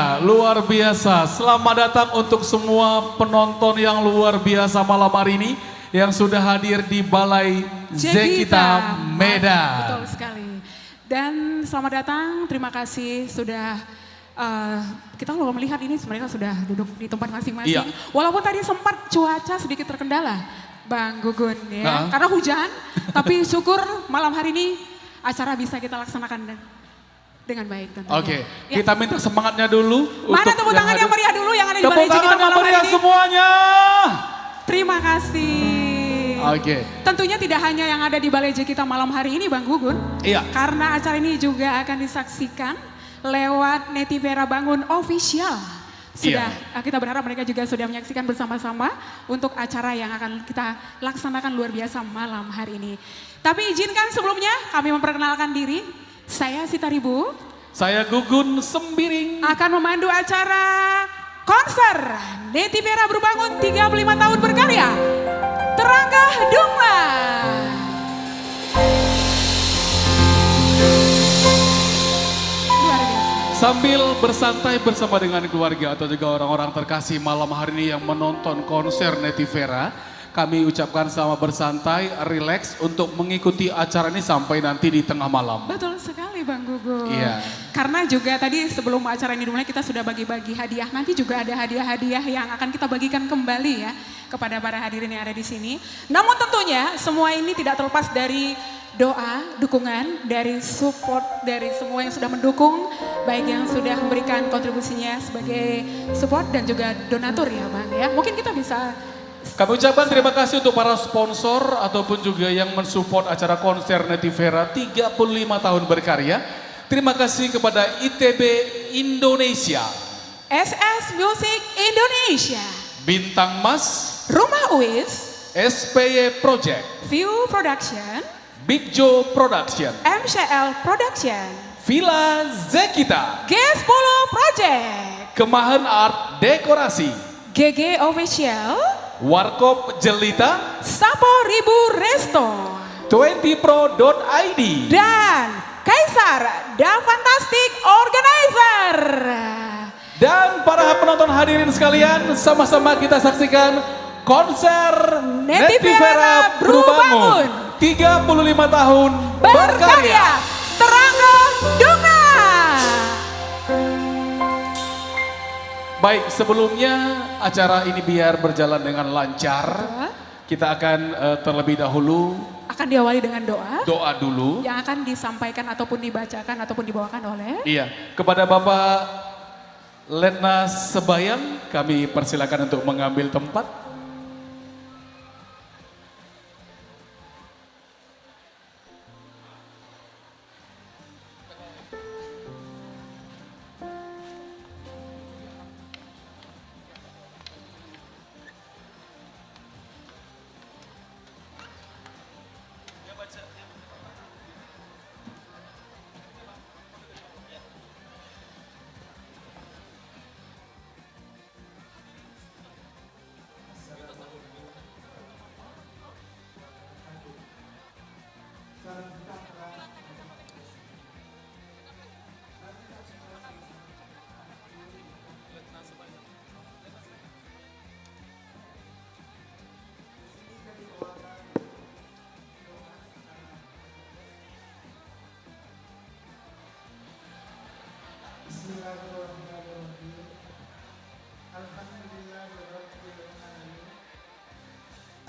Iya, luar biasa. Selamat datang untuk semua penonton yang luar biasa malam hari ini yang sudah hadir di Balai Zekita Medan. Betul sekali. Dan selamat datang, terima kasih sudah kita kalau melihat ini sebenarnya sudah duduk di tempat masing-masing. Iya. Walaupun tadi sempat cuaca sedikit terkendala, Bang Gugun ya, karena hujan. Tapi syukur malam hari ini acara bisa kita laksanakan dengan baik tentunya. Oke, Ya. kita minta semangatnya dulu. Mana tepuk tangan yang meriah dulu yang ada di Tepuk Balai Zekita tangan yang malam hari meriah ini. semuanya. Terima kasih. Oke. Tentunya tidak hanya yang ada di Balai Zekita malam hari ini Bang Gugun. Iya. Karena acara ini juga akan disaksikan lewat Netivera Bangun Official. Sudah, kita berharap mereka juga sudah menyaksikan bersama-sama untuk acara yang akan kita laksanakan luar biasa malam hari ini. Tapi izinkan sebelumnya kami memperkenalkan diri. Saya Sita Ribu. Saya Gugun Sembiring. Akan memandu acara konser Netivera Berbangun 35 tahun berkarya. Terangga Dungla. Luar biasa. Sambil bersantai bersama dengan keluarga atau juga orang-orang terkasih malam hari ini yang menonton konser Netivera, kami ucapkan selamat bersantai, relax untuk mengikuti acara ini sampai nanti di tengah malam. Betul sekali Bang Gugun. Iya. Karena juga tadi sebelum acara ini dimulai kita sudah bagi-bagi hadiah. Nanti juga ada hadiah-hadiah yang akan kita bagikan kembali ya kepada para hadirin yang ada di sini. Namun tentunya semua ini tidak terlepas dari doa, dukungan, dari support dari semua yang sudah mendukung. Baik yang sudah memberikan kontribusinya sebagai support dan juga donatur ya Bang ya. Mungkin kita bisa... Kami ucapkan terima kasih untuk para sponsor ataupun juga yang mensupport acara konser Netivera 35 tahun berkarya. Terima kasih kepada ITB Indonesia, SS Music Indonesia, Bintang Mas, Rumah Uis, SPY Project, View Production, Big Joe Production, MCL Production, Villa Zekita, G10 Project, Kemahan Art Dekorasi, GG Official, Warkop Jelita, Sapo Ribu Resto, 20pro.id, dan Kaisar The Fantastic Organizer. dan para penonton hadirin sekalian, sama-sama kita saksikan konser Netivera Berbangun 35 tahun berkarya. Terangga Dungla. Baik, sebelumnya acara ini biar berjalan dengan lancar, kita akan terlebih dahulu Akan diawali dengan doa doa dulu. yang akan disampaikan ataupun dibacakan ataupun dibawakan oleh Iya, kepada Bapak Letnas Sebayang, kami persilakan untuk mengambil tempat.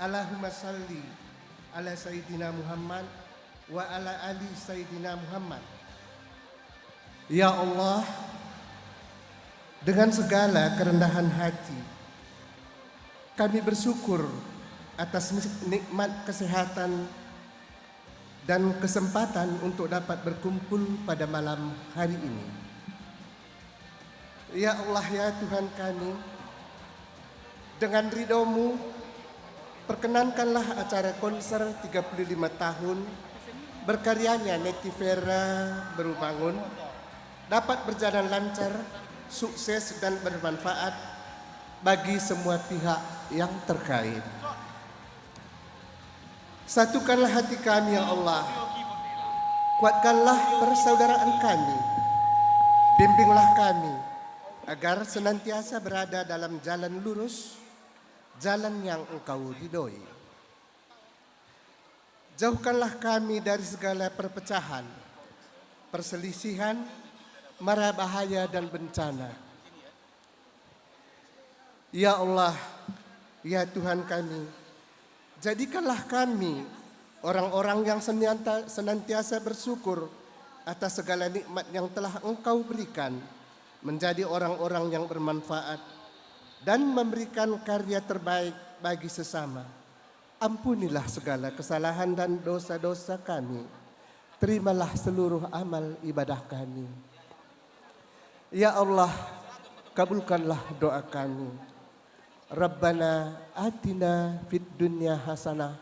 Allahumma salli ala Sayyidina Muhammad wa ala ali Sayyidina Muhammad. Ya Allah, dengan segala kerendahan hati, kami bersyukur atas nikmat kesehatan dan kesempatan untuk dapat berkumpul pada malam hari ini. Ya Allah, ya Tuhan kami, dengan ridho-Mu, perkenankanlah acara konser 35 tahun berkaryanya Netivera Berbangun dapat berjalan lancar, sukses dan bermanfaat bagi semua pihak yang terkait. Satukanlah hati kami ya Allah, kuatkanlah persaudaraan kami, bimbinglah kami agar senantiasa berada dalam jalan lurus, jalan yang Engkau ridhoi. Jauhkanlah kami dari segala perpecahan, perselisihan, mara bahaya dan bencana. Ya Allah, ya Tuhan kami, jadikanlah kami orang-orang yang senantiasa bersyukur atas segala nikmat yang telah Engkau berikan, menjadi orang-orang yang bermanfaat dan memberikan karya terbaik bagi sesama. Ampunilah segala kesalahan dan dosa-dosa kami. Terimalah seluruh amal ibadah kami. Ya Allah, kabulkanlah doa kami. Rabbana atina fid dunya hasanah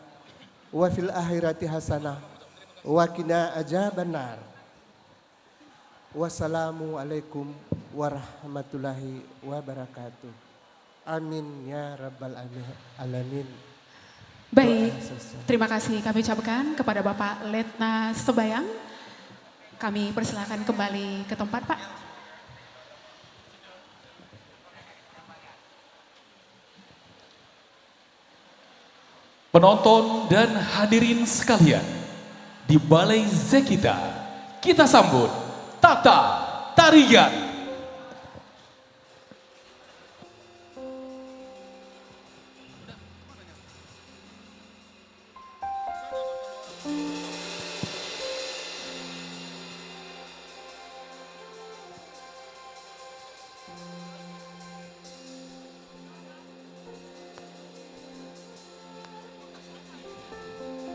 wa fil akhirati hasanah wa qina adzabannar. Wassalamualaikum warahmatullahi wabarakatuh. Amin ya rabbal alamin. Baik, terima kasih kami ucapkan kepada Bapak Letna Sebayang. Kami persilakan kembali ke tempat, Pak. Penonton dan hadirin sekalian, di Balai Zekita kita sambut Tata Tarigan.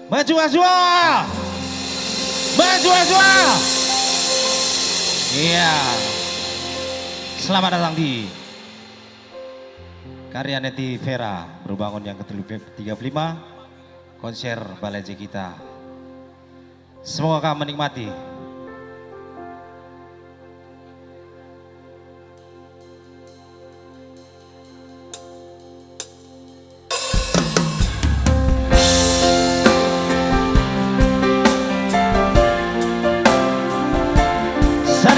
Maju Azwa! Maju Azwa! Iya. Selamat datang di karya Neti Vera Berbangun yang ke-35 konser Balai Zekita. Semoga kamu menikmati.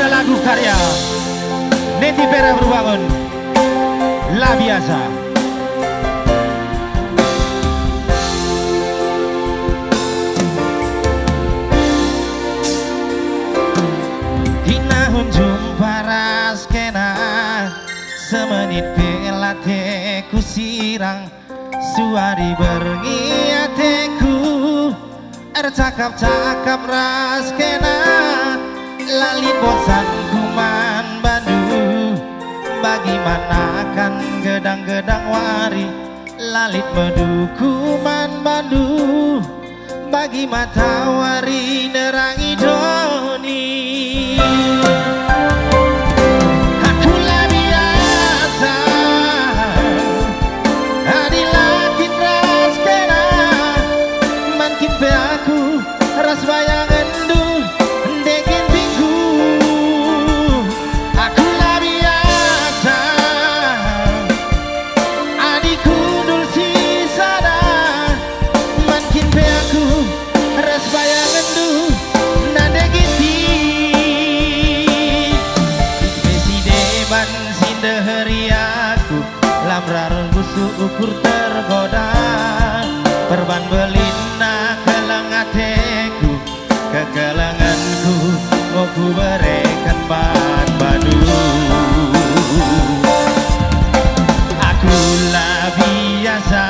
Lagu karya Neti Vera Berbangun, La Biasa. Dinahun jumpa raskena semenit pelateku sirang suari berengi ateku ercakap-cakap raskena lalit bosan kuman bandu, bagaimana kan gedang-gedang wari lalit medu kuman bandu, bagi matahari nerangi doni. Aku lah biasa adilakin ras kena makin pe aku ras bayangan du. Ukur tergoda perban belina kelengateku kekelenganku mau ku berikan ban badu. Aku lah biasa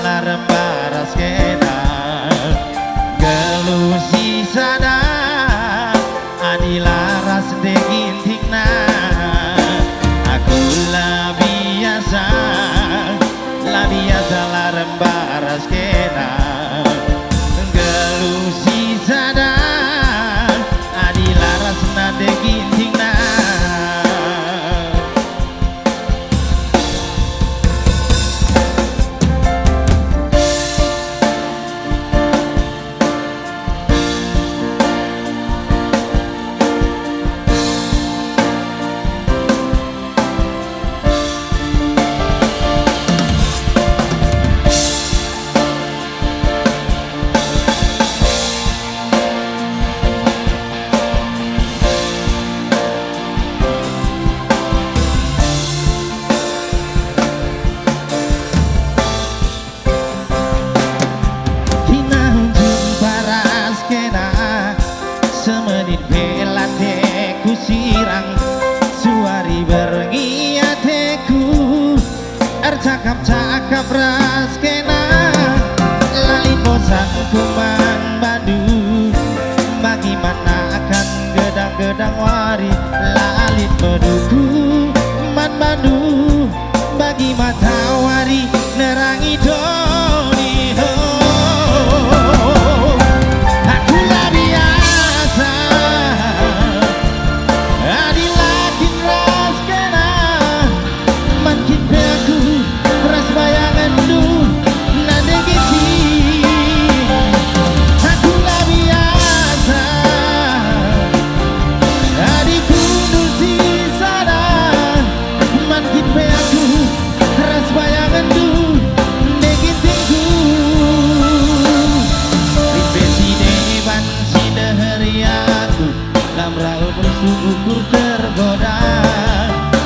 lah rembaras kena gelusi sada adilah ras degintikna. Aku lah biasa lah rembaras cakap-cakap raskena lali bosan kuman badu bagaimana akan gedang-gedang wari lalit meduku man badu bagi matahari nerangi doni ho aku lah biasa adilakin raskena makin aku ras bayangan du nade giti aku lah biasa adikku nusi sana makin aku ras bayangan du negitiku ripeside ban sidehari aku lam rau bersyukur tergoda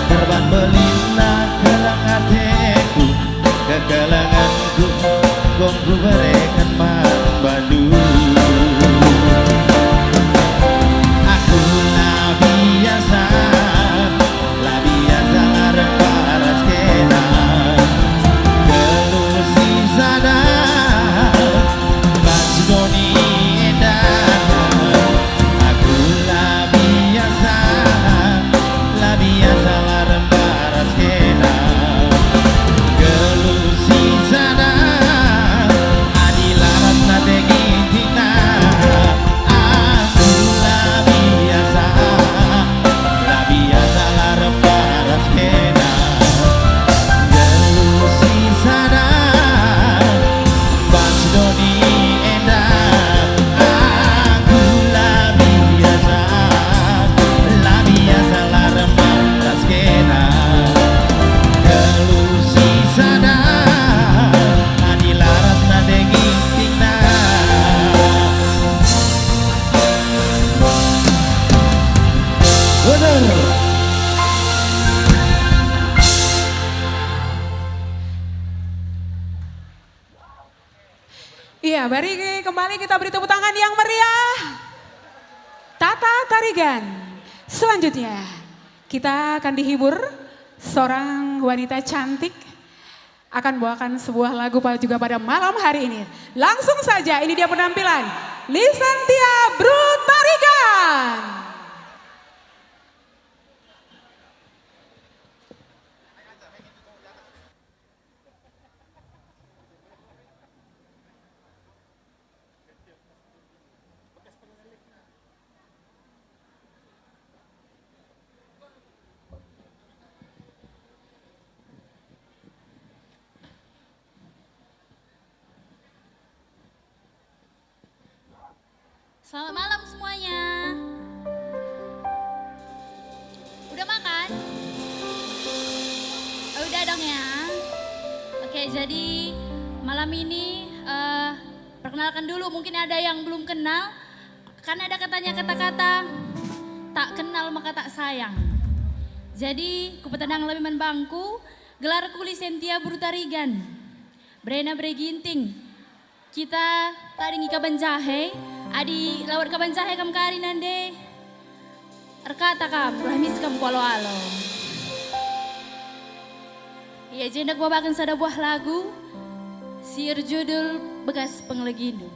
terban belina kelang hatiku kekelanganku gongku berikan man badu aku lah biasa larang paras kena geluh si sana bas doni edan aku lah biasa larang paras kena geluh si sana adilaras nade gintina aku lah biasa larang paras kena geluh si sana bas doni edan aku lah biasa larang paras kena geluh si sana adilaras nade gintina bener. Iya, mari kembali kita beri tepuk tangan yang meriah. Tata Tarigan. Selanjutnya, kita akan dihibur seorang wanita cantik akan bawakan sebuah lagu juga pada malam hari ini. Langsung saja, ini dia penampilan Lisantia Brutarigan. Selamat malam semuanya. Udah makan? Oh, udah dong ya. Oke, jadi malam ini perkenalkan dulu, mungkin ada yang belum kenal. Karena ada katanya kata-kata tak kenal maka tak sayang. Jadi kupetendang lebih bangku, gelarku Lisantia Brutarigan. Brena Breginting. Kita tadi ngikaban jahe. Adi lawat kaban jahe kam kari nande. Erkata kam, rahmis kam kualo-alo. Iya jendak bawakan sada buah lagu. Siir judul Bekas Penglegindu.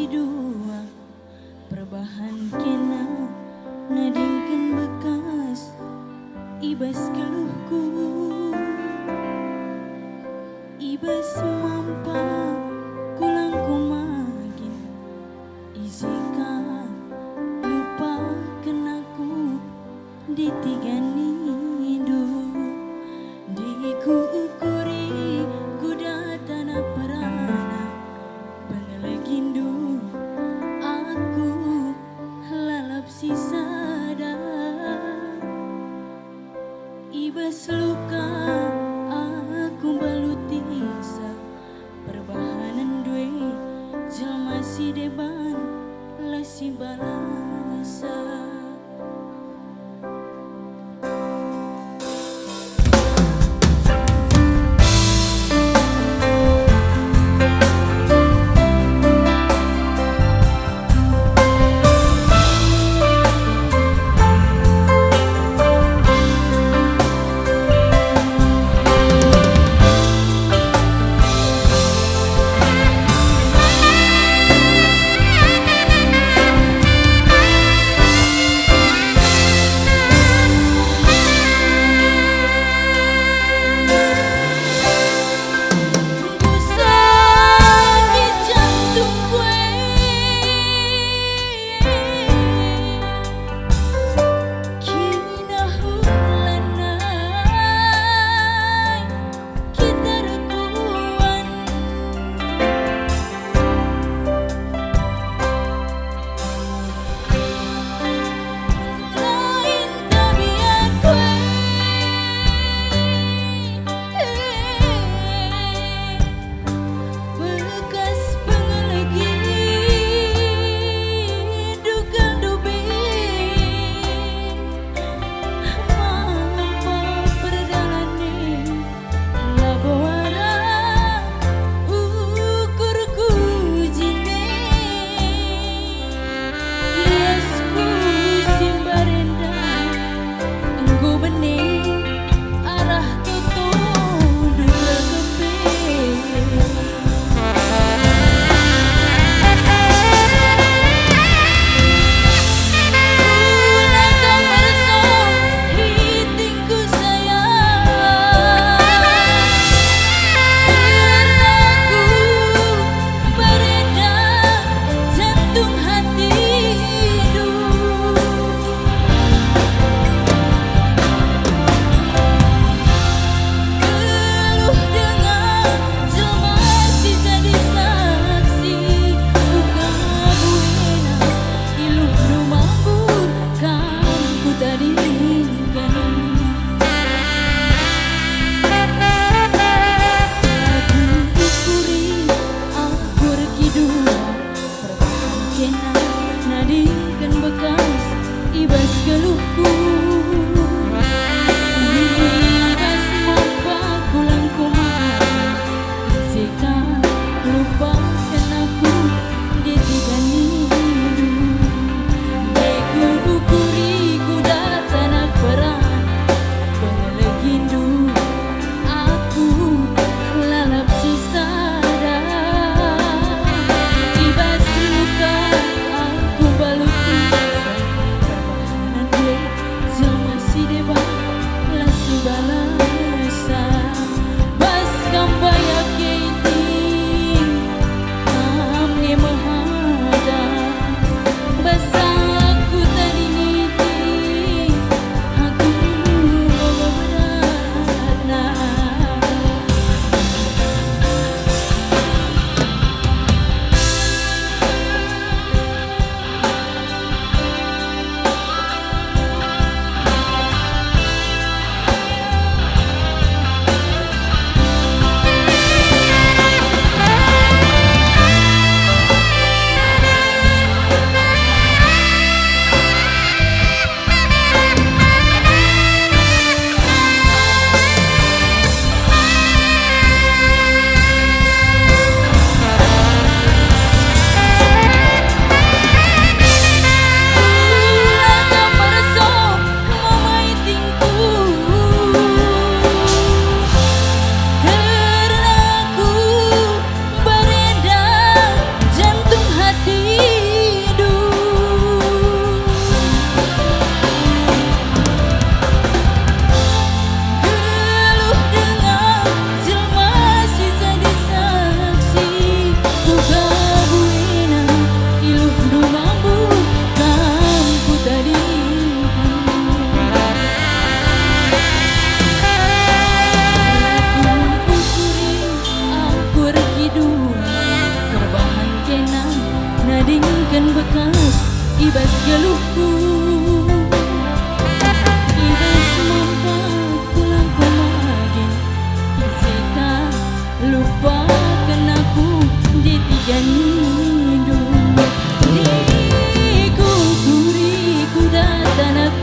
Dua perbahan kena nadingkan bekas ibas keluhku ibas mampa kulang kumagin izika lupa kenaku ditigani hidup diku ukuri kuda tanah perana pengelegindu sisada ibas luka aku balutisa perbahanan due jelma si deban lasi balasa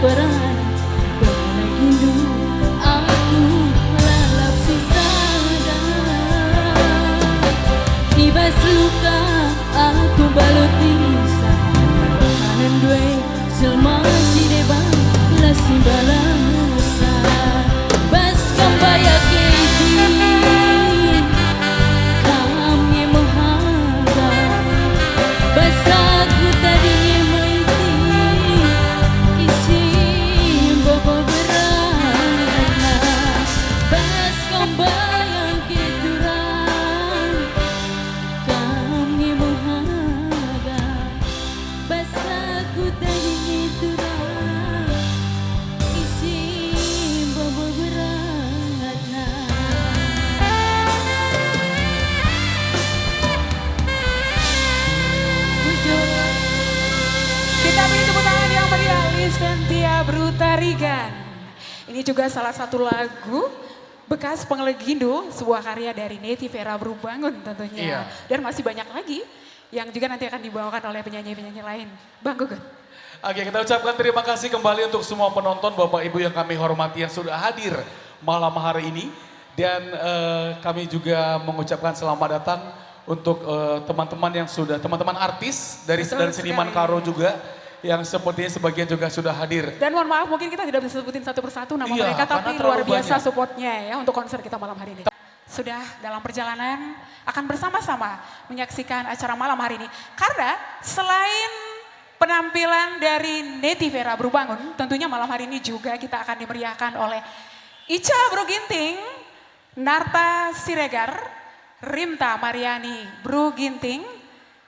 perana Balagindu aku lalap susada Ibas luka aku balut bisa Perbahanan due jelma si deban lasi balasa Bas kambaya keji kami mahada Bas aku tadinya maiti isi bobo berana Bas kambaya keturan kami mahada Bas aku tadinya turan isi bobo berana Kita beri tepuk tangan yang meriah Lisentia Brutarigan. Ini juga salah satu lagu bekas Penglegindo, sebuah karya dari Neti Vera Brubangun tentunya. Iya. Dan masih banyak lagi yang juga nanti akan dibawakan oleh penyanyi-penyanyi lain. Bang Gugun. Oke, kita ucapkan terima kasih kembali untuk semua penonton, Bapak Ibu yang kami hormati yang sudah hadir malam hari ini. Dan kami juga mengucapkan selamat datang untuk teman-teman yang sudah, teman-teman artis dari Betul Seniman sekali. Karo juga, yang sepertinya sebagian juga sudah hadir. Dan mohon maaf mungkin kita tidak bisa sebutin satu persatu nama Iya, mereka, karena tapi terlalu luar biasa banyak. supportnya ya untuk konser kita malam hari ini. Sudah dalam perjalanan akan bersama-sama menyaksikan acara malam hari ini. Karena selain penampilan dari Neti Vera Brubangun, tentunya malam hari ini juga kita akan dimeriahkan oleh Ica Bruginting, Narta Siregar, Rimta Mariani Bruginting,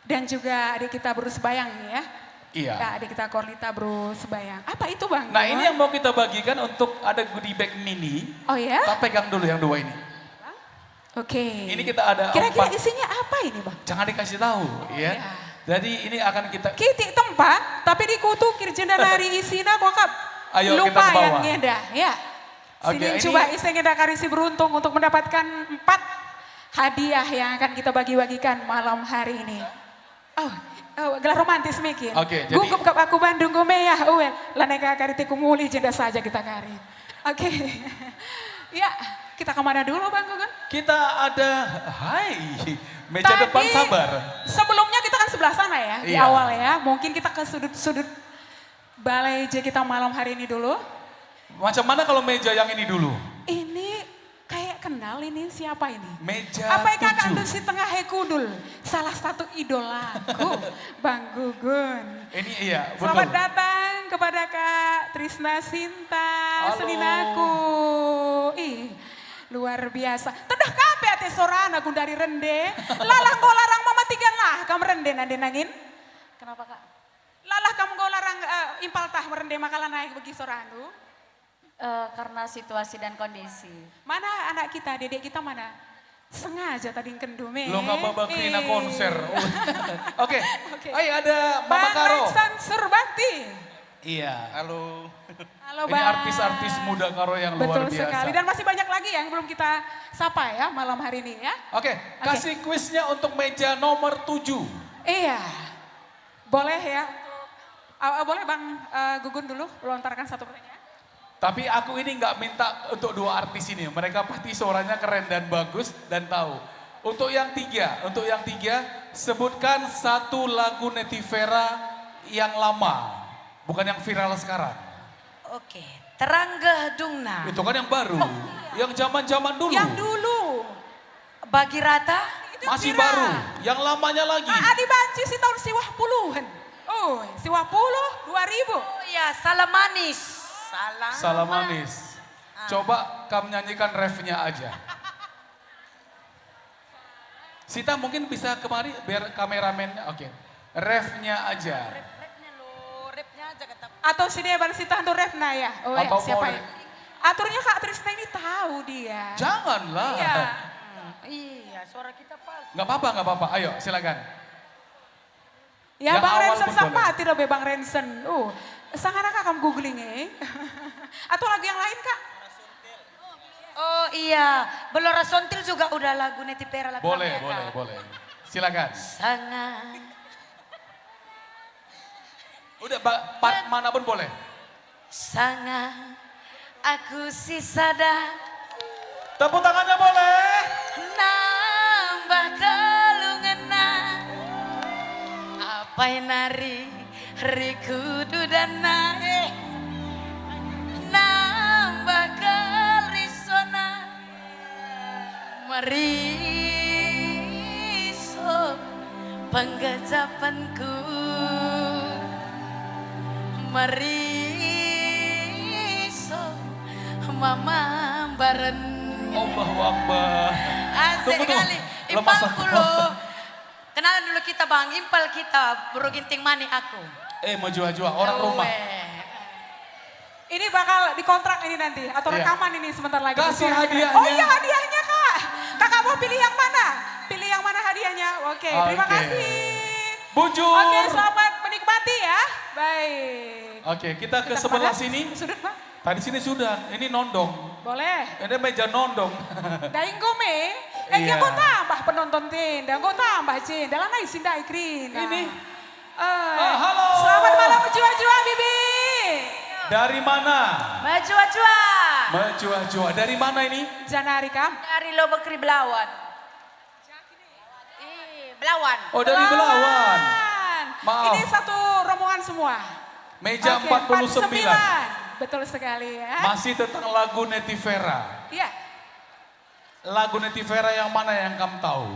dan juga adik kita Bro Sebayang ya. Iya. Nah, adik kita Korlita Bro Sebayang. Apa itu Bang? Nah, ini yang mau kita bagikan untuk ada goodie bag mini. Oh ya? Kita pegang dulu yang dua ini. Oke. Ini kita ada Kira-kira 4. isinya apa ini Bang? Jangan dikasih tahu ya. Ya. Jadi ini akan kita Kiti tempat, tapi dikutu kirjenda dari isina kokap. Ayo, kita lupa ke bawah. yang ngeda, ya. Oke, Sini ini- coba iseng ngeda karisi beruntung untuk mendapatkan 4 hadiah yang akan kita bagi-bagikan malam hari ini. Oh, gelar romantis mikir. Oke, jadi- Gugup kap aku Bandung gomeyah, uwen. Laneka kariti kumuli jenda saja kita kari. Oke. Ya, kita kemana dulu Bang Gugun? kita ada meja depan sabar. Sebelumnya kita kan sebelah sana ya, di Iya. awal ya. Mungkin kita ke sudut-sudut balai J kita malam hari ini dulu. Macam mana kalau meja yang ini dulu? Ini kayak kenal ini siapa ini? Meja Apa yang kakak 7. tuh si tengah hekudul? Salah satu idolaku, Bang Gugun. Ini iya, betul. Selamat datang kepada Kak Trisna Sinta, Halo. seninaku. Ih, luar biasa. Tedah kape ate sorana gundari rende. Lalang go larang mematikan lah kamu rende nande nangin. Kenapa Kak? Lalah kamu go larang impal tah merende makalah naik bagi soranu. Karena situasi dan kondisi. Mana anak kita, dedek kita mana? Sengaja tadi kendume. Lo nggak bawa Krina konser. Oke, Oke. ayo ada Mama Bang Karo. Reksan Surbakti. Iya, halo. Halo Ini Bang. artis-artis muda Karo yang Betul luar biasa. sekali. Dan masih banyak lagi yang belum kita sapa ya malam hari ini ya. Oke, kasih kuisnya untuk meja nomor 7. Iya. Boleh ya. Boleh Bang Gugun dulu lontarkan satu pertanyaan. Tapi aku ini nggak minta untuk 2 artis ini. Mereka pasti suaranya keren dan bagus dan tahu. Untuk yang 3, sebutkan 1 lagu Neti Vera yang lama. Bukan yang viral sekarang. Oke, Terangga Dungna. Itu kan yang baru. Yang zaman-zaman dulu. Yang dulu. Bagi Rata. Itu Masih viral. baru. Yang lamanya lagi. Adi Banci si tahun siwah puluhan. Oh, siwah puluh 2000. Oh ya, Salam Manis. Salam manis. Coba kamu nyanyikan refnya aja. Sita mungkin bisa kemari biar kameramennya. Oke. Refnya aja. Atau si dia si tahan refna ya. Oh ya, Atau siapa mau- ya? Aturnya Kak Trisna ini tahu dia. Janganlah. Iya. Iya, suara kita palsu. Nggak apa-apa. Ayo silakan. Ya Yang Bang awal Rensen pun sama boleh. tidak be Bang Rensen. Sangat kamu googling Atau lagu yang lain Kak? Oh iya, Belora Sontil juga udah lagu Neti Vera lagu Boleh. lama ya, Kak? Silakan. Sangat. Udah part mana pun boleh. sangat aku si sadar Tepuk tangannya boleh. nambah kelungena apa yang nari rikudu dan naik nambah kerisona mariso penggajapanku mariso mama baren Allahu Akbar. asik Tunggu. kali Lepas impalku aku. loh kenalan dulu kita bang impal kita buru ginting mani aku Maju-maju orang rumah. Ini bakal dikontrak ini nanti atau Iya. rekaman ini sebentar lagi. Kasih Suaranya keren. hadiahnya. Oh iya hadiahnya Kak. Kakak mau pilih yang mana? Pilih yang mana hadiahnya? Oke, terima Oke. kasih. Bujur. Oke, selamat menikmati ya. Baik. Oke, kita ke Kita sebelah kemana? sini. Sudut Pak. Tadi sini sudah, ini nondong. Boleh. Ini meja nondong. Daing gome. Iya. Kau tambah penonton tinda, kau tambah cinda. Dalam naik sinda ikrin. Ini. Halo. Selamat malam jua-jua Bibi. Dari mana? Maju-jua Maju-maju. Dari mana ini? Janari Kam. dari lo bekri Belawan Belawan Oh, dari Belawan. Maaf. Ini satu rombongan semua. Meja Oke, 49. Betul sekali ya. Masih tentang lagu Netivera. Iya. Lagu Netivera yang mana yang kamu tahu?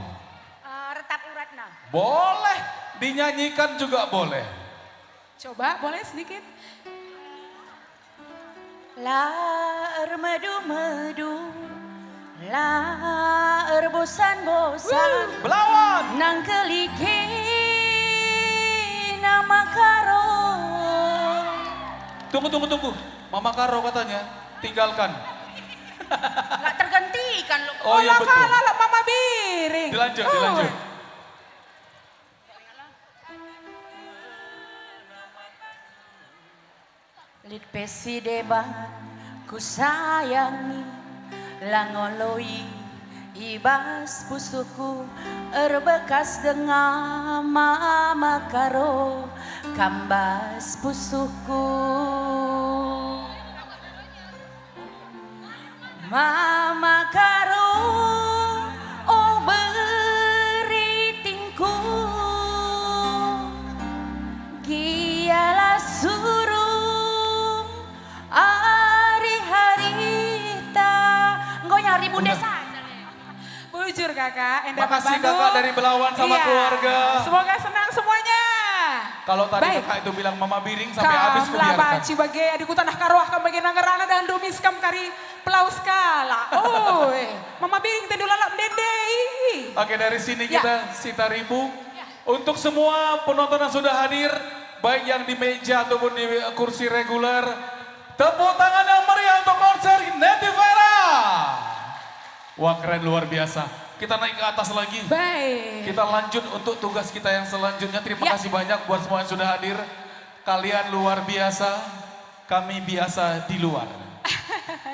Retap uratna Boleh. Dinyanyikan juga boleh. Coba boleh sedikit. Laer medu-medu Laer bosan-bosan Belawan. Nang keliki nama karo Tunggu. Mama Karo katanya. Tinggalkan. Gak tergantikan lo Oh iya betul. Kalah Mama Biring. Dilanjut. Lit pesi debat ku sayangi langoloi ibas pusuku erbekas dengan mama karo kambas pusuku mama karo oh beritingku gialah suruh hari-harita engkau nyari bunda saja Bujur kakak, Endah Makasih Bandung. kakak dari Belawan sama Iya. keluarga. Semoga senang semuanya. Kalau tadi Baik. kakak itu bilang Mama Biring sampai habis ku biarkan. baci bagai adiku tanah karuah kam bagai nanggarana dan dumis kam kari pelau skala. Oh, Mama Biring tadi lalap dendei. Oke, dari sini Ya. kita Sita Ribu. Untuk semua penonton yang sudah hadir, baik yang di meja ataupun di kursi reguler, tepuk tangan yang meriah untuk konser Netivera. Wah, keren luar biasa. Kita naik ke atas lagi. Baik. Kita lanjut untuk tugas kita yang selanjutnya. Terima Ya. kasih banyak buat semua yang sudah hadir. Kalian luar biasa, kami biasa di luar.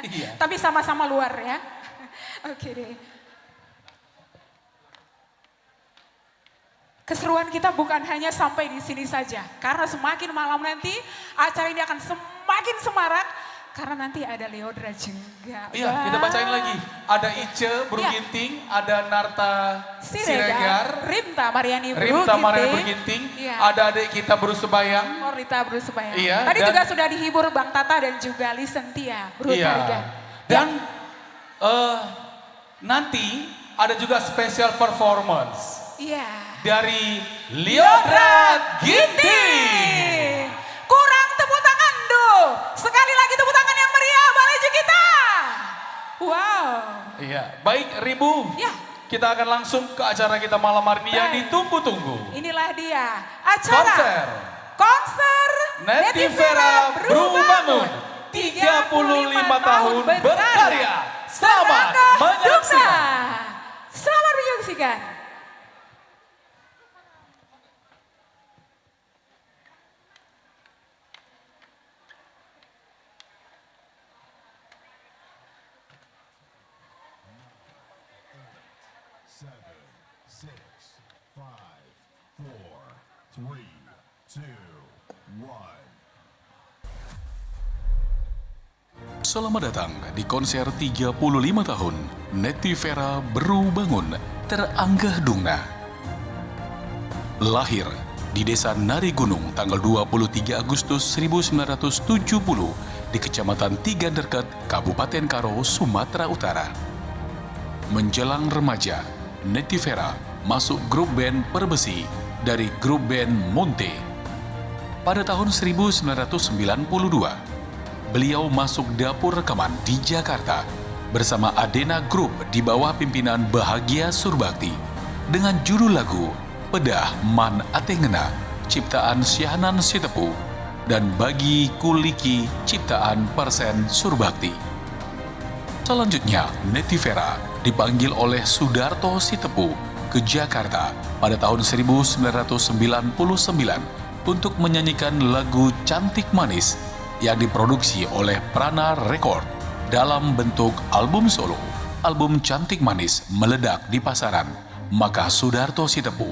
Iya. Tapi sama-sama luar ya. Oke deh. Keseruan kita bukan hanya sampai di sini saja. Karena semakin malam nanti acara ini akan semakin semarak. Karena nanti ada Leodra juga. Iya, kita bacain lagi. Ada Ice Bruginting, ada Narta Siregar, Rimta Mariani Rimta Mariani Bruginting. Bruginting, Iya. ada adik kita Berusubayang. Rita Brusupaya. Iya, Tadi dan- juga sudah dihibur Bang Tata dan juga Lisentia Brutariga. Dan nanti ada juga special performance Iya. dari Leodra Ginting. Kurang tepuk tangan dulu. Sekali lagi tepuk tangan yang meriah Baleju kita. Wow. Iya, baik Ribu. Ya. Kita akan langsung ke acara kita malam hari ini yang Baik. ditunggu-tunggu. Inilah dia acara Konser Netivera Berbangun 35 tahun berkarya. Selamat menyaksikan. Selamat menyaksikan. Seven, six, five, four, three, two, one. Selamat datang di konser 35 tahun Netivera Beru Bangun Teranggah Dungna. Lahir di Desa Nari Gunung tanggal 23 Agustus 1970 di Kecamatan Tiga Derket, Kabupaten Karo, Sumatera Utara. Menjelang remaja, Netivera masuk grup band Perbesi dari grup band Monte. Pada tahun 1992, beliau masuk dapur rekaman di Jakarta bersama Adena Group di bawah pimpinan Bahagia Surbakti dengan judul lagu Pedah Man Atengena ciptaan Syahnan Sitepu dan Bagi Kuliki ciptaan Persen Surbakti. Selanjutnya, Netivera dipanggil oleh Sudarto Sitepu ke Jakarta pada tahun 1999 untuk menyanyikan lagu Cantik Manis yang diproduksi oleh Prana Record dalam bentuk album solo. Album Cantik Manis meledak di pasaran, maka Sudarto Sitepu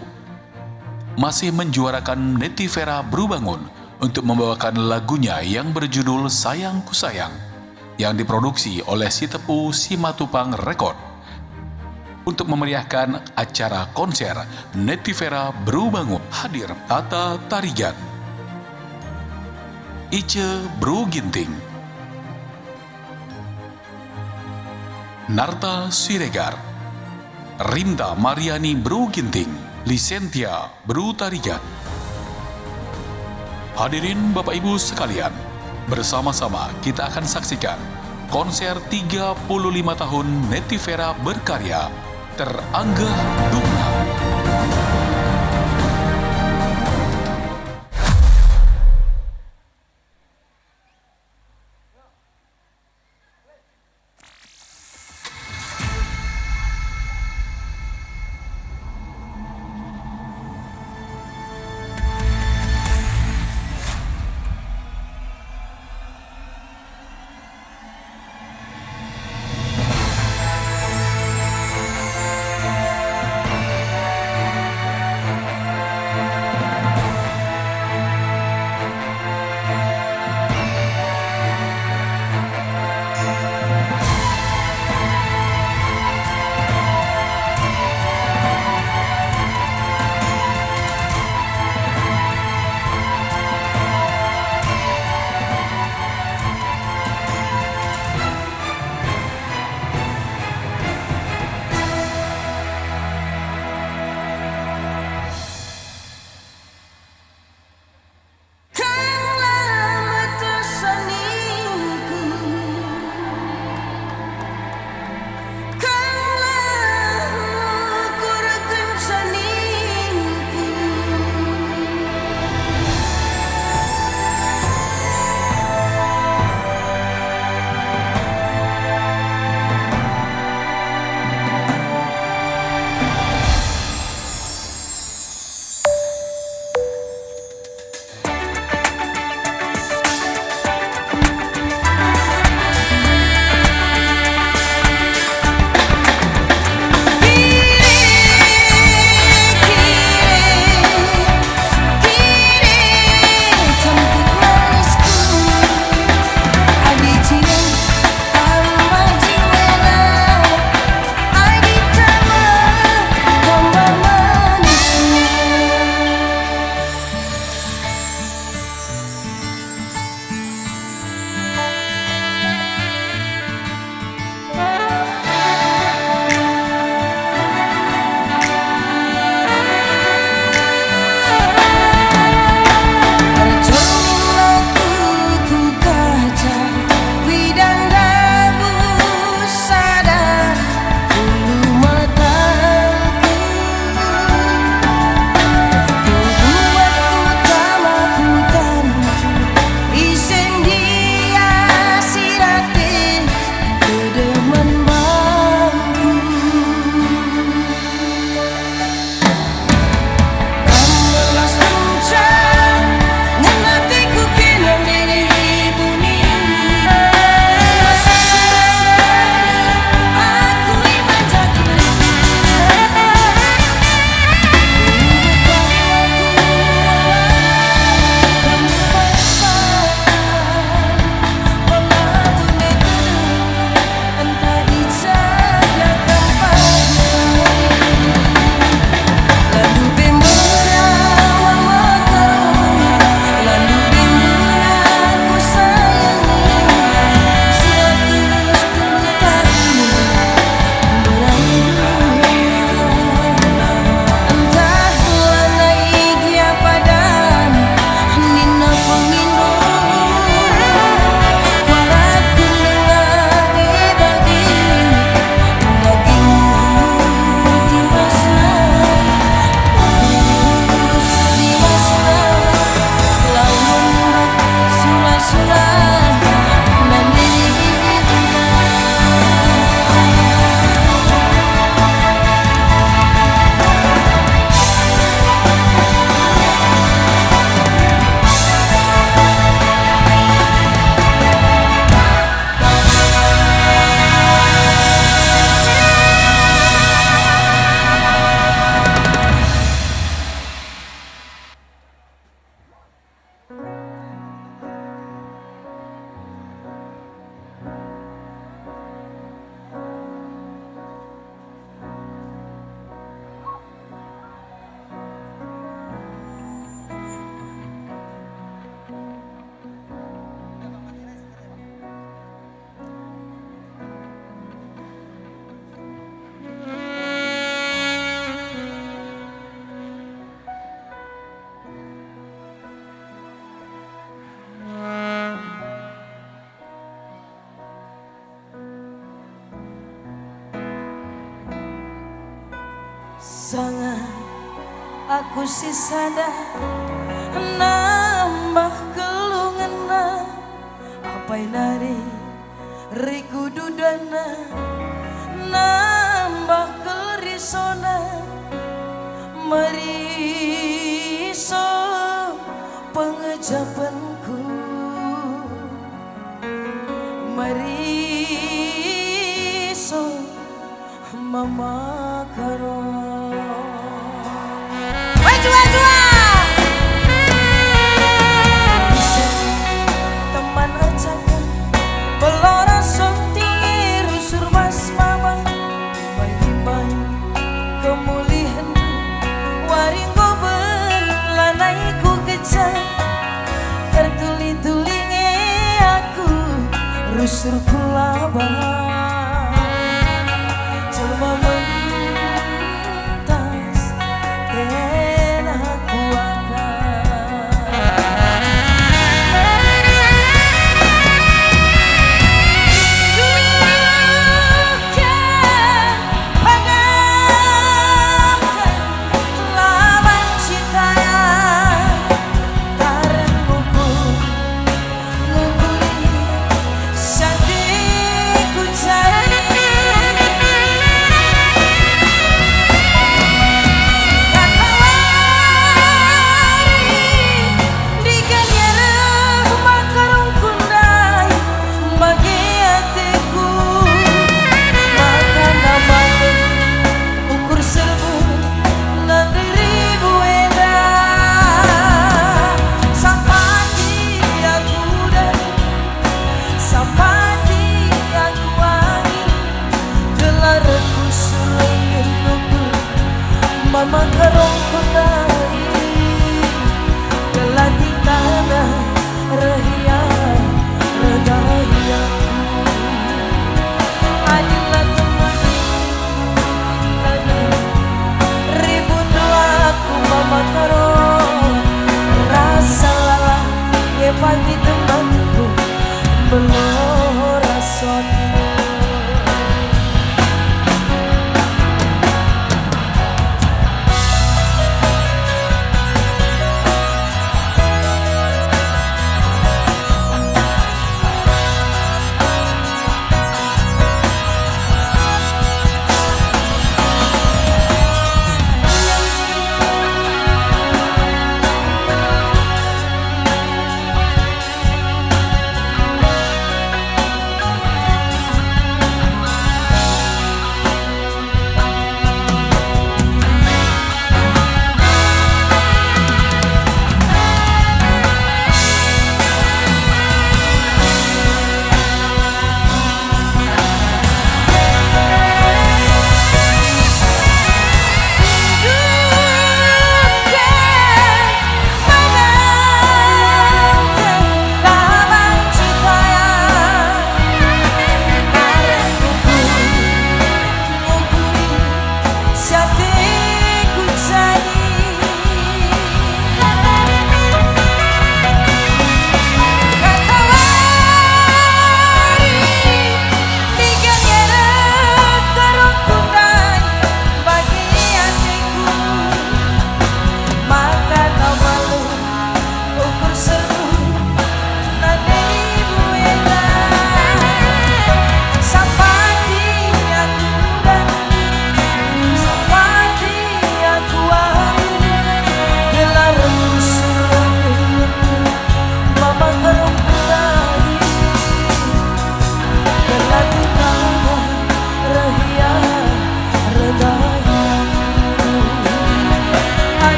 masih menjuarakan Netivera Beru Bangun untuk membawakan lagunya yang berjudul Sayangku Sayang yang diproduksi oleh Sitepu Simatupang Record untuk memeriahkan acara konser Netivera Beru Bangun. Hadir Tata Tarigan, Ice Bru Ginting, Narta Siregar, Rinta Mariani Bru Ginting, Lisentia Bru Tarigan. Hadirin Bapak Ibu sekalian, bersama-sama kita akan saksikan konser 35 tahun Netivera berkarya Teranggah Dungna. sangat aku si sadar nambah kelungena apa nari riku dudana nambah kerisona meriso pengejapanku meriso mama karo wajua teman ajakan belora sontingir rusur mas mama bayi-bayi kemulihan waringgo belanaiku kejar tertuli-tulinge aku rusur kulaba cuma mentas kena mama karong kunai gelati tanah rahia redayaku adilah teman ribu doaku mama karong rasa lala ye pagi temanku belora soni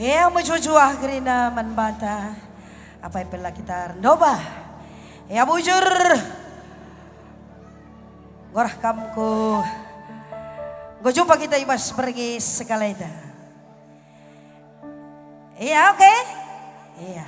Ya mencucuah gerina manbata. Apa yang pernah kita rendoba. Ya bujur. Gorah kamku. Gue jumpa kita ibas pergi sekali dah. Iya oke. Iya.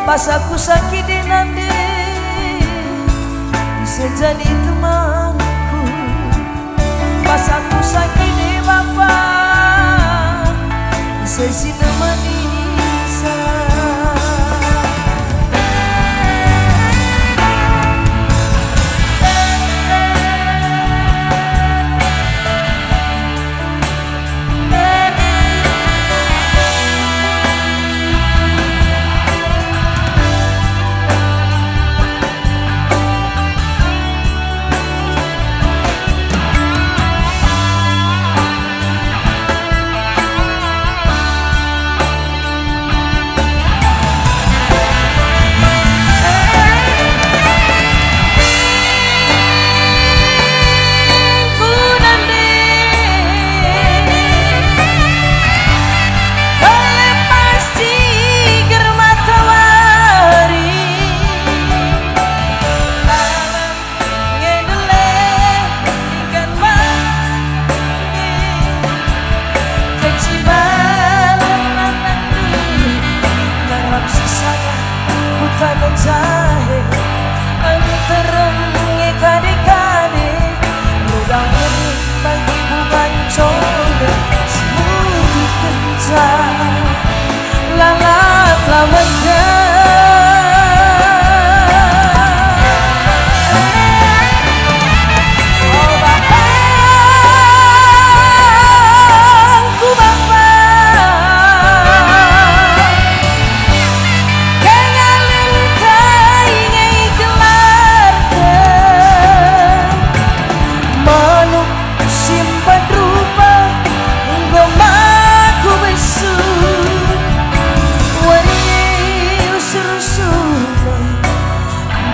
Pas aku sakit di nanti bisa jadi temanku. Pas aku sakit di bapak bisa si nemani saya.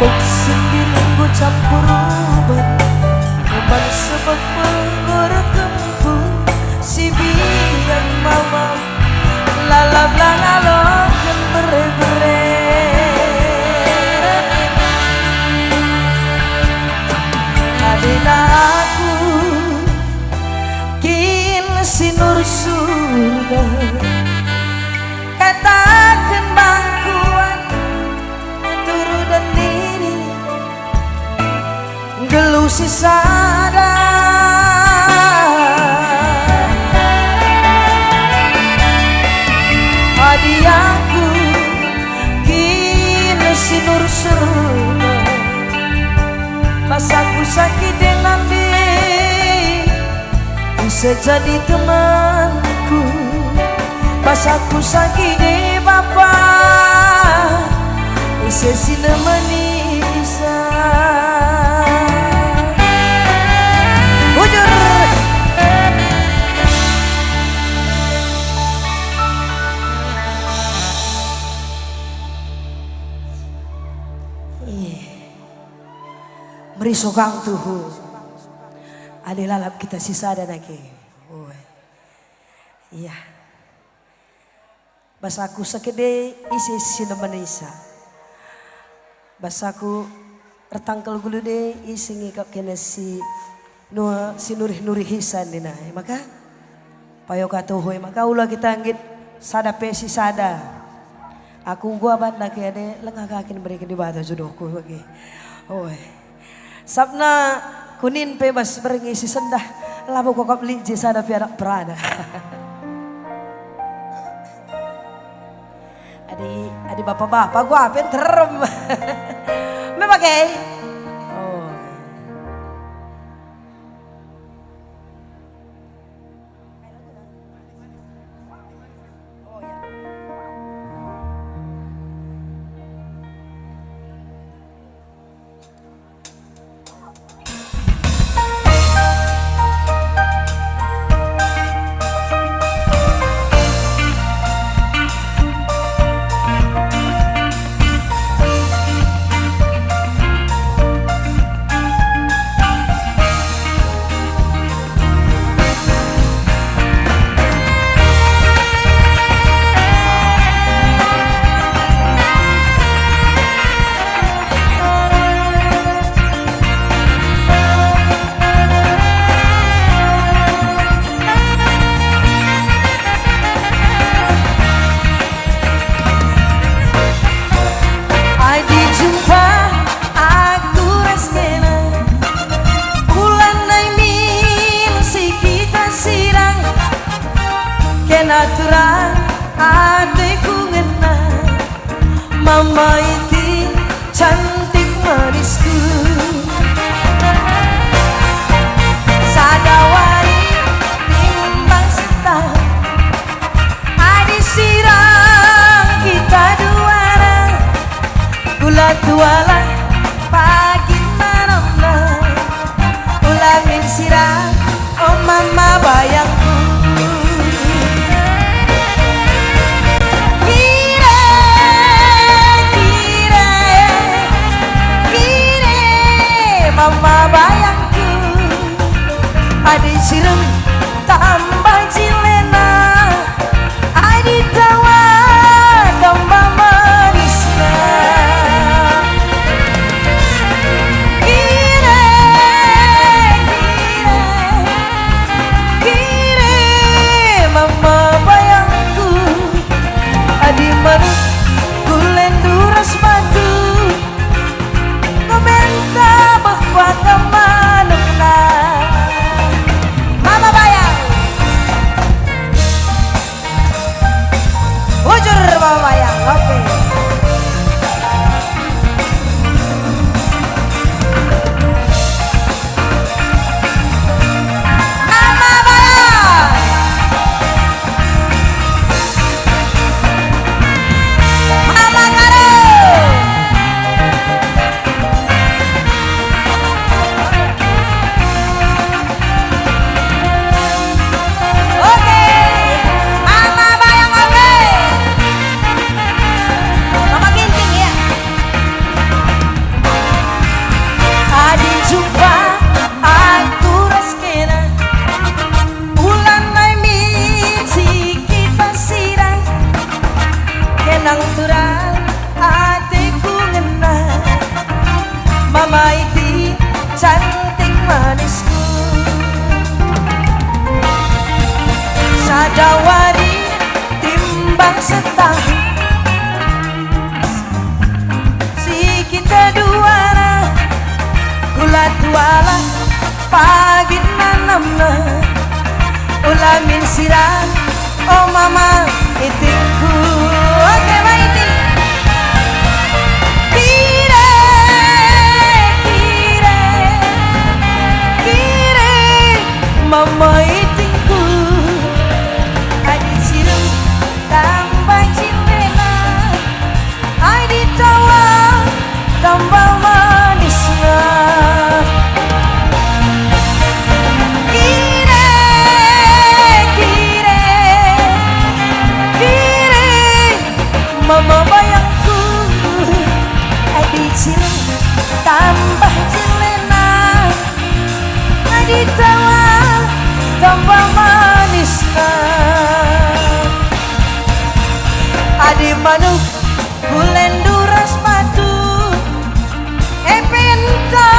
mabuk sendiri gue campur obat, obat sebab menggoreng kempu si biang mama lalap lalalo kan bere-bere. Adina aku kin sinur surga katakan bangkuan turu dan diri gelusi sadar. Adi aku kini sinur surga pas aku sakit dengan dia bisa jadi temanku. Pas aku sakit di bapak bisa sila menisa. Bujur merisokang tuhu ada lalap kita sisa ada lagi. Oh, iya. Basaku sakede isi sina manisa. Basaku retangkel gulu de isi ngikap kena si nurih hisan dina. Maka payo katuhoy maka ulah kita anggit sada pesi sada. Aku gua bat lagi ada lengakakin berikan di bata jodohku bagi. Oh. Sabna kunin bebas berengisi sendah labu kokop linci sada piarak perada. Adi bapak-bapak gua pinter. Memakai. Oh. Natural adekku ngena mama itu cantik manisku sadawari timbang setah adi sirang kita duara gula tuala pagi manomna ulangin sirang oh mama bayangku. Mama bayangku adi sirem tambah cilena adi tawa tambah manisnya kire mama bayangku adi manis gulen duras batu komentar bahwa kemana mama bayang tanamna ulamin sirah oh mama itingku. Oke baik kire kire kire mama itingku adi siram tambah cilena adi tawa tambah manisnya. Kire kire kire mama bayangku adi cilik tambah jelena adi tawa tambah manisna adi manuk bulen duras matu epenta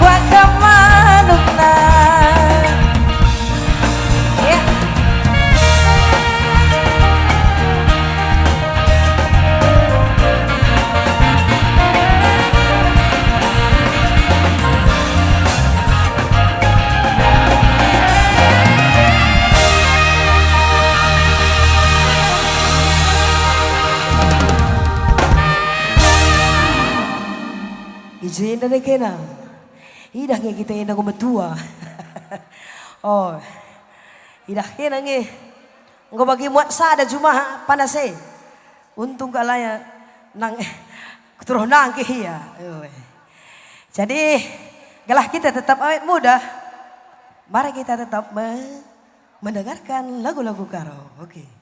kuat manukna. Izin dari kena, idah nge kita indah kumetua. Oh, idah kena nge, nggak bagi muat sada cuma panase. Untung kalanya nang terus nangke ya. Jadi, galah kita tetap awet muda. Mari kita tetap mendengarkan lagu-lagu karo. Oke.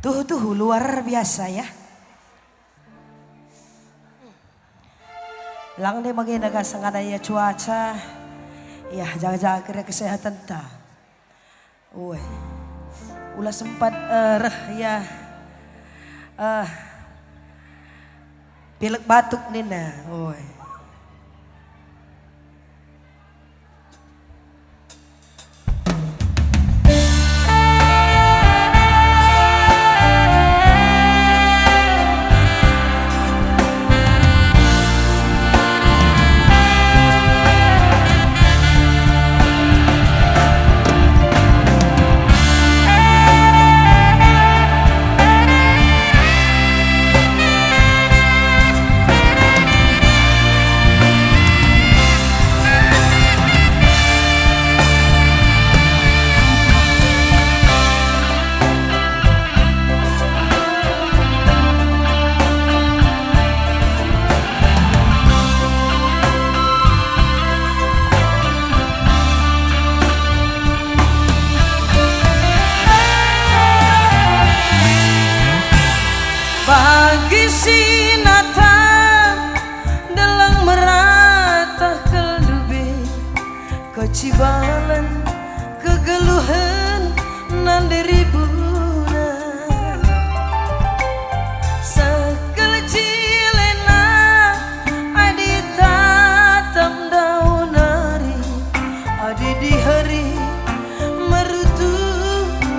Tuh luar biasa ya. Lang deh maganda ka sa kanaya cuaca. Ya jaga-jaga kira kesehatan ta. Uwe. Ulah sempat ya pilek batuk nina. Uwe. Bagi sinatan dalang meratah keldube kecibalan kegeluhan nan deribuna sekelcilena adi tatam daunari adi di hari merutu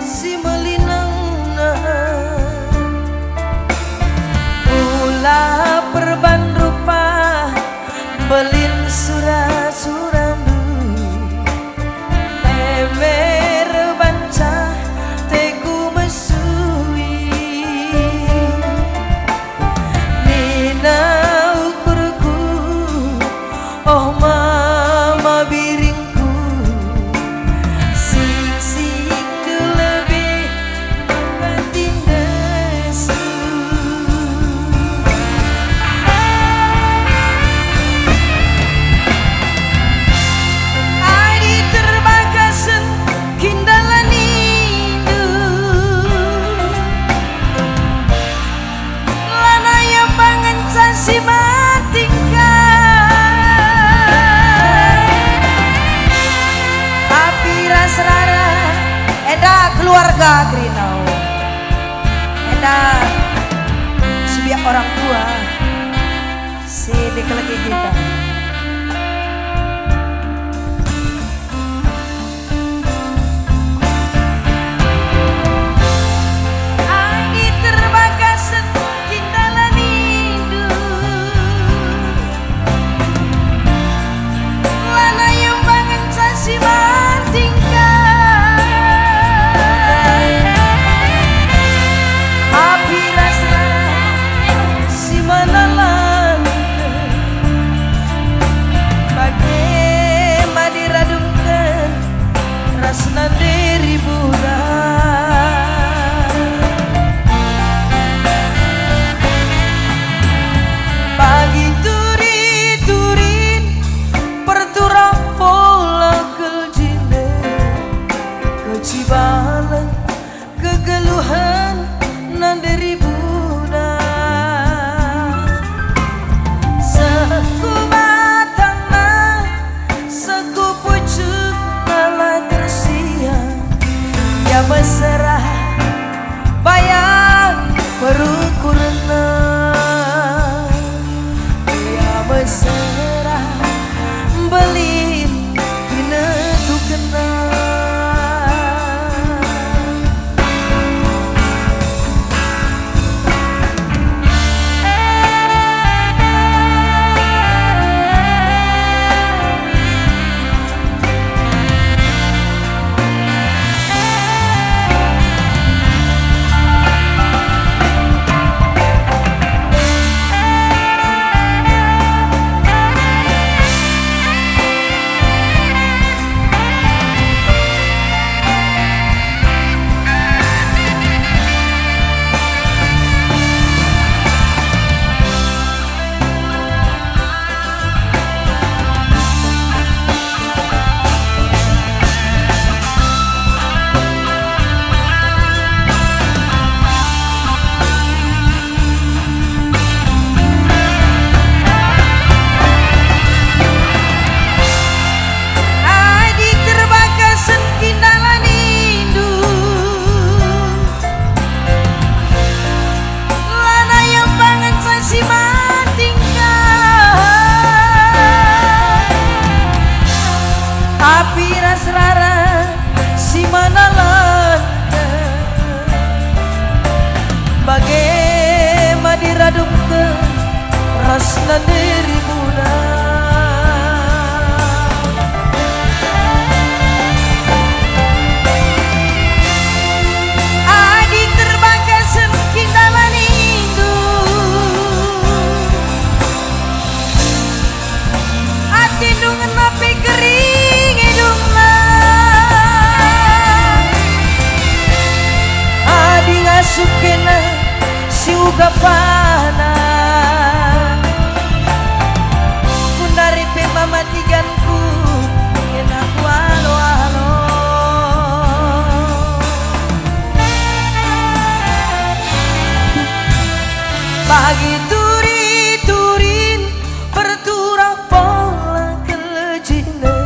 si melinangna perban rupa belin surat-surandu emer banca teku mesui nina ukurku oh mama biringku sing lebih penting desu. Si matingkan tapi rasrara eda keluarga Grinau eda sebiak orang tua si dikeleki kita. Ay Bagi turi-turin berturah pola kejine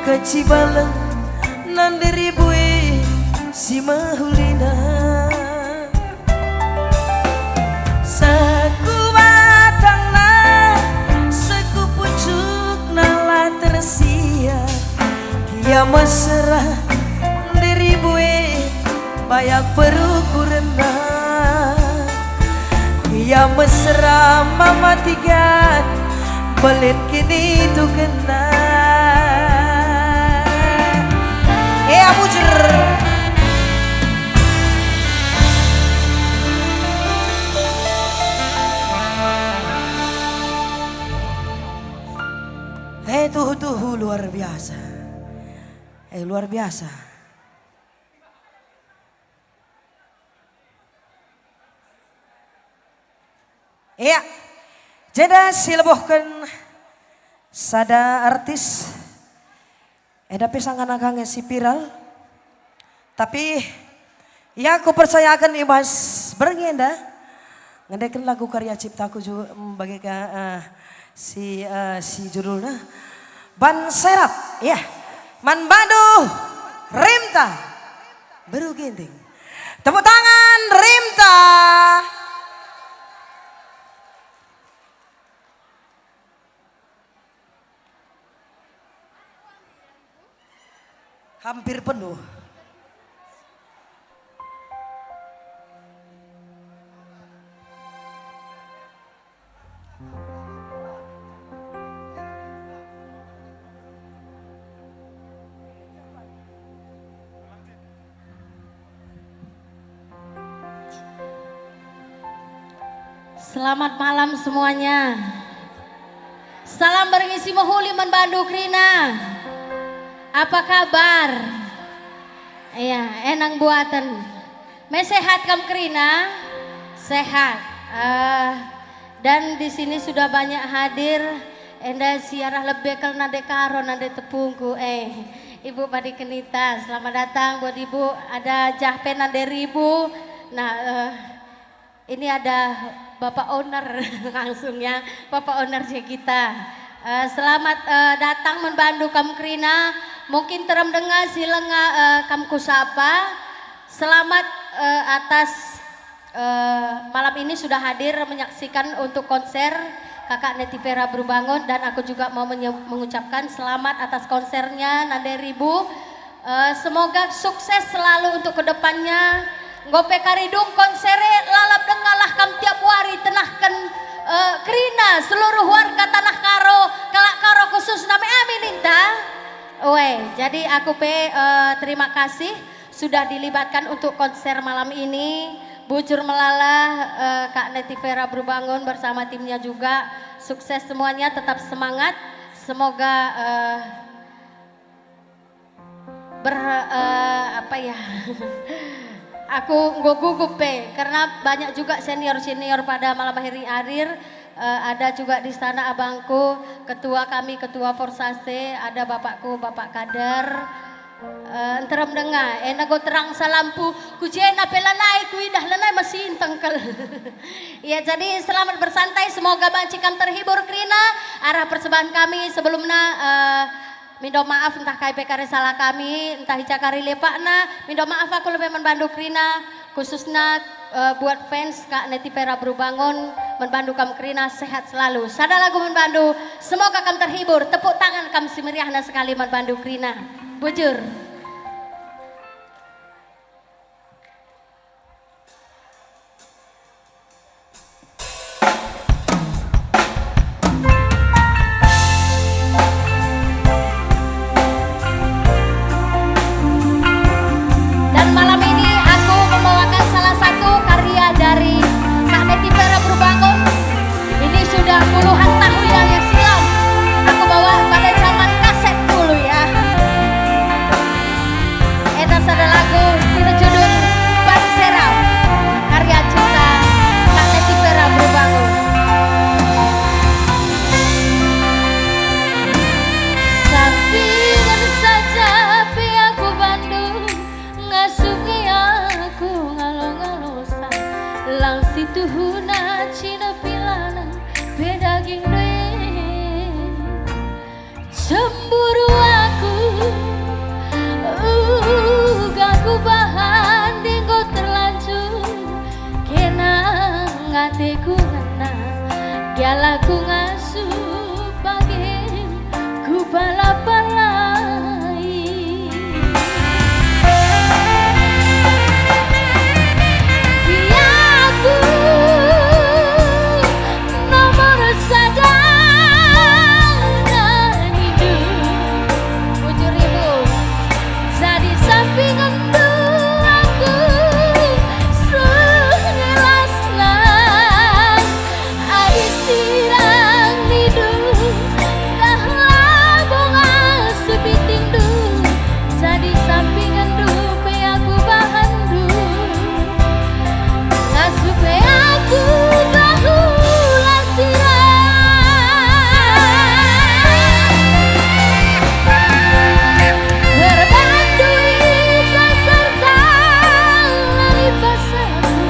kecibalan nandiri bue si mahulina seku batangna seku pucukna la tersia kia mesra diri bue bayak perukurna ia mesra mama tiga belit kini tu kena abujur tuh luar biasa luar biasa. Iya, jadi silebohkan sada artis, tapi sangan-sangan si viral, tapi ya aku percayakan ibas berngenda, ngedekin lagu karya ciptaku juga bagikan si judulnya Ban Serap, ya, Man Badu Rimta, baru ginting, tepuk tangan Rimta. Hampir penuh. Selamat malam semuanya. Salam berngisi mahuli man Bandung Krina. Apa kabar? Iya, enang buatan. Sehat kam Krina? Sehat. Dan di sini sudah banyak hadir. Enda siarah lebih kel nade karo nade tepungku. Ibu Padi Kenita, selamat datang buat ibu. Ada Jahpen nade ribu. Nah, ini ada Bapak Owner langsung ya, Bapak Owner kita. Selamat datang membantu kam Krina. Mungkin terem dengar silenga kam kusapa. Selamat atas malam ini sudah hadir menyaksikan untuk konser Kakak Netivera Berbangun, dan aku juga mau mengucapkan selamat atas konsernya Nade Ribu. Semoga sukses selalu untuk kedepannya. Ngope karidung konsere lalap dengalah kam tiap hari tenahkan Krina seluruh warga Tanah Karo, Kalak Karo khusus nama Amininta. Jadi aku terima kasih sudah dilibatkan untuk konser malam ini. Bujur melalah Kak Netivera Berbangun bersama timnya juga sukses semuanya, tetap semangat. Semoga aku gugup karena banyak juga senior pada malam hari hadir. Ada juga di sana abangku, ketua kami, ketua Forsase, ada bapakku, Bapak Kader. Enterem dengar, go terang salampu, kujena pelanai, kuidah lanai masih tengkel. Ya, jadi selamat bersantai, semoga bancikan terhibur Krina. Arah persembahan kami sebelumnya minta maaf entah KPK salah kami, entah hicakari lepakna. Minta maaf aku lebih membantu Krina, khususnya buat fans Kak Netivera Berbangun, membantu kam Krina sehat selalu. Sada lagu membantu, semoga kam terhibur. Tepuk tangan kam simeriahna sekali membantu Krina. Bujur. Dan malam ini aku membawakan salah satu karya dari Kak Netivera Berbangun. Ini sudah puluhan tahun yang silam. Aku bawa pada zaman kaset dulu ya. bateku ngena Gialah ku ngasuh bagen ku palapalai Giaku nomor sadar hidup Bujur ibu jadi sampingan aku segelasna adi sirang hidup dah labong sepiting du jadi sampingan dupe aku bahandu ngasupe aku gahulah sirang berbandui peserta lari pasaku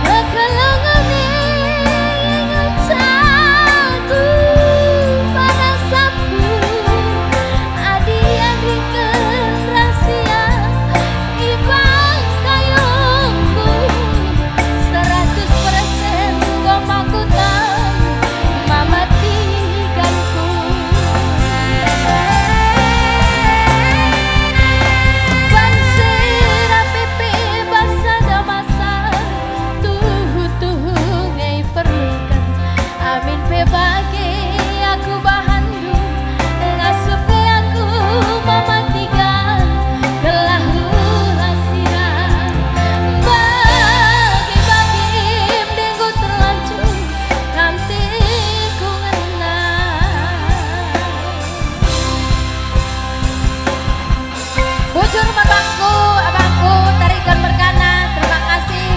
kekelengan ingat satu pada sapu adi yang diken rahasia ibang kayongku 100% gomaku tahu mamatikanku Pansera pepe basada masa tuhu ngai perlukan amin pe bage aku bahandu ngasup pe aku mamatikan kelahu lasirang bagi minggu terlanjur nanti ku ngenang Bujur abangku tarikan berkana terima kasih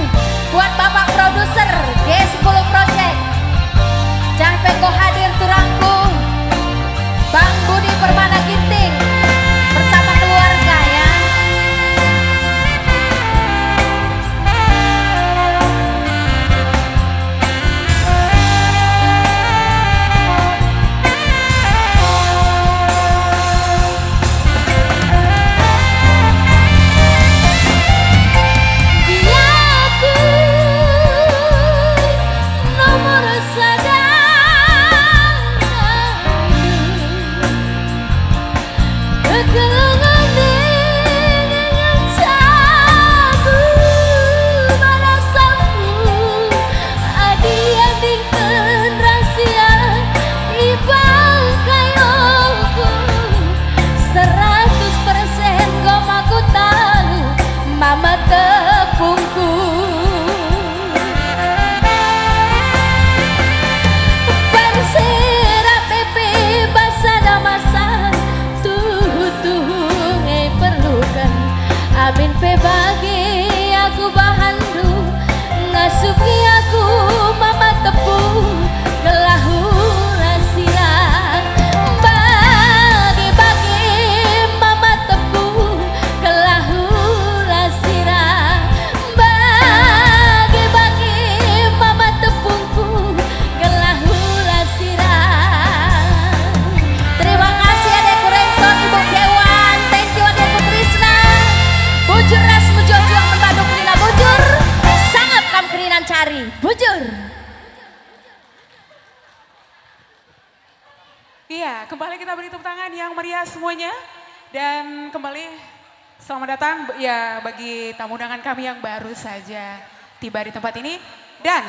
buat bapak produser G10 Project Cah Peko hadir turangku Bang Budi Permana Ginting bersama keluarga ya Giaku nomor sadar kekelengan dengan sabu pada sapu adi yang diken rahasia ibang kayongku 100% gomaku tahu mama tepungku Pansera pepe basada masa tuhu ngai perlukan amin pe bagi aku bahandu ngasuki aku mama tepung kelahu lasirang bagi mama tepung kelahu lasirang bagi mama tepungku kelahu lasirang terima kasih adekku Renson ibu Kewan thank you adekku Trisna bujur rasmu jojo yang membaduk Rina bujur sangat kam kerinan cari bujur Iya, kembali kita beri tepuk tangan yang meriah semuanya. Dan kembali selamat datang ya bagi tamu undangan kami yang baru saja tiba di tempat ini. Dan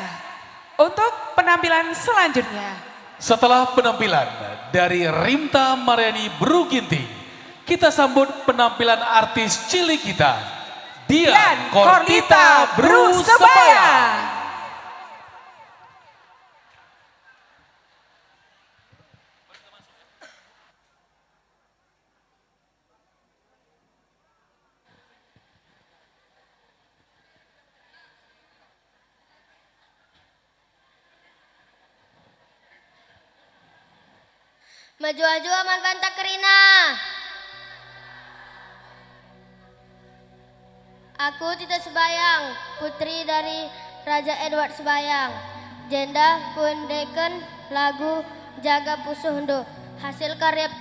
untuk penampilan selanjutnya. Setelah penampilan dari Rimta Mariani Bru Ginting, kita sambut penampilan artis cilik kita, Dian Kornita Bru Sebaya. Maju-maju aman bantak kerina. Aku Tita Sebayang, putri dari Raja Edward Sebayang. Jenda kundeken lagu Jaga Pusuhndo. Hasil karya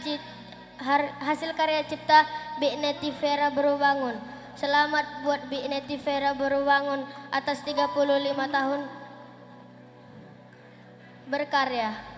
cipta Bik Netivera Berubangun. Selamat buat Bi Netivera Berwangun atas 35 tahun berkarya.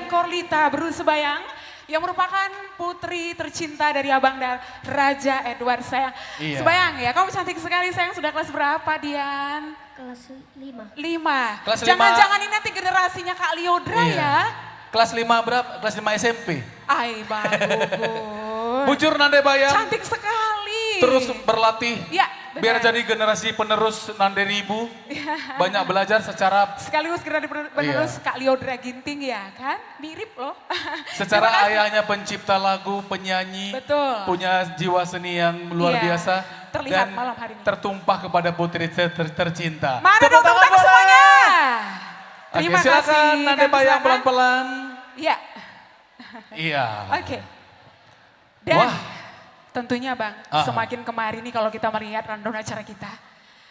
Korlita Brusebayang yang merupakan putri tercinta dari Abang dan Raja Edward sayang. Iya. Sebayang ya, kamu cantik sekali sayang. Sudah kelas berapa Dian? Kelas 5. 5. Kelas lima. Jangan-jangan ini nanti generasinya Kak Liodra Iya. ya. Kelas 5 berapa? Kelas 5 SMP. Ay Bang Gugun. Bujur Nande Bayang. Cantik sekali. Terus berlatih. Ya, Biar benar. jadi generasi penerus Nande Ribu. Banyak belajar secara Sekaligus penerus Kak Liodra Ginting ya kan? Mirip loh. secara Terima kasih. ayahnya pencipta lagu, penyanyi. Betul. Punya jiwa seni yang luar Iya, biasa. terlihat dan malam hari ini. tertumpah kepada putri tercinta. Mana Tepuk dong tangan tepuk buat semuanya? Oke, Terima silakan kasih. Nande Kami Bayang silakan. pelan-pelan. Iya. Iya. Oke. Dan Wah. tentunya Bang, Ah. semakin kemarin nih kalau kita melihat rundown acara kita,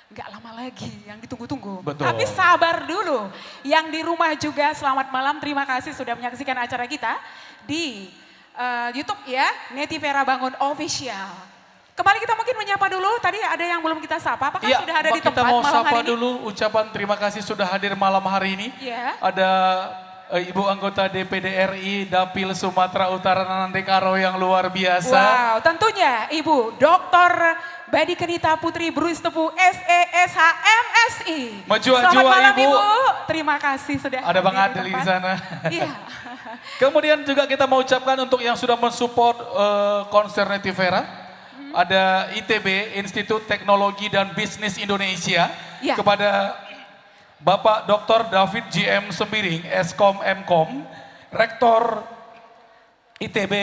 nggak lama lagi yang ditunggu-tunggu. Betul. Tapi sabar dulu. Yang di rumah juga selamat malam, terima kasih sudah menyaksikan acara kita di YouTube ya, Neti Vera Bangun Official. Kembali kita mungkin menyapa dulu, tadi ada yang belum kita sapa, apakah Iya, sudah ada di kita tempat mau malam sapa hari ini? dulu ucapan terima kasih sudah hadir malam hari ini. Iya. Ada Ibu anggota DPD RI Dapil Sumatera Utara Nande Karo yang luar biasa. Wow, tentunya Ibu Dr. Badi Kenita Putri Bruce Tepu SESH MSI. Menjua-jua, Selamat malam Ibu. Ibu. Terima kasih sudah Ada Bang hadir Adel di tempat. sana. Iya. Kemudian juga kita mau ucapkan untuk yang sudah mensupport konser Neti Vera. Ada ITB, Institut Teknologi dan Bisnis Indonesia. Ya. Kepada Bapak Dr. David GM Sembiring, Eskom Mkom, Rektor ITB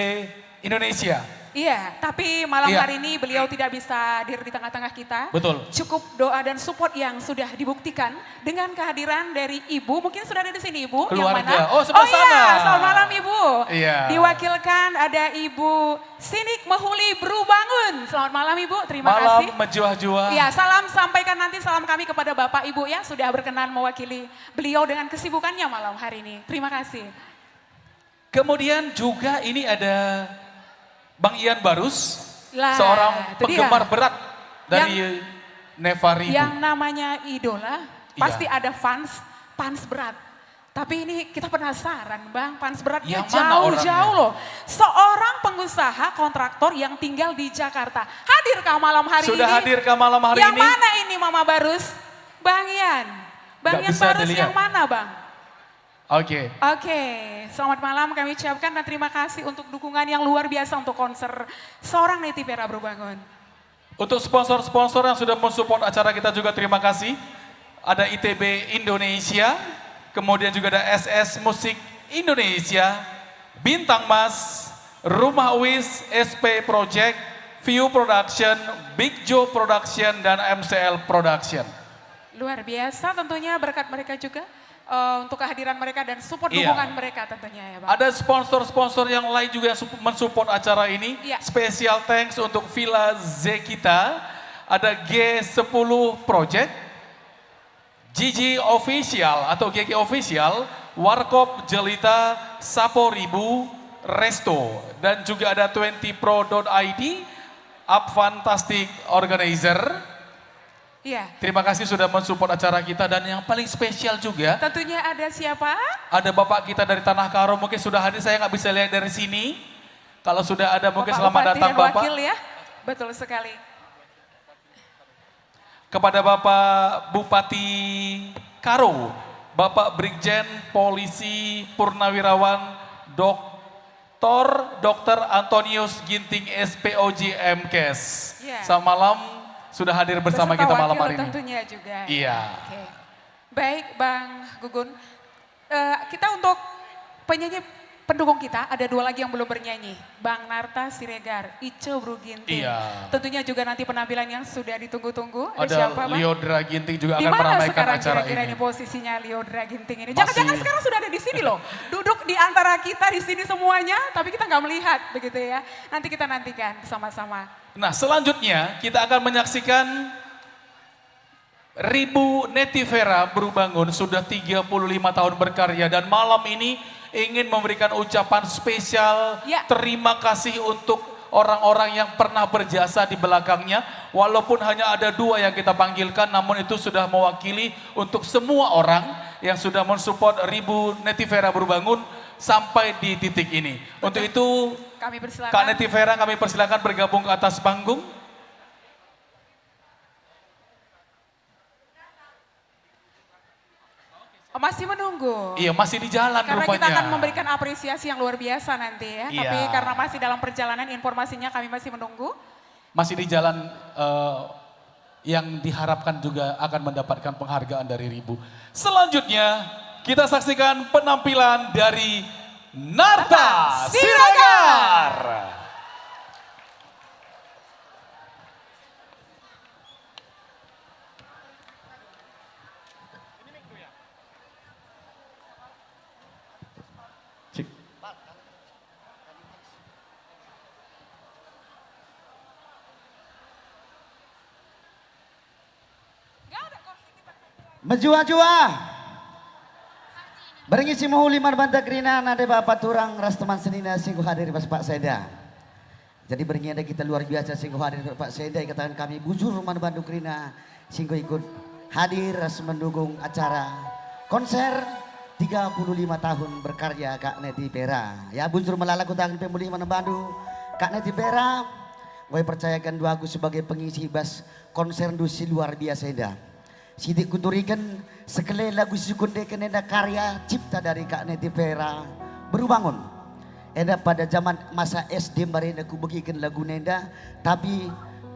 Indonesia. Iya, tapi malam Iya. hari ini beliau tidak bisa hadir di tengah-tengah kita. Betul. Cukup doa dan support yang sudah dibuktikan dengan kehadiran dari Ibu. Mungkin sudah ada di sini Ibu. Keluarga. Yang mana? Oh, sebelah iya, sana. selamat malam Ibu. Iya. Diwakilkan ada Ibu Sinik Mahuli Brubangun. Selamat malam Ibu, terima Malam kasih. menjua-jua. Iya, salam sampaikan nanti salam kami kepada Bapak Ibu ya sudah berkenan mewakili beliau dengan kesibukannya malam hari ini. Terima kasih. Kemudian juga ini ada Bang Ian Barus, Lah, seorang itu dia. penggemar berat dari Neva Ribu. Yang namanya idola, Iya. pasti ada fans berat. Tapi ini kita penasaran Bang, fans beratnya Yang mana orangnya? jauh-jauh loh. Seorang pengusaha kontraktor yang tinggal di Jakarta. Hadirkah malam hari Sudah ini? hadirkah malam hari yang ini? Yang mana ini Mama Barus? Bang Ian. Bang Nggak Ian bisa Barus dilihat. yang mana Bang? Oke. Oke, selamat malam kami ucapkan dan terima kasih untuk dukungan yang luar biasa untuk konser seorang Neti Vera Brubangun. Untuk sponsor-sponsor yang sudah mensupport acara kita juga terima kasih. Ada ITB Indonesia, kemudian juga ada SS Musik Indonesia, Bintang Mas, Rumah Wis, SP Project, View Production, Big Joe Production, dan MCL Production. Luar biasa tentunya berkat mereka juga untuk kehadiran mereka dan support Iya. dukungan mereka tentunya ya Bang. Ada sponsor-sponsor yang lain juga yang mensupport acara ini. Iya. Special thanks untuk Villa Zekita, ada G10 Project, GG Official atau GG Official, Warkop Jelita, Sapo Ribu, Resto, dan juga ada 20pro.id, Up Fantastic Organizer. Iya. Terima kasih sudah mensupport acara kita dan yang paling spesial juga Tentunya ada siapa? ada bapak kita dari Tanah Karo, mungkin sudah hadir, saya nggak bisa lihat dari sini. Kalau sudah ada mungkin Bapak selamat Bupati datang dan Bapak. Wakil ya. Betul sekali. Kepada Bapak Bupati Karo, Bapak Brigjen Polisi Purnawirawan Dr. Antonius Ginting SPOJ MKes. Iya. Selamat malam, sudah hadir bersama Beserta kita malam wakil hari ini. tentunya juga. Iya. Oke. Baik Bang Gugun, kita untuk penyanyi pendukung kita ada 2 lagi yang belum bernyanyi. Bang Narta Siregar, Ice Bruginting. Iya. Tentunya juga nanti penampilan yang sudah ditunggu-tunggu. Ada Ada siapa Bang? Liodra Ginting juga Di akan mana meramaikan sekarang acara kira-kira ini. ini posisinya Liodra Ginting ini? Masih- Jangan-jangan sekarang sudah ada di sini loh. Duduk di antara kita di sini semuanya, tapi kita nggak melihat begitu ya. Nanti kita nantikan bersama-sama. Nah, selanjutnya kita akan menyaksikan Ribu Neti Vera Brubangun sudah 35 tahun berkarya dan malam ini ingin memberikan ucapan spesial Ya. terima kasih untuk orang-orang yang pernah berjasa di belakangnya. Walaupun hanya ada 2 yang kita panggilkan, namun itu sudah mewakili untuk semua orang yang sudah mensupport Ribu Neti Vera Brubangun. sampai di titik ini. Untuk itu Kami persilakan. Kak Neti Vera kami persilakan bergabung ke atas panggung. Masih menunggu. Iya, masih di jalan Karena rupanya. kita akan memberikan apresiasi yang luar biasa nanti ya. Iya. Tapi karena masih dalam perjalanan informasinya kami masih menunggu. Masih di jalan yang diharapkan juga akan mendapatkan penghargaan dari Ribu. Selanjutnya kita saksikan penampilan dari Narta Siregar. Menjua-jua. Beringisi mohuli marbanta krina nade bapak turang ras teman senina singguh hadir pas Pak Seda. Jadi beringin ada kita luar biasa singguh hadir Pak Seda katakan kami bujur marbanda krina singguh ikut hadir ras mendukung acara konser 35 tahun berkarya Kak Neti Vera. Ya bujur melalaku tangan pemuli Manbandu Kak Neti Vera. Gue percayakan doaku sebagai pengisi bas konser dusi luar biasa eda. Sidik kuturikan sekali lagu sukunde kenenda karya cipta dari Kak Neti Vera Berubangun. Eda pada zaman masa SD marina ku begikan lagu nenda. Tapi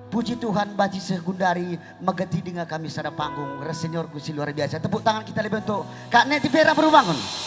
puji Tuhan baci sekundari megati dengan kami sada panggung. Senior ku si luar biasa. Tepuk tangan kita lebih untuk Kak Neti Vera Berubangun.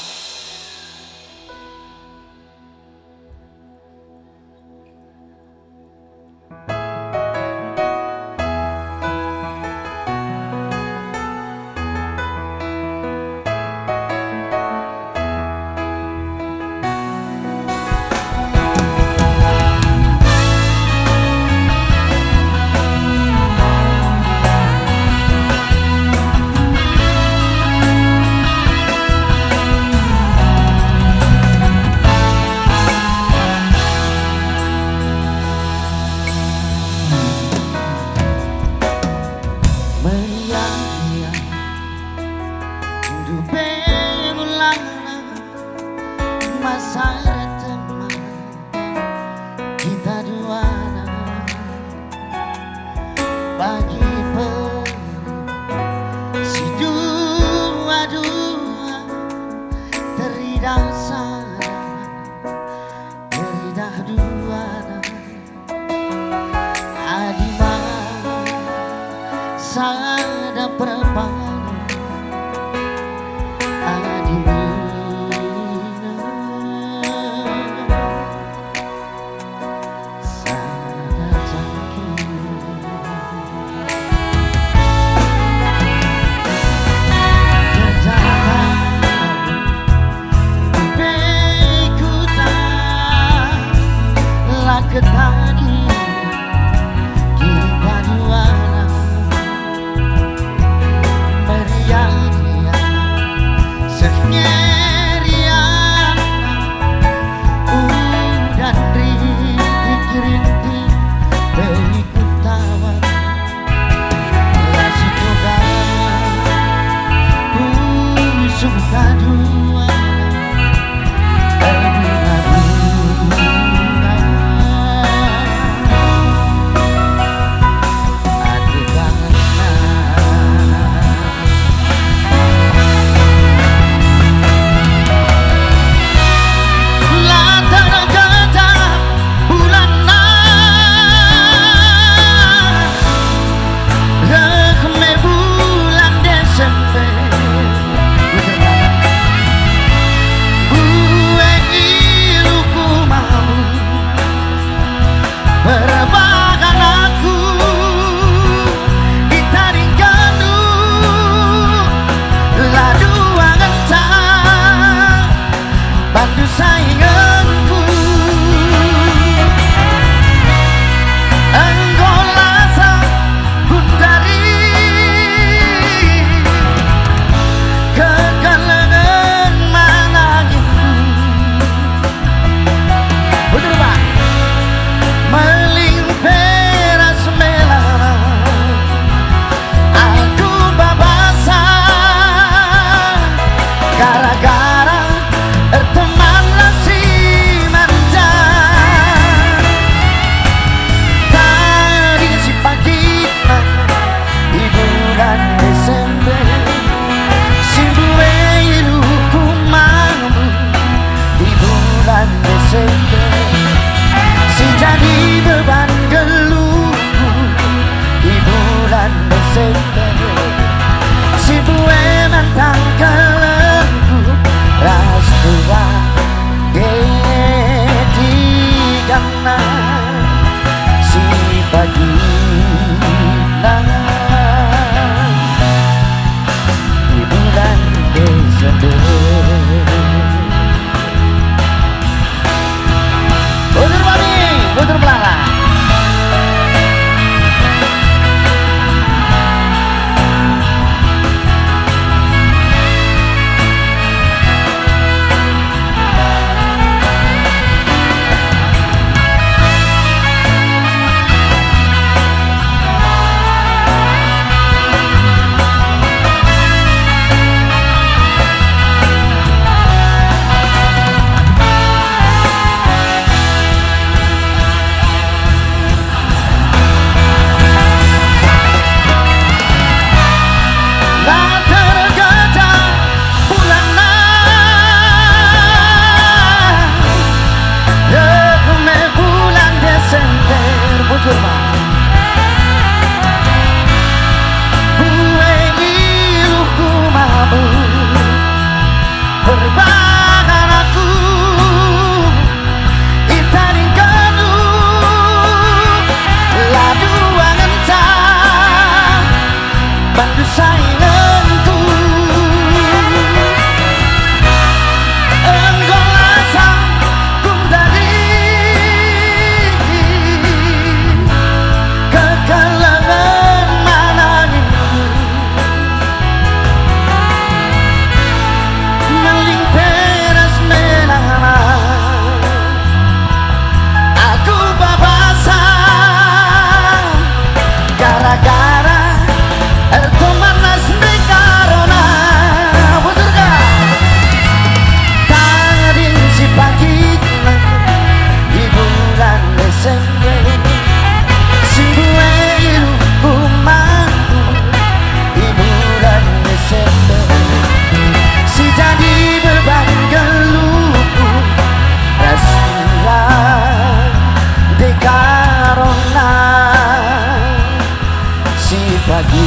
pagi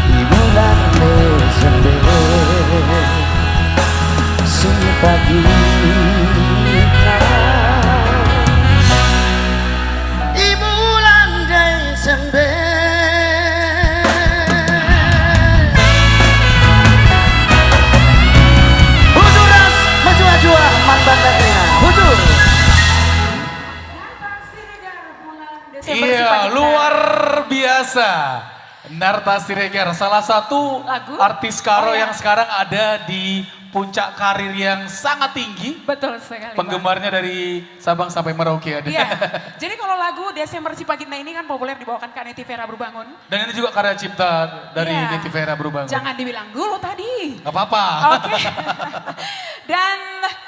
di bulan Desember, si pagi di bulan Desember. Hujuras maju-maju man Banda Krina. Hujur. Iya, luar biasa. Narta Siregar, salah satu Lagu? artis karo Oh, ya. yang sekarang ada di puncak karir yang sangat tinggi. Betul sekali, Bang. Penggemarnya dari Sabang sampai Merauke ada. Iya, jadi kalau lagu Desember Cipagina ini kan populer dibawakan Kak Neti Vera Berbangun. Dan ini juga karya cipta dari Iya. Neti Vera Berbangun. Jangan dibilang dulu tadi. Gak apa-apa. Oke. Dan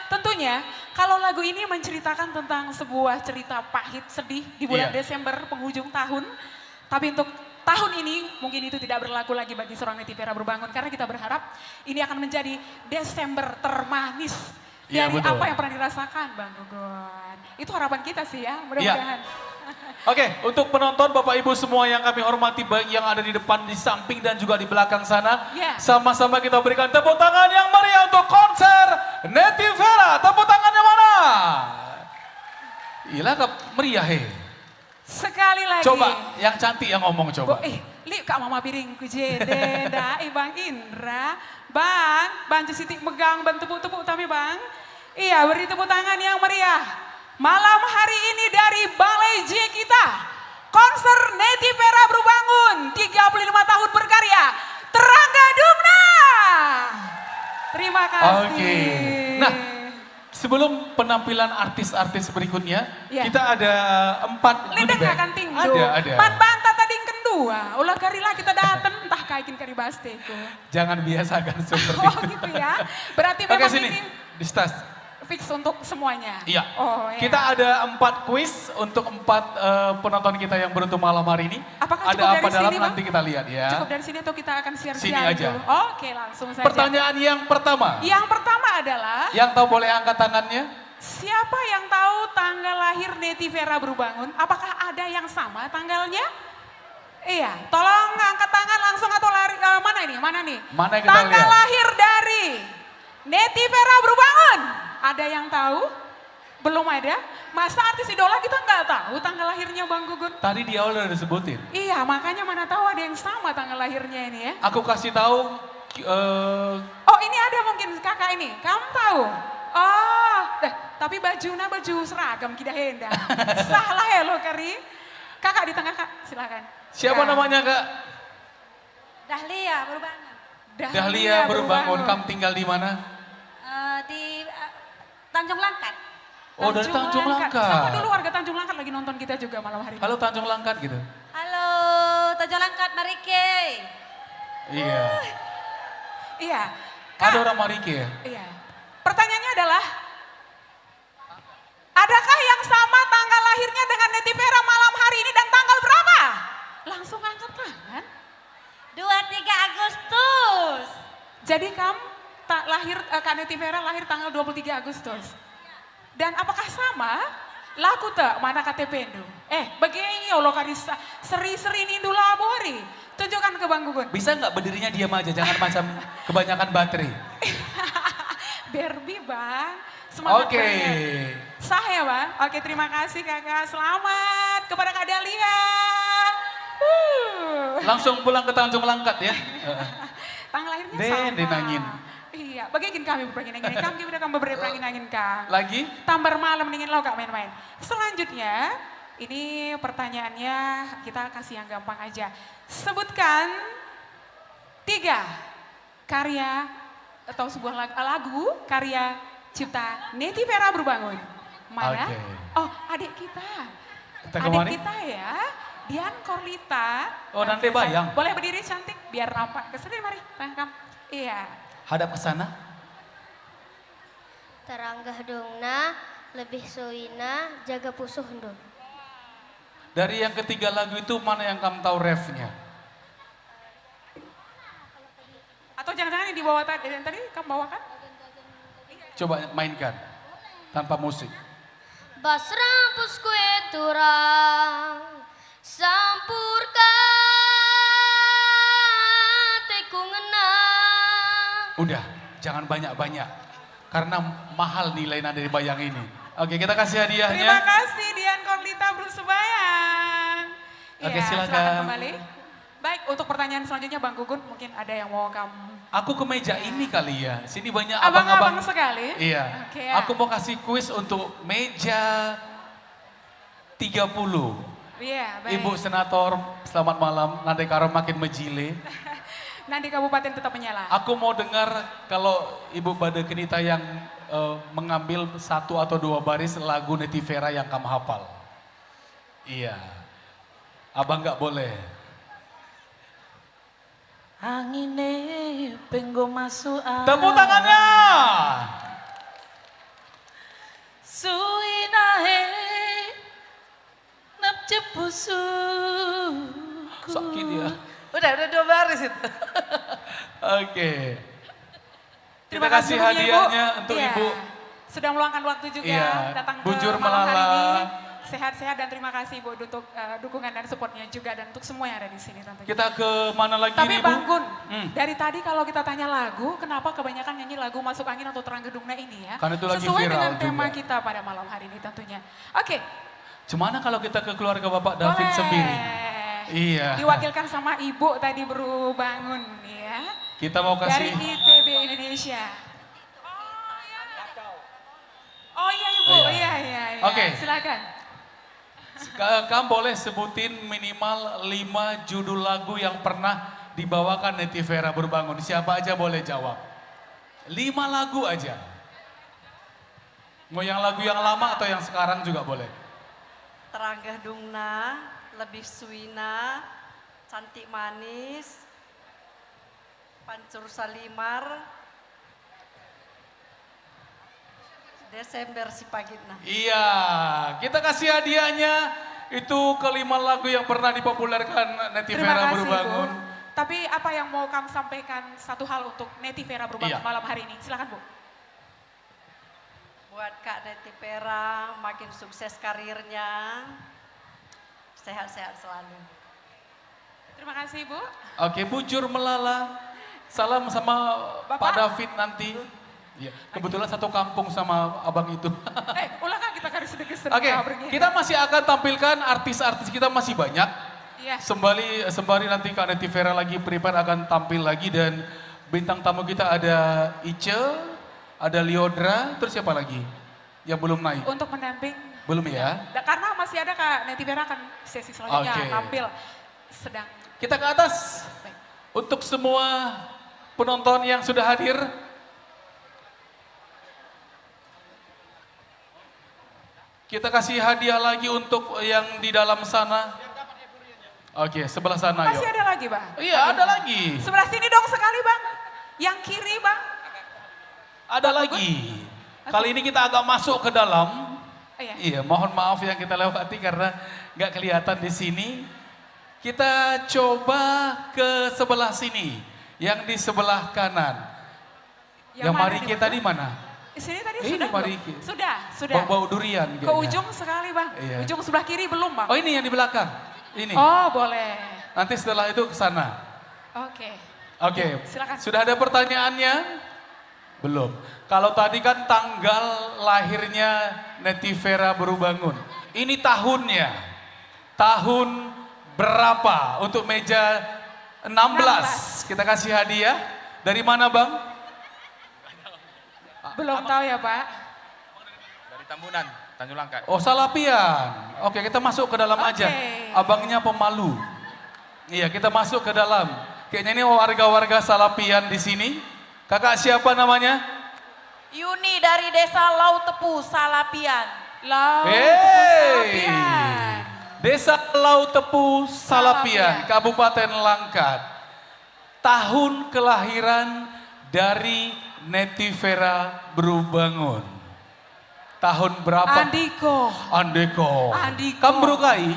tentunya kalau lagu ini menceritakan tentang sebuah cerita pahit sedih di bulan Iya. Desember penghujung tahun. Tapi untuk tahun ini mungkin itu tidak berlaku lagi bagi seorang Neti Vera Berbangun. Karena kita berharap ini akan menjadi Desember termanis Iya, dari betul. apa yang pernah dirasakan Bang Gugun. Itu harapan kita sih ya, mudah-mudahan. Oke, untuk penonton Bapak Ibu semua yang kami hormati, baik yang ada di depan, di samping dan juga di belakang sana. Ya. Sama-sama kita berikan tepuk tangan yang meriah untuk konser Neti Vera. Tepuk tangannya mana? Gila Kak, meriah Sekali lagi. Coba, yang cantik yang ngomong coba. Li Kak Mama Piringku jede, dai Bang Indra. Bang Siti megang ban tepuk-tepuk tapi Bang. Iya, beri tepuk tangan yang meriah. Malam hari ini dari Balai J kita. Konser Neti Vera Berbangun, 35 tahun berkarya. Terangga Dumna. Terima kasih. Oke. Nah, sebelum penampilan artis-artis berikutnya, Ya. kita ada 4 goodie Lidang bag. akan tinggal. Ada. Man banta tadi yang kedua. Ulah karila kita datang entah kaikin kari basteku. Jangan biasakan seperti Oh itu. gitu ya. Berarti Oke, memang sini, ini di tas. fix untuk semuanya. Iya. Oh ya. Kita ada 4 quiz untuk 4 penonton kita yang beruntung malam hari ini. Apakah ada cukup apa dari dalam sini, Bang? nanti kita lihat ya. Cukup dari sini atau kita akan Sini siar-siar aja. dulu? Oke, langsung saja. Pertanyaan yang pertama. Yang pertama adalah, Yang tahu boleh angkat tangannya? siapa yang tahu tanggal lahir Neti Vera Berbangun? Apakah ada yang sama tanggalnya? Iya, tolong angkat tangan langsung atau lari, mana ini? Mana nih? Mana yang kita Tanggal lihat? lahir dari Neti Vera Berbangun. Ada yang tahu? Belum ada? Masa artis idola kita nggak tahu tanggal lahirnya Bang Gugun? Tadi di awal udah disebutin. Iya, makanya mana tahu ada yang sama tanggal lahirnya ini ya. Aku kasih tahu Oh ini ada mungkin kakak ini, kamu tahu? Oh, tapi bajunya baju seragam kita henda. Salah ya lo Kari. Kakak di tengah kak, silakan. siapa namanya Kak? Dahlia Berbangun. Dahlia Berbangun. Kamu tinggal di mana? Di Tanjung Langkat. Oh, dari Tanjung Langkat. Siapa dulu warga Tanjung Langkat lagi nonton kita juga malam hari ini. Halo Tanjung Langkat gitu. Halo Tanjung Langkat Marike. Iya. Iya. Ada orang Marike ya? Iya. Pertanyaannya adalah, adakah yang sama tanggal lahirnya dengan Neti Vera malam hari ini dan tanggal berapa? Langsung angkat tangan. 23 Agustus. Jadi kamu lahir, Kak Neti Vera lahir tanggal 23 Agustus. Dan apakah sama? Laku tak mana KTP Indo? Begini ya Allah Karisa, seri-seri ini dulu labori. Tunjukkan ke Bang Gugun. Bisa nggak berdirinya diam aja, jangan macam kebanyakan baterai. Barbie Bang, semangat Oke. banget. Sah ya Bang? Oke, terima kasih kakak. Selamat kepada Kak Dahlia. Langsung pulang ke Tanjung Langkat ya. Tanggal lahirnya sama. Denangin. Iya, bagaimana kami berpangin-angin. Kami udah kamu berpangin-angin Kang. Lagi? Tambar malam dingin lo Kak main-main. Selanjutnya, ini pertanyaannya kita kasih yang gampang aja. Sebutkan 3 karya atau sebuah lagu karya cipta Neti Vera Berbangun. Mana? Oke. Oh, adik kita. Kita Adik kemari? kita ya, Dian Korlita. Oh, nanti bayang. Boleh berdiri cantik biar nampak. Kesini mari, tangkap. Iya. Hadap ke sana. Teranggah dongna, lebih soina, jaga pusuh dong. Dari yang ketiga lagu itu mana yang kamu tahu refnya? Atau jangan-jangan yang dibawa tadi, yang tadi kamu bawakan? Coba mainkan tanpa musik. Bas rampus kue turang sampurka teku ngenang. Udah, jangan banyak-banyak. Karena mahal nilai nada bayang ini. Oke, kita kasih hadiahnya. Terima kasih Dian Korlita Bersebayang. Oke, Iya, silakan. kembali. Baik, untuk pertanyaan selanjutnya Bang Gugun, mungkin ada yang mau kamu. Aku ke meja ini kali ya. Sini banyak Abang-abang abang-abang. sekali. Iya. Oke, ya. Aku mau kasih kuis untuk meja 30. Iya, baik. Ibu Senator, selamat malam. Nanti karo makin mejile. Nanti kabupaten tetap menyala. Aku mau dengar kalau Ibu Bade Kenita yang mengambil 1 atau 2 baris lagu Netivera yang kamu hafal. Iya. Abang nggak boleh. Angine penggo masuk Tepuk tangannya. Suinahe nepcepusuku. Sakit ya. Udah 2 baris itu. Oke. Kita Terima kasih Bu, hadiahnya Ibu. untuk Iya. Ibu. Sudah meluangkan waktu juga Iya. datang Bujur ke malam hari melala. ini. Sehat-sehat dan terima kasih Ibu untuk dukungan dan supportnya juga dan untuk semua yang ada di sini tentunya. Kita ke mana lagi Tapi nih Bu? Bang Gun, dari tadi kalau kita tanya lagu, kenapa kebanyakan nyanyi lagu Masuk Angin atau Terang Gedungna ini ya? Karena itu lagi Sesuai viral dengan tema juga. kita pada malam hari ini tentunya. Oke, Gimana kalau kita ke keluarga Bapak David boleh. sendiri? Iya. Diwakilkan sama Ibu tadi baru bangun ya. Kita mau Dari kasih. ITB Indonesia. Oh iya Ibu, Oh, iya. iya. iya. Oke. Silakan. Kamu boleh sebutin minimal 5 judul lagu yang pernah dibawakan Netivera Berbangun. Siapa aja boleh jawab. 5 lagu aja. Mau yang lagu yang lama atau yang sekarang juga boleh. Terang Gedungna, Lebih Suina, Cantik Manis, Pancur Salimar, Desember si Pagitna. Iya, kita kasih hadiahnya itu kelima lagu yang pernah dipopulerkan Netivera Berbangun. Bu. Tapi apa yang mau kamu sampaikan satu hal untuk Netivera Berbangun Iya. malam hari ini? Silakan Bu. Buat Kak Netivera makin sukses karirnya, sehat-sehat selalu. Terima kasih Bu. Oke, Bujur Melala. Salam sama Pak Bapak. David nanti. Iya, kebetulan satu kampung sama abang itu. Ulang kita kasih sedikit-sedikit. Oke, kita masih akan tampilkan artis-artis kita masih banyak. Iya. Sembari nanti Kak Netivera lagi prepare akan tampil lagi dan bintang tamu kita ada Ice, ada Liodra, terus siapa lagi yang belum naik? Untuk mendamping. Belum ya? Karena masih ada Kak Netivera akan sesi selanjutnya Oke. tampil sedang. Kita ke atas. Untuk semua penonton yang sudah hadir. Kita kasih hadiah lagi untuk yang di dalam sana. Oke, sebelah sana yuk. Masih ada lagi Bang? Iya, ada lagi. Sebelah sini dong sekali Bang. Yang kiri Bang. Ada lagi. Kali ini kita agak masuk ke dalam. Iya. Iya, mohon maaf yang kita lewati karena nggak kelihatan di sini. Kita coba ke sebelah sini, yang di sebelah kanan. Yang mana Marike nih, Bang? tadi mana? Di sini tadi Ini sudah belum? Marike. Sudah. Bau-bau durian Ke kayaknya. ujung sekali Bang. Iya. Ujung sebelah kiri belum Bang. Oh ini yang di belakang. Ini. Oh boleh. Nanti setelah itu ke sana. Oke. Oke. Silakan. Sudah ada pertanyaannya? Belum. Kalau tadi kan tanggal lahirnya Netivera Berbangun. Ini tahunnya. Tahun berapa untuk meja 16? Kita kasih hadiah. Dari mana Bang? Belum tahu ya Pak. Dari Tambunan, Tanjung Langkat. Oh Salapian. Oke kita masuk ke dalam aja. Abangnya pemalu. Iya kita masuk ke dalam. Kayaknya ini warga-warga Salapian di sini. Kakak siapa namanya? Yuni dari Desa Lautepu, Salapian. Hey, Desa Lautepu Salapian, Kabupaten Langkat. Tahun kelahiran dari Netivera Berbangun. Tahun berapa? Andiko. Andeko. Andiko. Kamu berukai?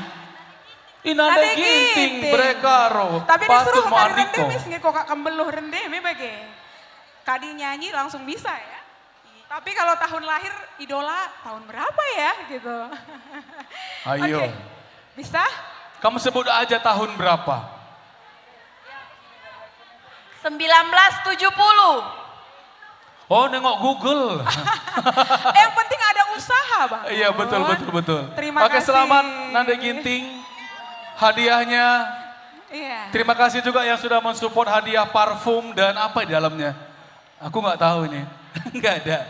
Inade Ade ginting ginting. brekaro. Tapi disuruh Patung kali Andiko. rendem, kok kak kembeluh rendem, bagi. Kadi nyanyi langsung bisa ya. Tapi kalau tahun lahir idola tahun berapa ya gitu. Ayo. Oke, bisa? Kamu sebut aja tahun berapa? 1970. Oh, nengok Google. Yang penting ada usaha, Bang. Iya, betul. Terima Oke, kasih. selamat Nanda Ginting. Hadiahnya. Iya. Terima kasih juga yang sudah mensupport hadiah parfum dan apa di dalamnya. Aku nggak tahu ini. Nggak ada.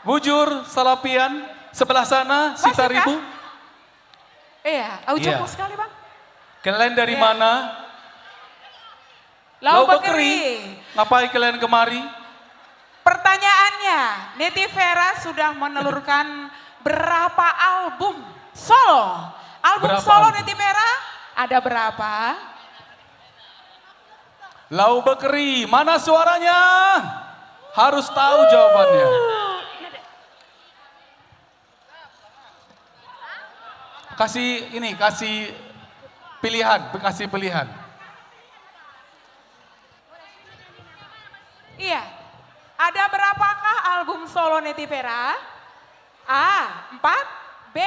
Bujur, Salapian, sebelah sana, Sita Masih kah? Ribu. Iya, Iya. jauh sekali, Bang. Kalian dari Iya. mana? Lau Bekeri. Bekeri. Ngapain kalian kemari? Pertanyaannya, Neti Vera sudah menelurkan berapa album solo? Album Berapa solo album? Neti Vera ada berapa? Lau Bekeri, mana suaranya? Harus tahu jawabannya. Kasih pilihan. Iya. Ada berapakah album solo Neti Vera? A, 4, B,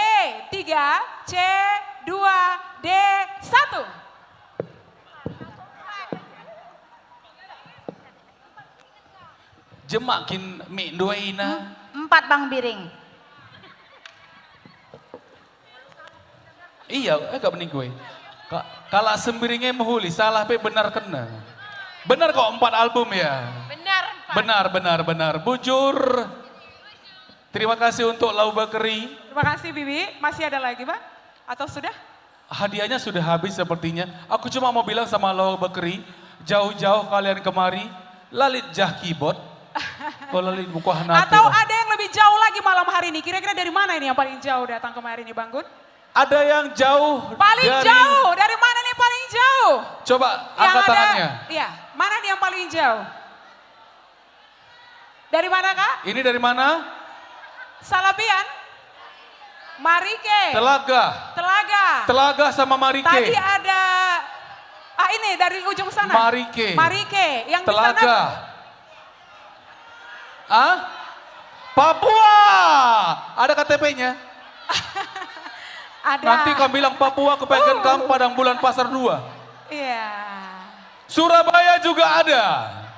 3, C, 2, D, 1. Jemakin mi dua ina. 4 Bang Biring. Iya, gak bening gue. Kalau sembiringnya menghuli, salah pe benar kena. Benar kok 4 album ya. Benar. Bujur. Terima kasih untuk Lau Bekeri. Terima kasih Bibi. Masih ada lagi Pak? Atau sudah? Hadiahnya sudah habis sepertinya. Aku cuma mau bilang sama Lau Bekeri, jauh-jauh kalian kemari, lalit jah keyboard. Kalau lalit buku hanate. Atau ada yang lebih jauh lagi malam hari ini? Kira-kira dari mana ini yang paling jauh datang kemarin ini Bang Gun? Ada yang jauh. Paling jauh, dari mana nih paling jauh? Coba angkat tangannya. Iya, mana nih yang paling jauh? Dari mana Kak? Ini dari mana? Salapian? Marike. Telaga sama Marike. Tadi ada, ini dari ujung sana. Marike. Yang di Telaga. sana. Papua. Ada KTP-nya? Ada. Nanti kamu bilang Papua kepengen kamu Padang Bulan Pasar 2. Iya. Surabaya juga ada.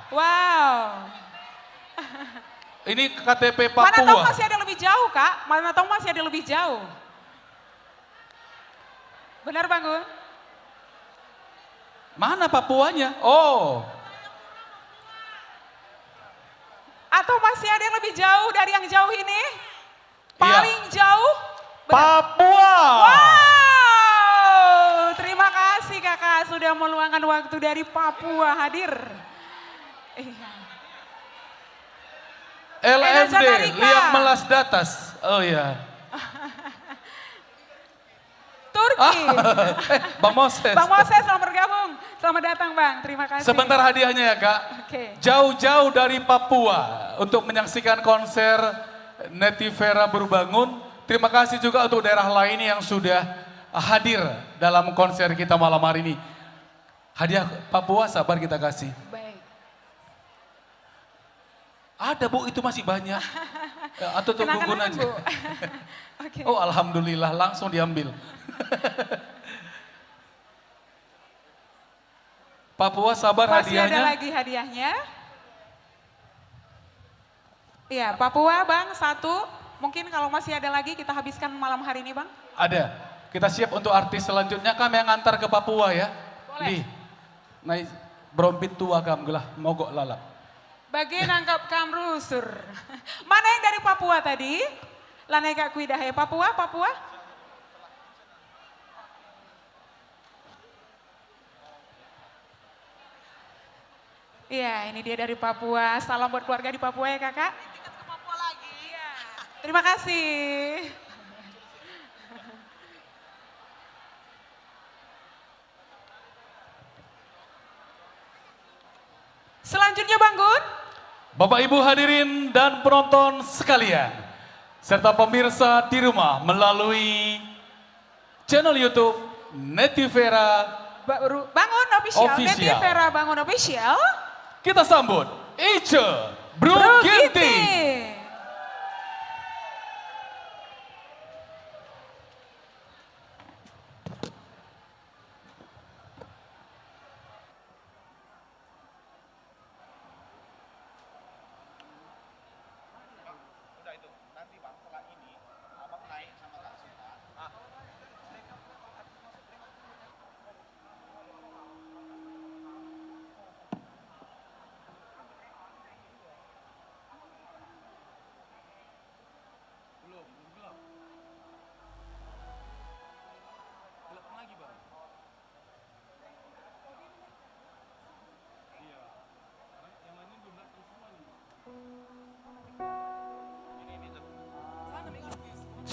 Wow. Ini KTP Mana tahu Papua. masih ada lebih jauh Kak? Mana tahu masih ada lebih jauh? Benar Bang Gun? Mana Papuanya? Oh. Atau masih ada yang lebih jauh dari yang jauh ini? Paling jauh? Papua. Wow. Terima kasih Kakak sudah meluangkan waktu dari Papua hadir. Iya. LMD, Liang Melas Datas. Oh ya. Turki. Bang Moses. Bang Moses selamat bergabung. Selamat datang Bang, terima kasih. Sebentar hadiahnya ya Kak. Oke. Jauh-jauh dari Papua untuk menyaksikan konser Neti Vera Berbangun. Terima kasih juga untuk daerah lain yang sudah hadir dalam konser kita malam hari ini. Hadiah Papua sabar kita kasih. Baik. Ada Bu, itu masih banyak. Atau tuh gugun Kenang-kenangan, aja. Bu. Oke. Oh alhamdulillah langsung diambil. Papua sabar Masih hadiahnya. ada lagi hadiahnya. Iya, Papua Bang, 1. Mungkin kalau masih ada lagi kita habiskan malam hari ini Bang. Ada. Kita siap untuk artis selanjutnya. Kami yang ngantar ke Papua ya. Boleh. Naik berompit tua kam gelah mogok lalap. Bagi nangkap kamrusur. Mana yang dari Papua tadi? Lanai Kak Kuidah ya. Papua. Iya, ini dia dari Papua. Salam buat keluarga di Papua ya Kakak. Terima kasih. Selanjutnya Bang Gun. Bapak Ibu hadirin dan penonton sekalian, serta pemirsa di rumah melalui channel YouTube Neti Vera Bangun Official. Neti Official. Vera Bangun Official. Kita sambut Ice Bro Ginting.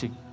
Cik.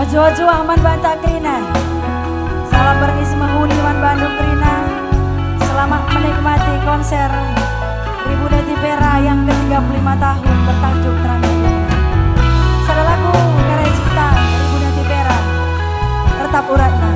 Majojo Aman Banta Krina. Salam bagi semua Uniman Bandung Krina. Selamat menikmati konser Ribu Netivera yang ke-35 tahun bertajuk Transmedia. Sada lagu karya cipta Ribu Netivera. Tetap uratna.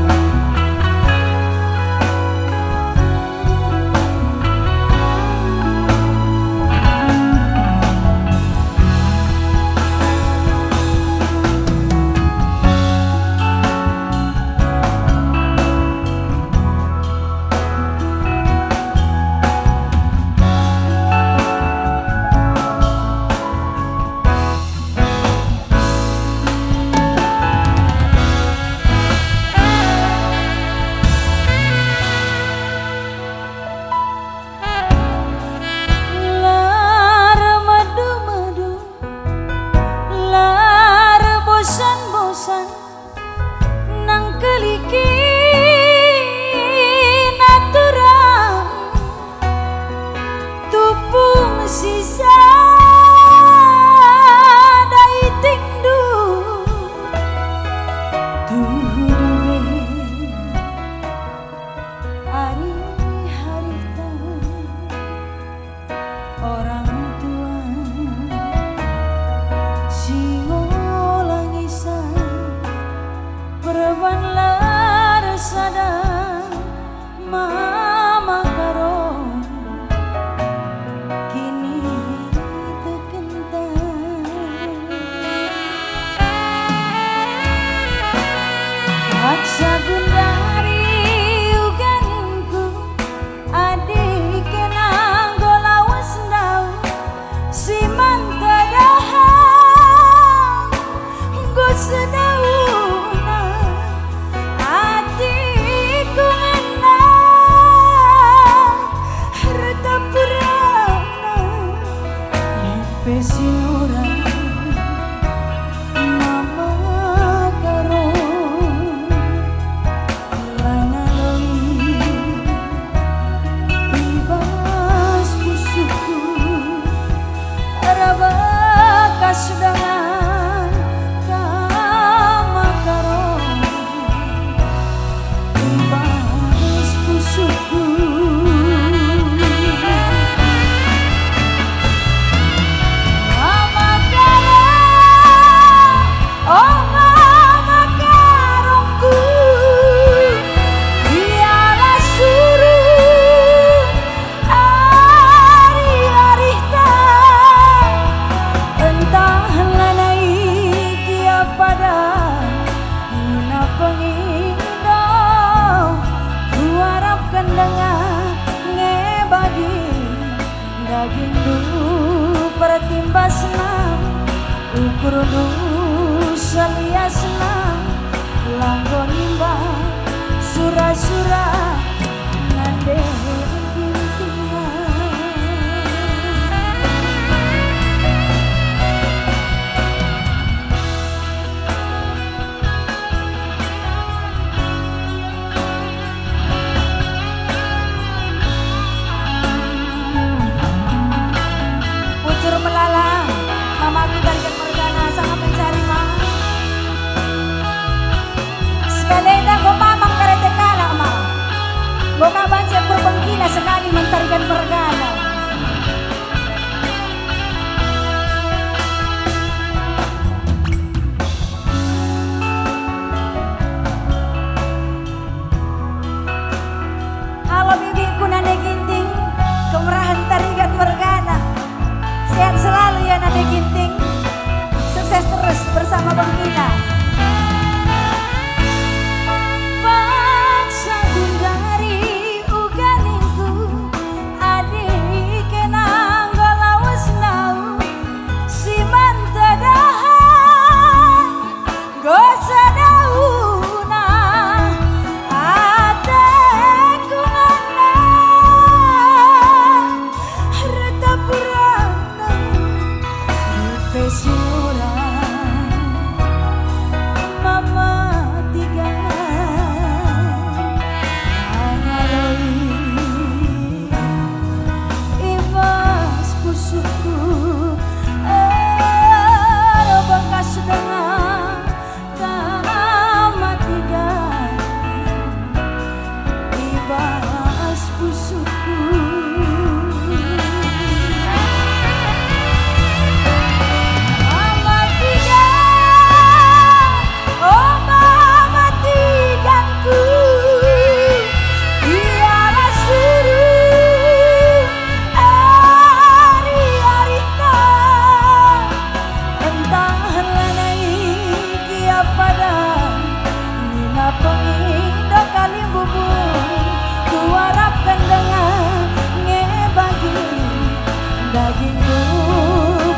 Boka banjir kurban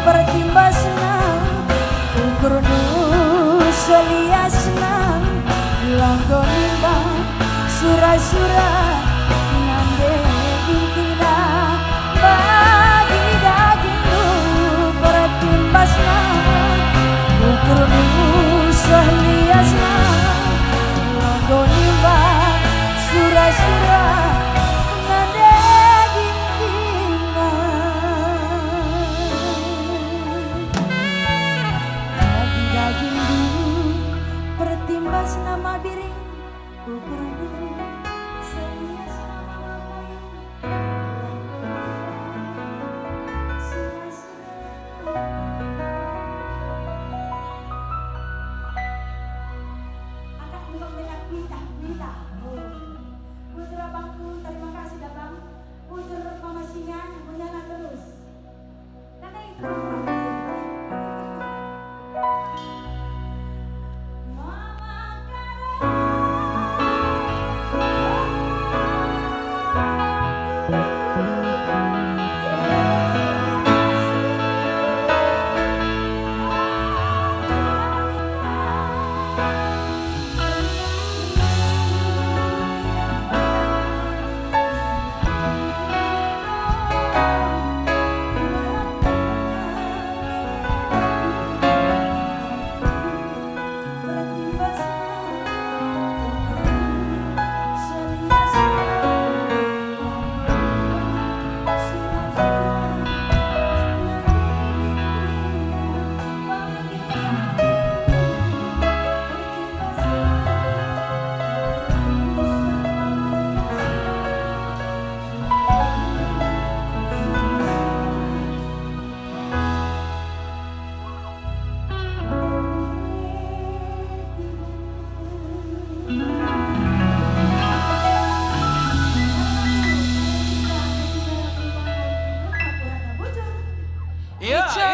pertimbasna ukur nu seliasna langgo nimbang sura-sura nande intina bagi daging nu pertimbasna ukur nu seliasna langgo nimbang sura-sura nande intina bagi daging nu pertimbas nama biring ukur nu selias nama Angkat dulu dengan Wita. Bujur abangku, terima kasih dah bang. Bujur mama singa, menyala terus. Karena itu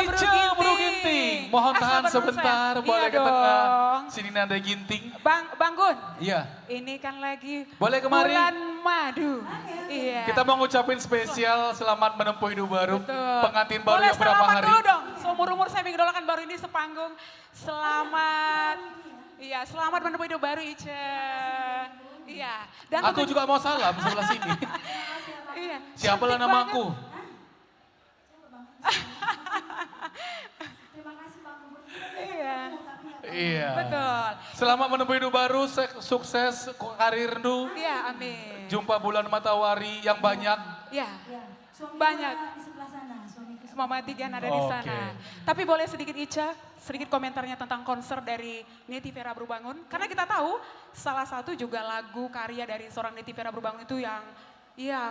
Ica Bro Ginting. Mohon tahan sebentar, boleh ke tengah. Sini Nanda Ginting. Bang Gun. Iya. Ini kan lagi Boleh kemari. bulan madu. Iya. Kita mau ngucapin spesial selamat menempuh hidup baru. Betul. Pengantin baru Boleh yang berapa selamat hari. dulu dong. Seumur-umur saya mengidolakan baru ini sepanggung. Selamat. Iya, selamat menempuh hidup baru Ica. Iya. Dan Aku juga mau salam sebelah sini. Iya. Siapalah Cantik namaku? Iya. Iya. Betul. Selamat menempuh hidup baru, sukses karirmu. Iya, amin. Jumpa bulan matahari yang banyak. Iya. Banyak. Mama Tigan ada di sana. Oke. Tapi boleh sedikit Ica, sedikit komentarnya tentang konser dari Neti Vera Berbangun. Karena kita tahu salah satu juga lagu karya dari seorang Neti Vera Berbangun itu yang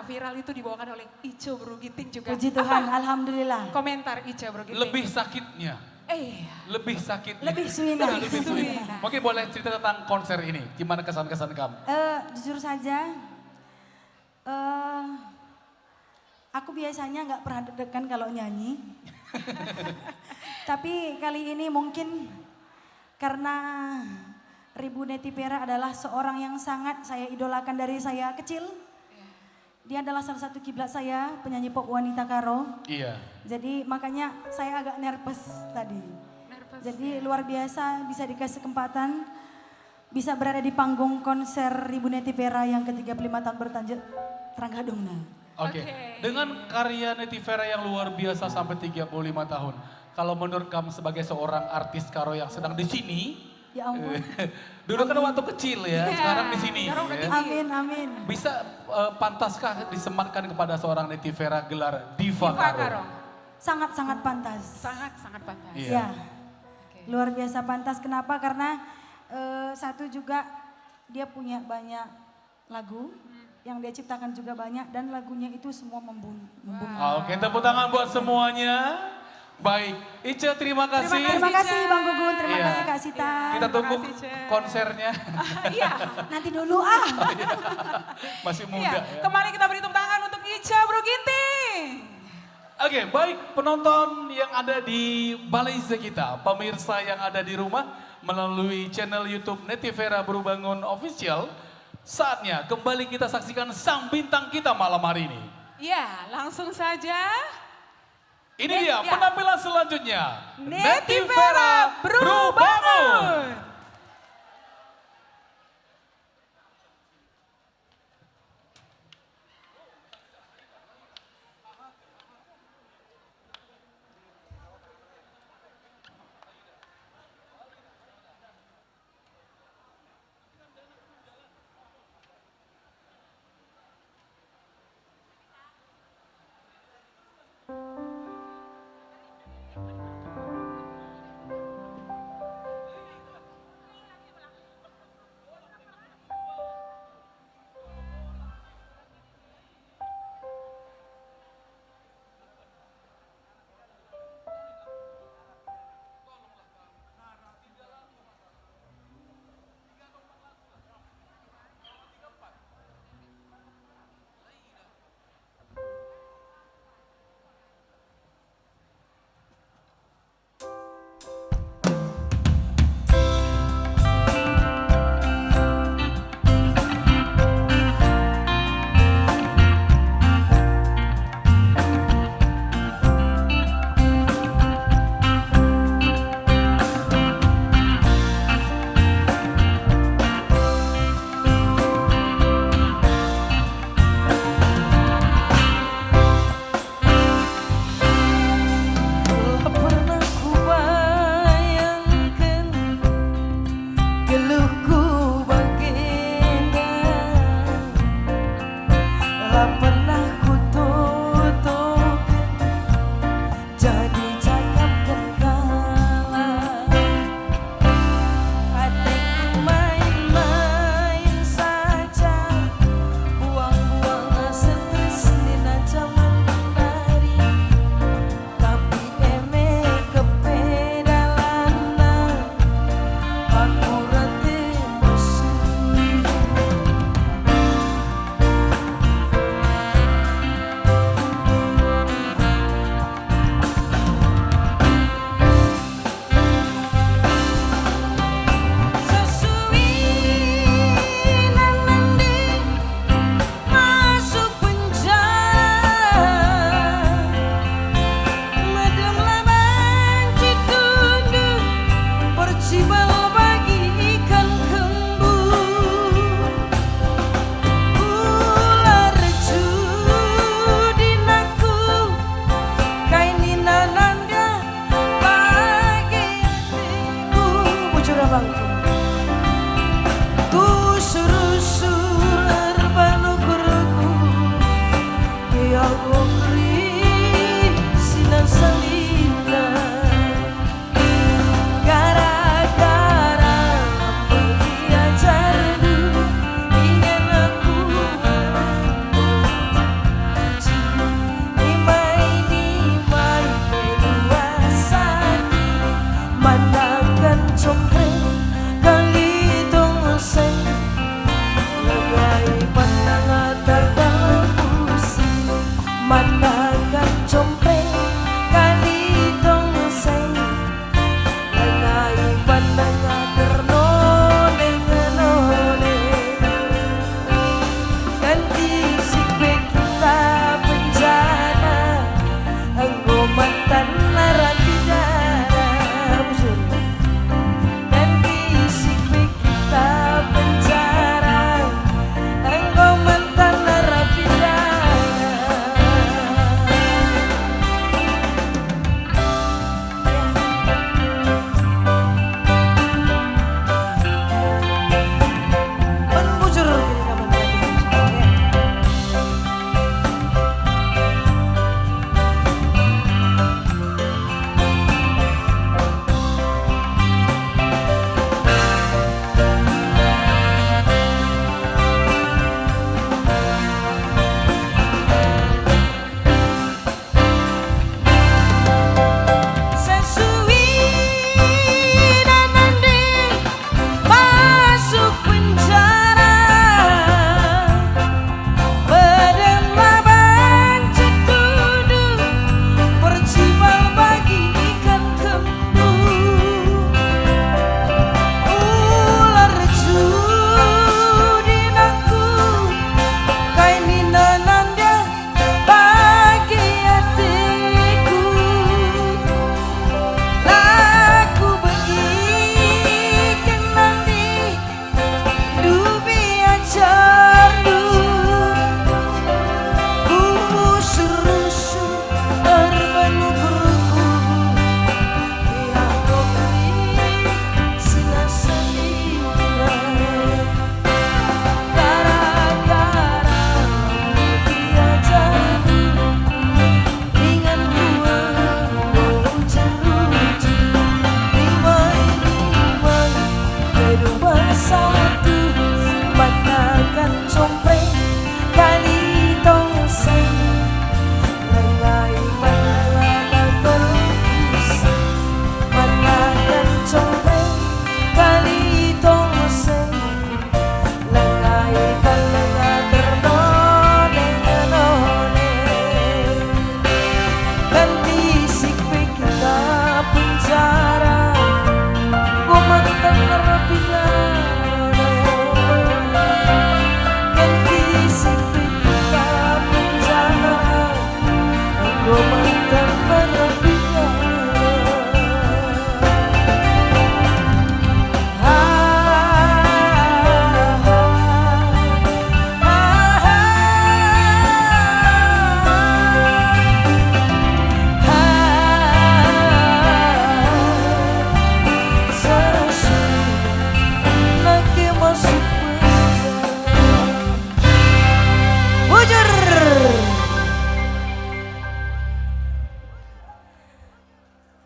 viral itu dibawakan oleh Ica Bro Ginting juga. Puji Tuhan, alhamdulillah. Komentar Ica Bro Ginting. Lebih sakitnya. Lebih sakitnya. Lebih suina. Lebih suina. Mungkin boleh cerita tentang konser ini. Gimana kesan-kesan kamu? Jujur saja, aku biasanya nggak pernah deg-degan kalau nyanyi. Tapi kali ini mungkin karena Ribu Neti Vera adalah seorang yang sangat saya idolakan dari saya kecil. Dia adalah salah satu kiblat saya, penyanyi pop wanita Karo. Iya. Jadi makanya saya agak nervous tadi. Jadi luar biasa bisa dikasih kesempatan bisa berada di panggung konser Ribu Neti Vera yang ke-35 tahun bertajuk Tranggadungna. Oke. Dengan karya Neti Vera yang luar biasa sampai 35 tahun. Kalau menurut kamu sebagai seorang artis Karo yang sedang di sini, ya ampun. dulu kan waktu kecil ya, sekarang di sini. Ya. Amin, amin. Bisa pantaskah disematkan kepada seorang Neti Vera gelar Diva Karo? Sangat-sangat pantas. Sangat-sangat pantas. Iya. Ya. Luar biasa pantas. Kenapa? Karena satu juga dia punya banyak lagu yang dia ciptakan juga banyak dan lagunya itu semua membunuh. Oke, tepuk tangan buat semuanya. Baik, Ica terima kasih. Terima kasih Bang Gugun, terima Iya. kasih Kak Sita. Kita tunggu konsernya. Iya. Nanti dulu ah. Masih muda Iya. ya. Kembali kita beri tepuk tangan untuk Ica Bro Ginting. Oke, baik penonton yang ada di balai kita, pemirsa yang ada di rumah melalui channel YouTube Neti Vera Berbangun Official. Saatnya kembali kita saksikan sang bintang kita malam hari ini. Ya, langsung saja. Ini dia penampilan selanjutnya. Netivera Brubangun.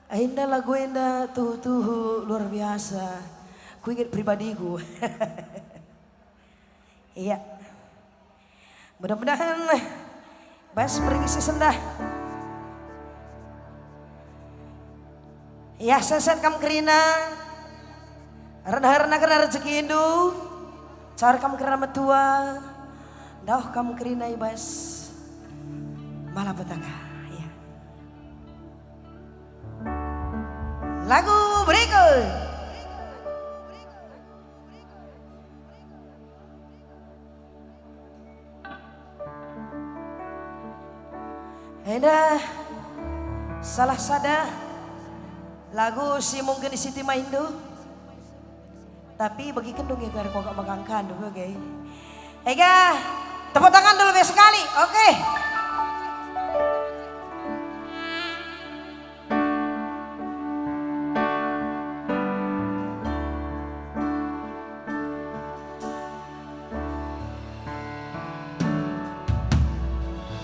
Indah lagu indah tuh luar biasa. Ku ingat pribadiku. Iya. Mudah-mudahan Bas berisi sendah. Ya seset kam kerina. Renah-renah kena rezeki Hindu. Cara kam kerana metua. Dah kam kerina Bas. Malah petaka. Lagu berikut. Eda salah sada lagu si mungkin di Siti Maindo. Tapi bagi kendung ya karena kau gak magangkan dulu oke. Ega tepuk tangan dulu sekali. Oke.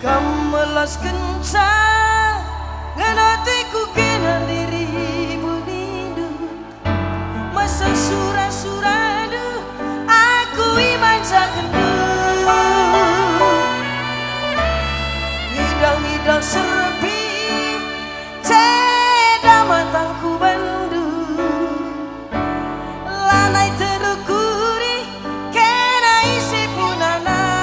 Kamelas kencang nganatiku kena diri bunindu masa surah-suradu aku imanca kendu hidang-hidang serepi ceda matangku bandu lanai terukuri kena isi punana.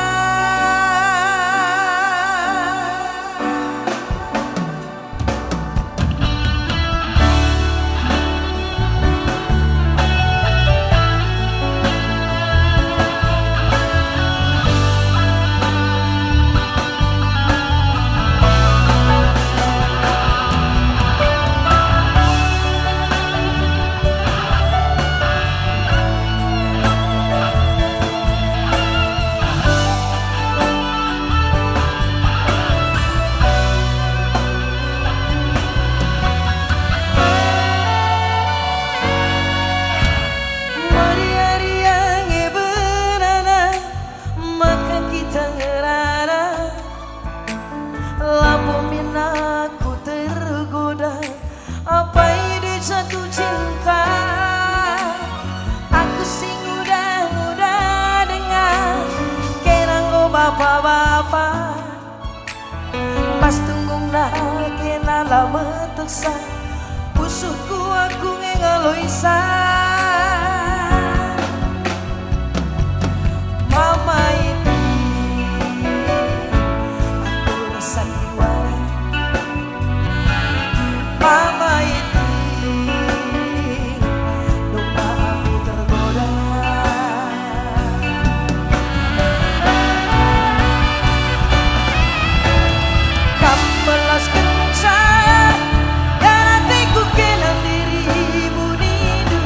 Bapak-bapak pas tunggung nak kena lama teksa pusuhku aku ngaloisa mama itu aku rasa diwara mama itu lupa aku tergoda. Kencang dan hatiku kena diri bunindu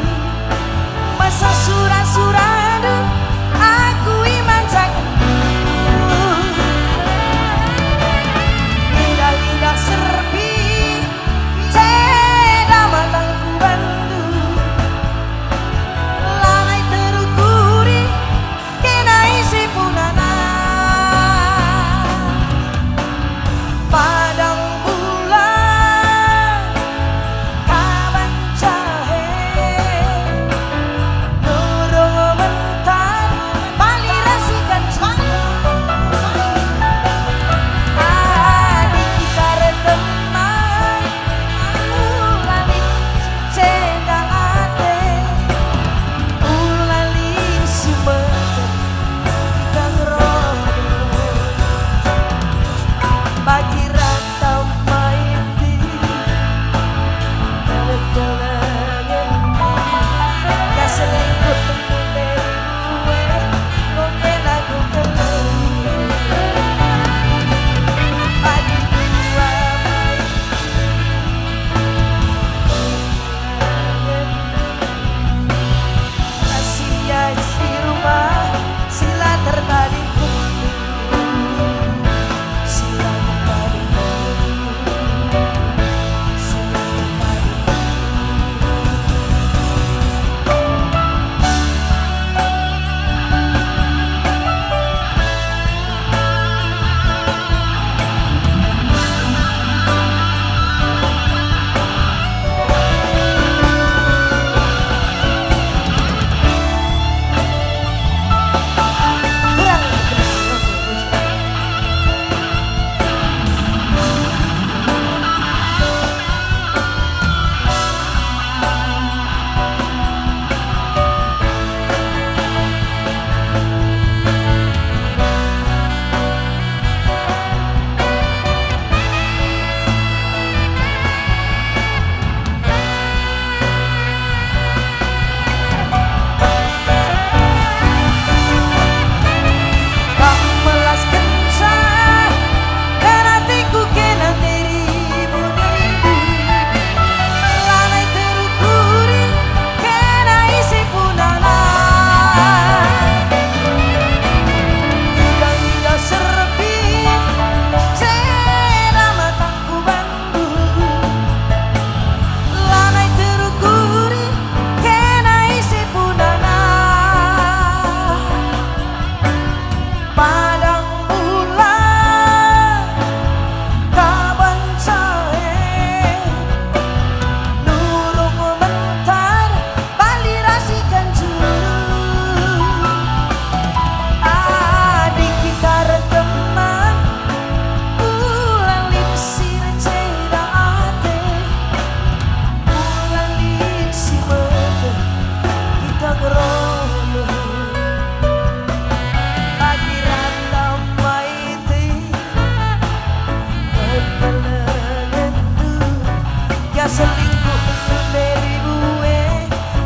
dia selingkuh dari gue,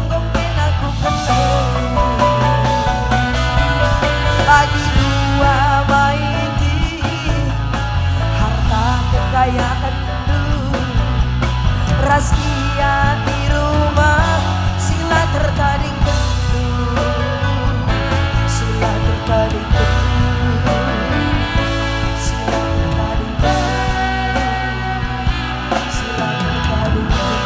mungkin aku kenal. Lagi dua baiti, harta kekayaan dulu, rahasia di rumah, sila tertading tentu, sila tertading tentu, sila tertading tentu, sila tertading tentu.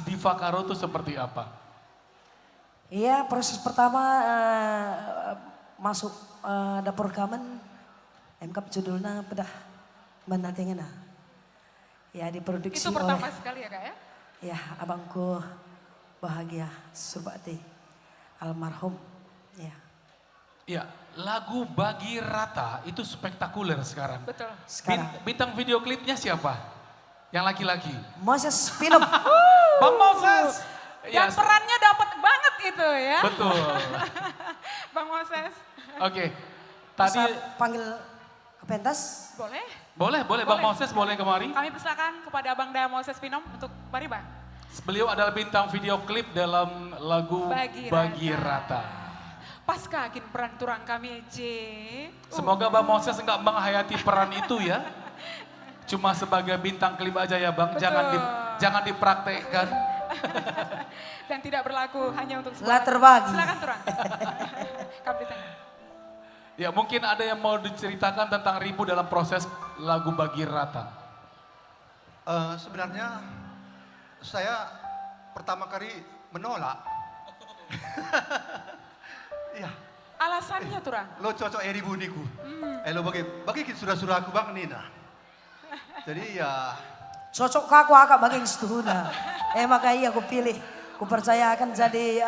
Diva Karo itu seperti apa? Iya, proses pertama masuk dapur rekaman, MKP judulnya Pedah Menatengena. Ya, diproduksi Itu pertama oleh sekali ya Kak ya? ya abangku Bahagia Surbakti almarhum. Ya, Ya, lagu Bagi Rata itu spektakuler sekarang. Betul. sekarang Bintang video klipnya siapa? Yang laki-laki? Moses film. Bang Moses. Dan perannya dapat banget itu ya. Betul. Bang Moses. Oke. Tadi Bisa panggil ke pentas? Boleh? boleh Bang Moses boleh kemari. Kami persilakan kepada Bang Daya Moses Pinom untuk mari Bang. Beliau adalah bintang video klip dalam lagu Bagi Rata. Pasca kin peran turang kami J. Semoga Bang Moses enggak menghayati peran itu ya. Cuma sebagai bintang klip aja ya Bang, jangan dipraktekkan. Dan tidak berlaku hanya untuk Lah terbagi. Silakan turang. Kami ditanya. Ya mungkin ada yang mau diceritakan tentang Ribu dalam proses lagu Bagi Rata. Sebenarnya saya pertama kali menolak. Iya. Alasannya turang. Lo cocok Ribu niku. Lo bagi sudah aku Bang Nina. Jadi ya Cocok ke aku agak bagian setuhuna. Makanya aku pilih. Ku percaya akan jadi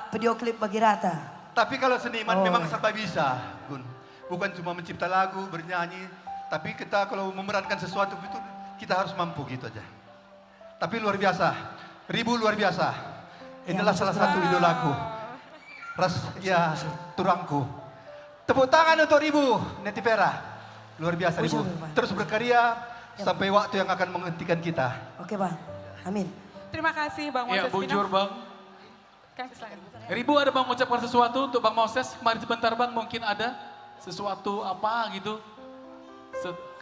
video klip Bagi Rata. tapi kalau seniman memang serba bisa, Gun. Bukan cuma mencipta lagu, bernyanyi, tapi kita kalau memerankan sesuatu itu kita harus mampu gitu aja. Tapi luar biasa, Ribu luar biasa. Inilah salah satu idolaku. Turangku. Tepuk tangan untuk Ribu, Netivera. Luar biasa Ribu. Terus berkarya sampai waktu yang akan menghentikan kita. Oke Bang, amin. Terima kasih Bang Moses. Ya bujur Bang. Ribu ada Bang mengucapkan sesuatu untuk Bang Moses. Kemarin sebentar Bang, mungkin ada sesuatu apa gitu.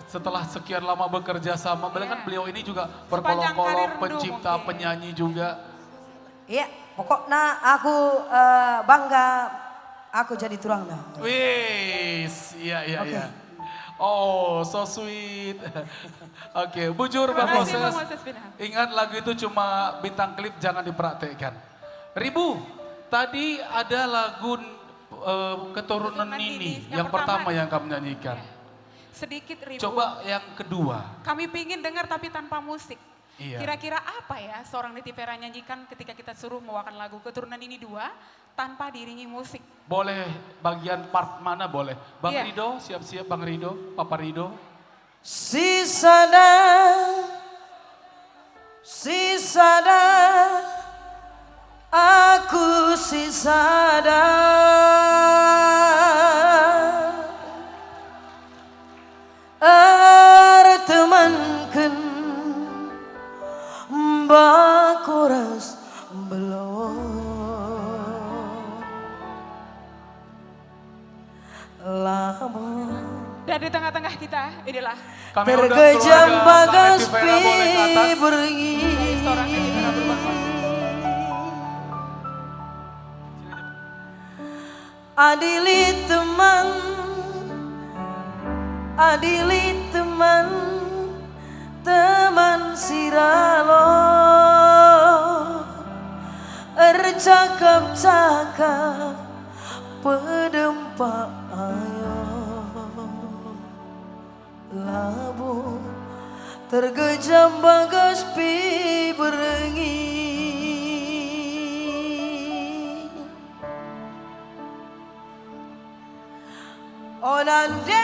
Setelah sekian lama bekerja sama, kan beliau ini juga berkolong-kolong pencipta, penyanyi juga. Iya, pokoknya aku bangga aku jadi turangna. Wis, iya. Oh, so sweet. Oke, bujur Bang Moses. Ingat lagu itu cuma bintang klip, jangan dipraktekkan. Ribu, tadi ada lagu Keturunan Nini yang pertama yang kamu nyanyikan. Sedikit Ribu. Coba yang kedua. Kami pingin dengar tapi tanpa musik. Iya. Kira-kira apa ya seorang Netivera nyanyikan ketika kita suruh membawakan lagu Keturunan Nini 2 tanpa diiringi musik? Boleh bagian part mana boleh. Bang Iya. Rido, siap-siap Bang Rido, Papa Rido. Sisada, aku sisada. Temankan bakuras belum lama. Dan di tengah-tengah kita inilah tergejam bagas pergi. Seorang Netivera berbangsa. Adili teman, teman siralo, cakap pedempa ayo, labu tergejam bagas pi berengi. Oh nande.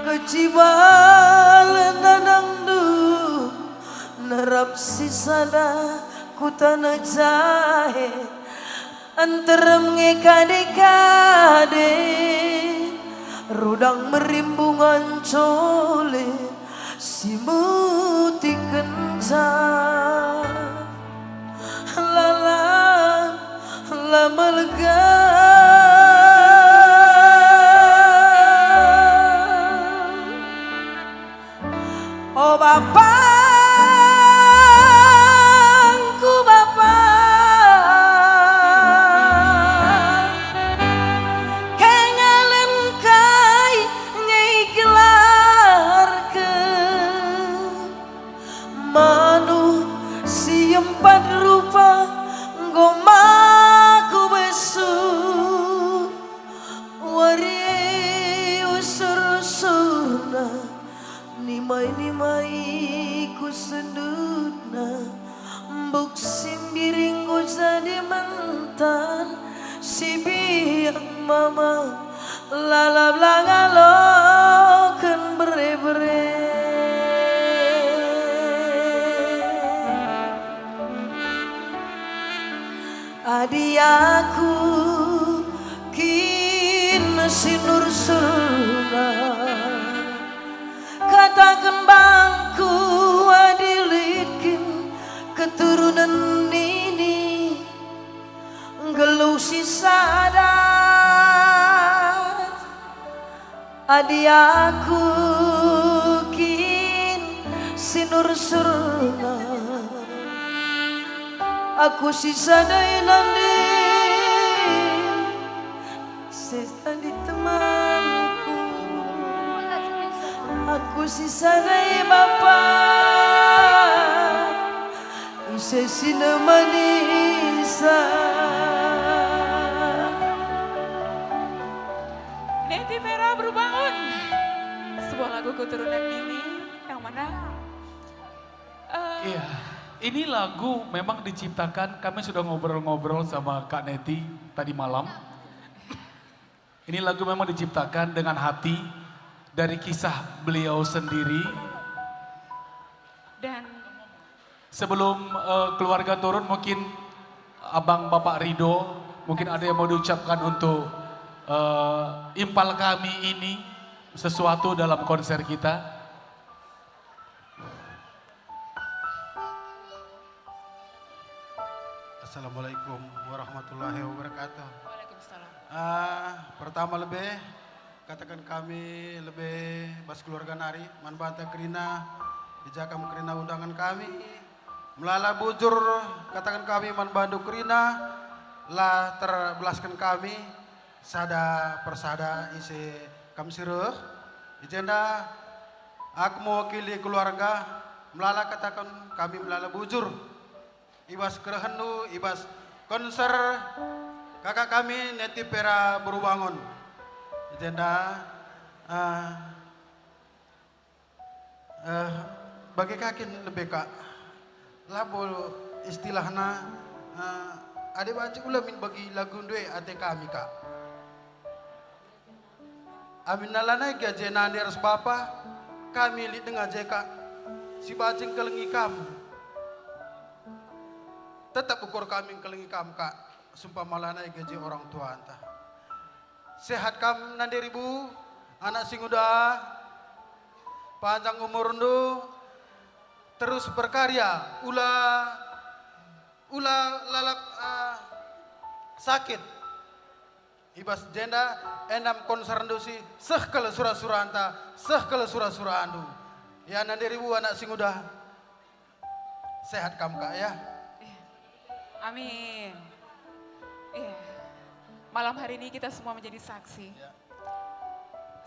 kecibal nanangdu narap sisana kutana jahe antarem ngekade-kade rudang merimbungan cole simuti kencang lalang lama lega oh bapangku bapak kengalem kai nyai gelar ke manu si empat rupa gomaku besu wari usur-usurna nimai ku senduna mbuk simbiring ku jadi mentar si biang mama lalap langalokan bere-bere adi aku kin sinur surga katakan bangku adilikin keturunan ini gelusi sadar adi aku kin sinur surga aku sisadai nandi tadi temanku aku sisadai bapak isesina manisa Neti Vera Berbangun, sebuah lagu keturunan Mimi yang mana Iya, ini lagu memang diciptakan, kami sudah ngobrol-ngobrol sama Kak Neti tadi malam. Ini lagu memang diciptakan dengan hati dari kisah beliau sendiri. dan Sebelum keluarga turun mungkin Abang Bapak Rido, mungkin ada yang mau diucapkan untuk impal kami ini sesuatu dalam konser kita. Assalamualaikum warahmatullahi wabarakatuh. Waalaikumsalam. Pertama katakan kami bas keluarga nari manbata kerina dijakam kerina undangan kami melala bujur katakan kami manbandu kerina lah terbelaskan kami sada persada isi kamsireh ijenda aku mewakili keluarga melala katakan kami melala bujur ibas kerahenu, ibas konser kakak kami Neti Vera Berbangun. Jenda bagi kakin lebih kak labo istilahna ada baca ulamin bagi lagu dua ate kami kak. Amin nalana gajena neres bapa kami li dengan jeka si bacing kelengi kamu. Tetap ukur kami kelengi kam kak, sumpah malana gaji orang tua anta. Sehat kam nandiri bu, anak sing udah, panjang umur ndu, terus berkarya, ula lalap sakit. Ibas jenda enam konser ndu si, seh kala surah-surah anta, seh kala surah-surah andu. Ya nandiri bu anak sing udah, sehat kam kak ya. Amin. Iya. Malam hari ini kita semua menjadi saksi.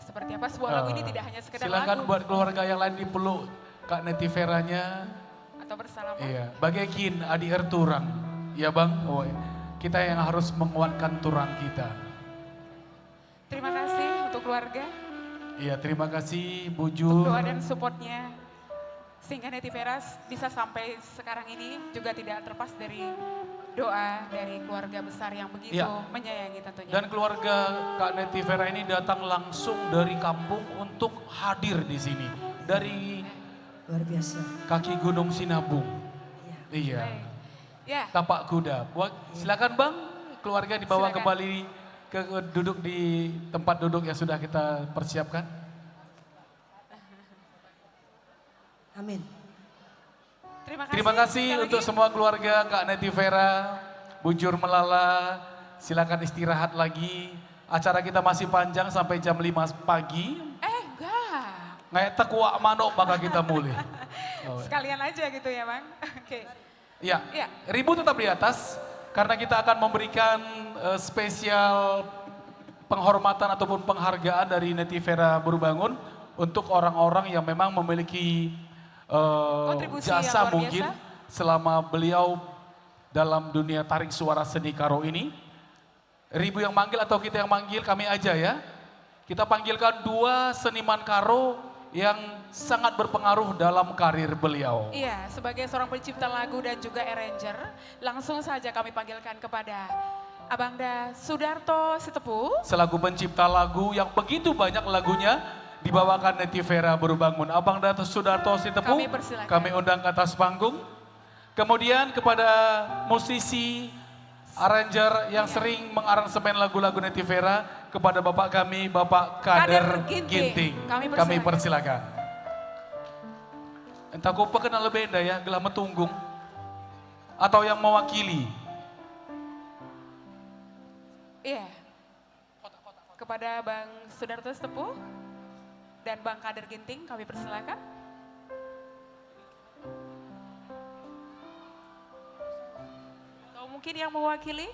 Seperti apa sebuah lagu ini tidak hanya sekedar silakan lagu. buat keluarga yang lain dipeluk Kak Neti Veranya. Atau bersalaman. Iya, bagaikin adi turang. Ya bang, oh, kita yang harus menguatkan turang kita. Terima kasih untuk keluarga. Iya, terima kasih Bujur. Doa dan supportnya. Sehingga Neti Vera bisa sampai sekarang ini juga tidak terlepas dari doa dari keluarga besar yang begitu Iya. menyayangi tentunya. Dan keluarga Kak Neti Vera ini datang langsung dari kampung untuk hadir di sini. Dari Luar biasa. kaki Gunung Sinabung. Iya. Ya. Tapak kuda. Silakan Bang, keluarga dibawa Silakan. kembali ke duduk di tempat duduk yang sudah kita persiapkan. Amin. Terima kasih untuk semua keluarga Kak Neti Vera, Bujur Melala, silakan istirahat lagi. Acara kita masih panjang sampai jam 5 pagi. Enggak. Ngayak tekuak manuk bakal kita mulai. Oh, Sekalian aja gitu ya Bang. Oke. ya, Ya. Ribu tetap di atas karena kita akan memberikan spesial penghormatan ataupun penghargaan dari Neti Vera Barubangun untuk orang-orang yang memang memiliki Kontribusi yang jasa luar mungkin biasa. selama beliau dalam dunia tarik suara seni karo ini. Ribu yang manggil atau kita yang manggil, kami aja ya. Kita panggilkan 2 seniman karo yang sangat berpengaruh dalam karir beliau. Iya, sebagai seorang pencipta lagu dan juga arranger, langsung saja kami panggilkan kepada Abangda Sudarto Sitepu. Selaku pencipta lagu yang begitu banyak lagunya dibawakan Neti Vera Barubangun. Abangda Sudarto Sitepu, Kami persilakan. kami undang ke atas panggung. Kemudian kepada musisi, arranger yang sering mengaransemen lagu-lagu Neti Vera, kepada Bapak kami, Bapak Kader Ginting. Kami persilakan. Entah kau kenal lebih benda ya, gelah metunggung. Atau yang mewakili. Iya. Kepada Bang Sudarto Sitepu dan Bang Kader Ginting kami persilakan. Atau mungkin yang mewakili?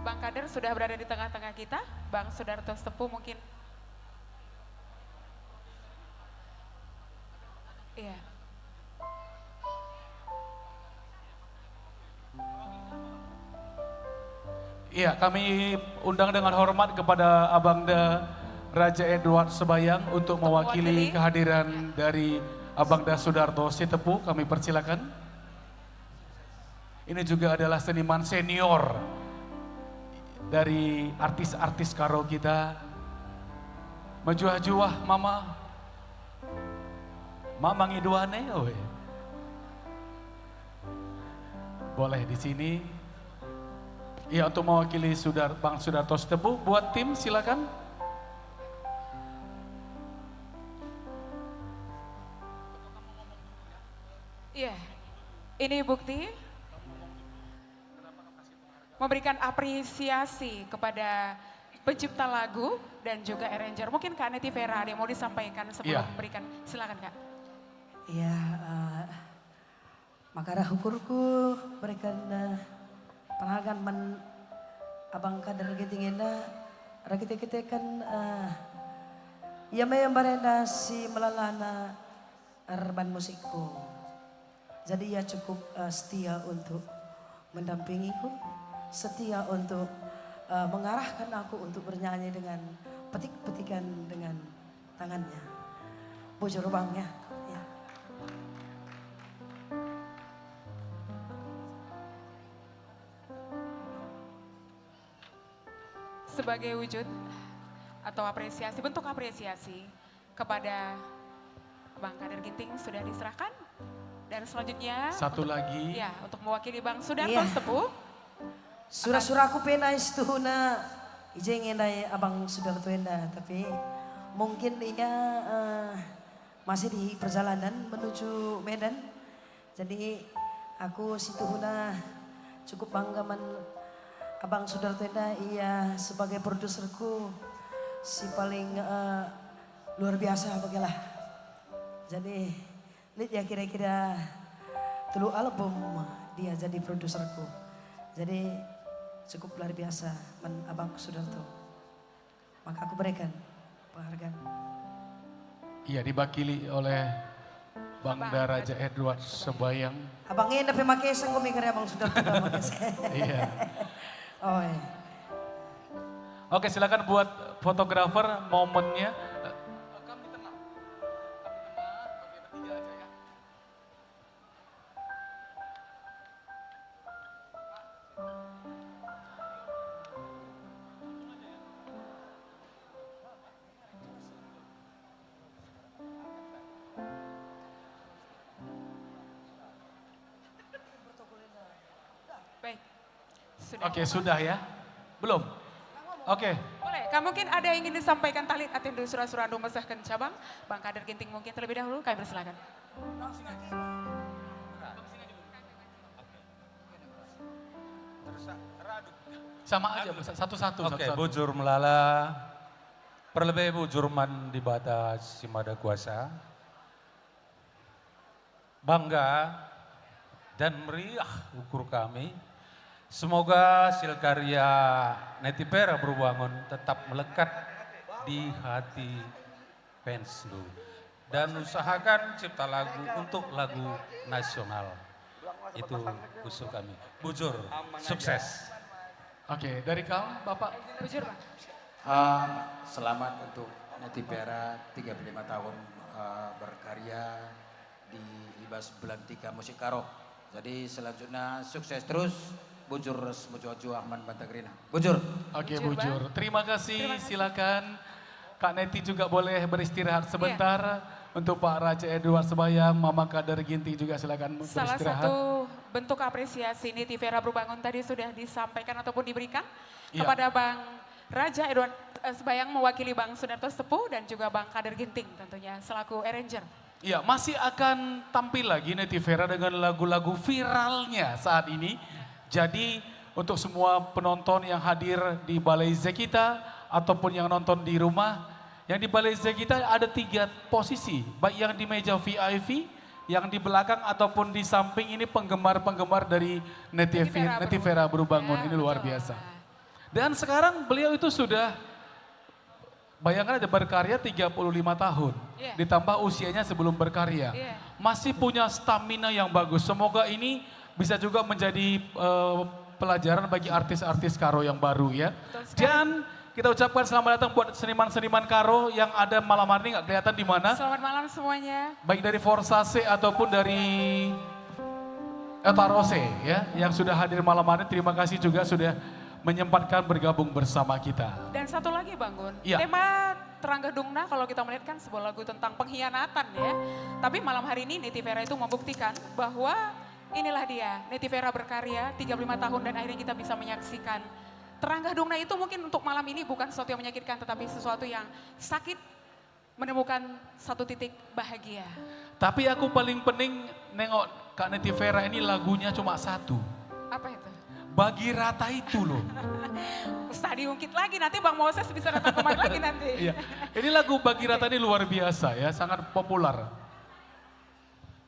Bang Kader sudah berada di tengah-tengah kita. Bang Sudarto Sitepu mungkin. Iya. Iya, kami undang dengan hormat kepada Abangda Raja Edward Sebayang untuk mewakili kehadiran dari Abangda Sudarto Sitepu. Kami persilakan. Ini juga adalah seniman senior dari artis-artis karo kita. Majuah-juah mama. Mama ngiduane, oi. Boleh di sini. Ya, untuk mewakili Bang Sudarto Sitepu, buat tim silakan. Iya, ini bukti memberikan apresiasi kepada pencipta lagu dan juga arranger. Mungkin Kak Neti Vera ada yang mau disampaikan sebelum Iya. memberikan, silakan Kak. Ya, makara hukurku berikan penghargaan abang Kader Gintingena kita kan ya memang barenda si melalana arban musikku. Jadi ia cukup setia untuk mendampingiku, setia untuk mengarahkan aku untuk bernyanyi dengan petik-petikan dengan tangannya. Bujur bangnya. Ya. Sebagai wujud atau apresiasi, bentuk apresiasi kepada Bang Kader Ginting sudah diserahkan. Dan selanjutnya Satu lagi. Ya, untuk mewakili Bang Sudarto Iya. Sitepu. Surah-surah aku penais tuhuna ijeng endai abang Sudarto enda, tapi mungkin dia masih di perjalanan menuju Medan. Jadi aku si tuhuna cukup bangga abang Sudarto enda, ia sebagai produserku si paling luar biasa bagilah. Jadi lihat ya kira-kira 3 album dia jadi produserku. Jadi cukup luar biasa abang Sudarto. Maka aku berikan penghargaan. Iya, dibakili oleh Bangda Raja Edward Sebayang. Abangnya udah pemakai sang gue mikir abang Sudarto udah pakai. Iya. Oh iya. Oke, silakan buat fotografer momennya. Sudah. Oke, sudah ya? Belum? Oke. Boleh, mungkin ada yang ingin disampaikan Talit Atendu Surah-Surah Mesahkan Cabang. Bang Kader Ginting mungkin terlebih dahulu, kami persilakan. Sama aja, satu-satu. Oke, bujur melala, perlebih bujur man di batas simada kuasa. Bangga dan meriah ukur kami. Semoga hasil karya Netipera Berbangun tetap melekat di hati fans lu. Dan usahakan cipta lagu untuk lagu nasional. Itu usul kami. Bujur, sukses. Oke, dari kamu Bapak. Bujur Bang. Selamat untuk Netipera 35 tahun berkarya di Ibas Belantika Musik Karo. Jadi selanjutnya sukses terus. Bujur Resmujojo Ahmad Bantagrina. Bujur. Oke, Bujur. Terima kasih. Silakan Kak Neti juga boleh beristirahat sebentar. Untuk Pak Raja Edward Sebayang, Mama Kader Ginting juga silakan beristirahat. Salah satu bentuk apresiasi Netipera Berbangun tadi sudah disampaikan ataupun diberikan kepada Bang Raja Edward Sebayang mewakili Bang Sunarto Sepuh dan juga Bang Kader Ginting tentunya selaku arranger. Iya, masih akan tampil lagi Netipera dengan lagu-lagu viralnya saat ini. Jadi untuk semua penonton yang hadir di Balai Zekita ataupun yang nonton di rumah, yang di Balai Zekita ada 3 posisi, baik yang di meja VIP, yang di belakang ataupun di samping ini penggemar-penggemar dari Netipera Berbangun, ini luar biasa. Dan sekarang beliau itu sudah, bayangkan aja berkarya 35 tahun, ditambah usianya sebelum berkarya. Masih punya stamina yang bagus, semoga ini bisa juga menjadi pelajaran bagi artis-artis Karo yang baru ya. Dan kita ucapkan selamat datang buat seniman-seniman Karo yang ada malam hari ini, nggak kelihatan di mana. Selamat malam semuanya. Baik dari Forsase ataupun dari Etarose ya, yang sudah hadir malam hari. Terima kasih juga sudah menyempatkan bergabung bersama kita. Dan satu lagi Bang Gun, Ya. tema Terangga Dungna kalau kita melihat kan sebuah lagu tentang pengkhianatan ya. Tapi malam hari ini Netipera itu membuktikan bahwa inilah dia, Netipera berkarya 35 tahun dan akhirnya kita bisa menyaksikan Terangga Dungna itu mungkin untuk malam ini bukan sesuatu yang menyakitkan tetapi sesuatu yang sakit menemukan satu titik bahagia. Tapi aku paling penting nengok Kak Netipera ini lagunya cuma satu. Apa itu? Bagi Rata itu loh. Ustaz diungkit lagi nanti Bang Moses bisa datang kemari lagi nanti. Iya. Ini lagu Bagi Rata ini luar biasa ya, sangat populer.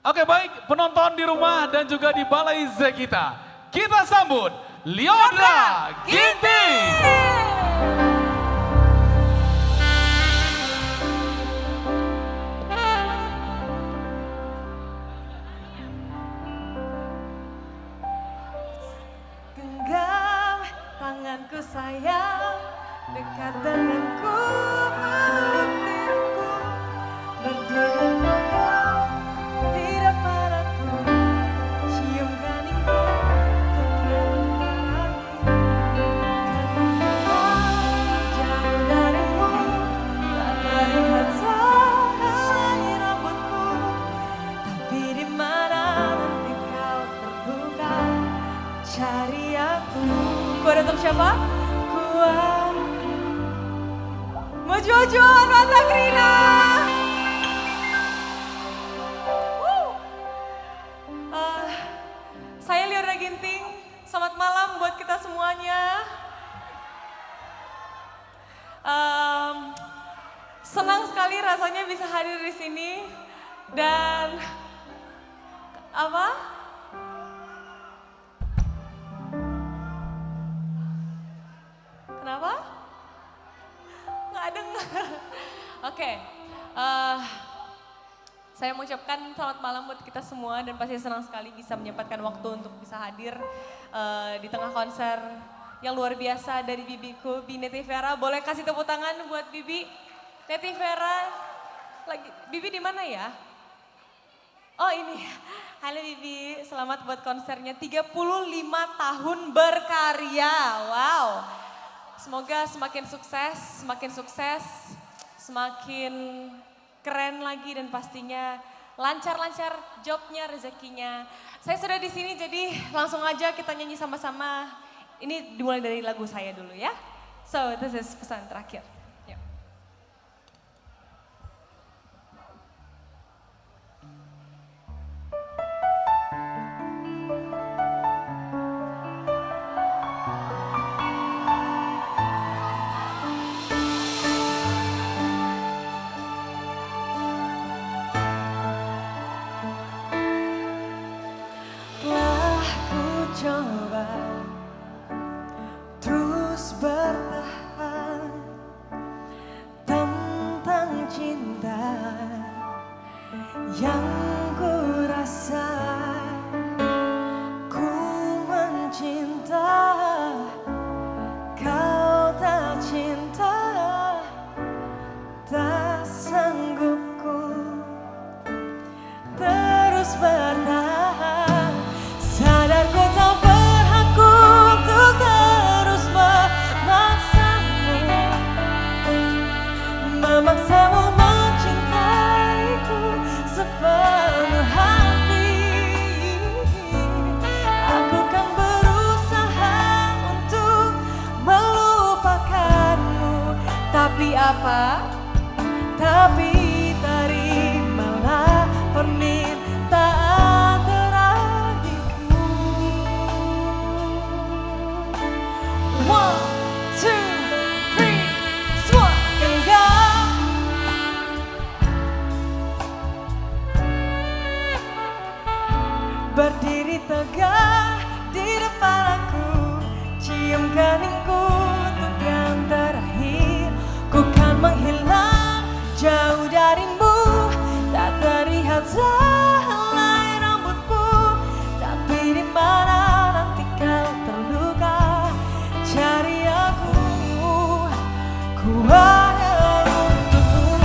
Oke baik, penonton di rumah dan juga di Balai Zekita. Kita sambut Lyodra Ginting. Genggam tanganku sayang, dekat denganku, peluk diriku, berdiri diam di depan aku, cium keningku, tekan jauh darimu, tak terlihat sehelai rambutku, tapi di mana nanti kau terbuka, cari aku. Gua datang siapa? Gua Mojojoan Bantagrina. Saya Lyodra Ginting, selamat malam buat kita semuanya. Senang sekali rasanya bisa hadir di sini dan apa? Kenapa? Nggak dengar. Oke, saya mengucapkan selamat malam buat kita semua dan pasti senang sekali bisa menyempatkan waktu untuk bisa hadir di tengah konser yang luar biasa dari bibiku, Bi Netipera. Boleh kasih tepuk tangan buat Bibi Netipera. Lagi, Bibi di mana ya? Oh ini, halo Bibi, selamat buat konsernya 35 tahun berkarya, wow. Semoga semakin sukses, semakin keren lagi dan pastinya lancar-lancar jobnya, rezekinya. Saya sudah di sini jadi langsung aja kita nyanyi sama-sama ini dimulai dari lagu saya dulu ya. So this is pesan terakhir. Yuk. Telah ku coba terus bertahan tentang cinta yang ku rasa. Ku mencinta, kau tak cinta, tak sanggup ku terus bertahan. Sadar ku tak berhak untuk terus memaksamu mencintaiku sepenuh hati. Aku kan berusaha untuk melupakanmu, tapi apa? Tapi terimalah permintaan terakhirku. 1, 2, 3, semua genggam. Berdiri tegak di depan aku, cium keningku untuk yang terakhir. Ku kan menghilang jauh darimu, tak terlihat sehelai rambutku. Tapi di mana nanti kau terluka, cari aku, ku ada untukmu.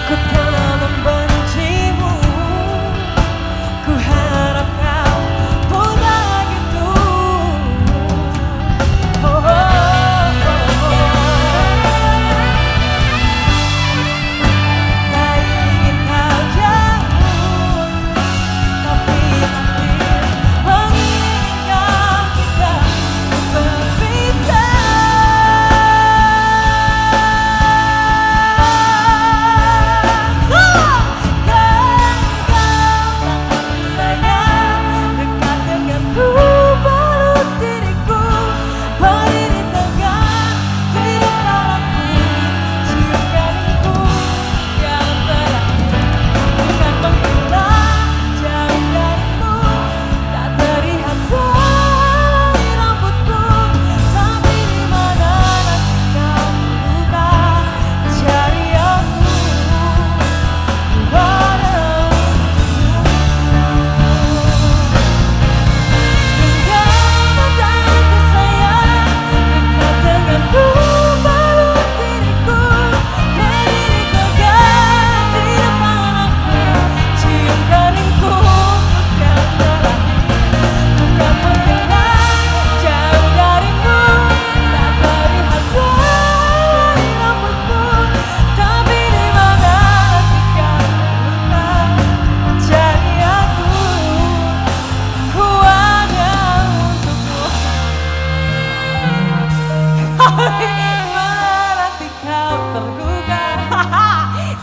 Ku telah membencimu, ku harap kau pun begitu. Oh, oh, oh, oh. Tak ingin kau jauh, tapi takdir menginginkan kita berpisah. Nanti kau terluka,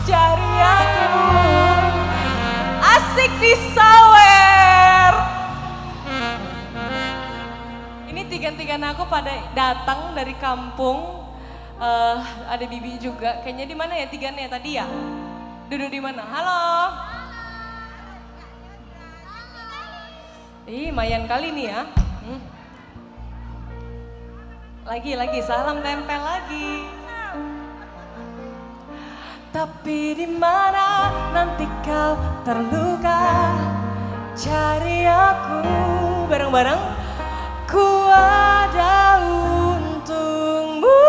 cari aku. Asik disawer. Ini tiga-tiganya aku pada datang dari kampung. Ada Bibi juga. Kayaknya di mana ya tiganya tadi ya? Duduk di mana? Halo. Ih, mayan kali nih ya. Lagi salam tempel lagi. Tapi di mana nanti kau terluka, cari aku. Bareng-bareng. Ku ada untukmu.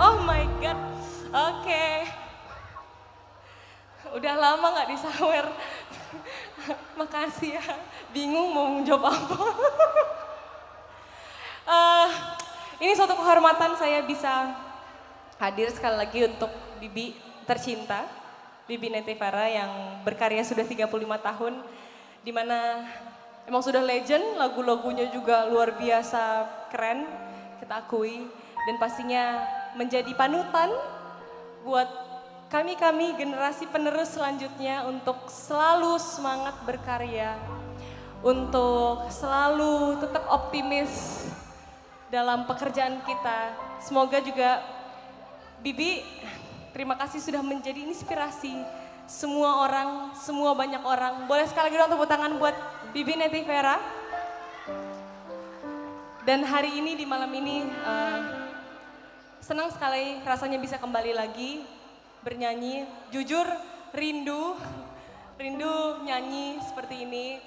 Oh my god. Oke. Udah lama gak disawer. Makasih ya. Bingung mau jawab apa. Ini suatu kehormatan saya bisa hadir sekali lagi untuk Bibi tercinta, Bibi Netivera yang berkarya sudah 35 tahun, di mana emang sudah legend, lagu-lagunya juga luar biasa keren, kita akui, dan pastinya menjadi panutan buat kami-kami generasi penerus selanjutnya untuk selalu semangat berkarya, untuk selalu tetap optimis dalam pekerjaan kita. Semoga juga Bibi, terima kasih sudah menjadi inspirasi semua orang, semua banyak orang. Boleh sekali lagi dong tepuk tangan buat Bibi Netivera. Dan hari ini di malam ini senang sekali rasanya bisa kembali lagi bernyanyi. Jujur rindu nyanyi seperti ini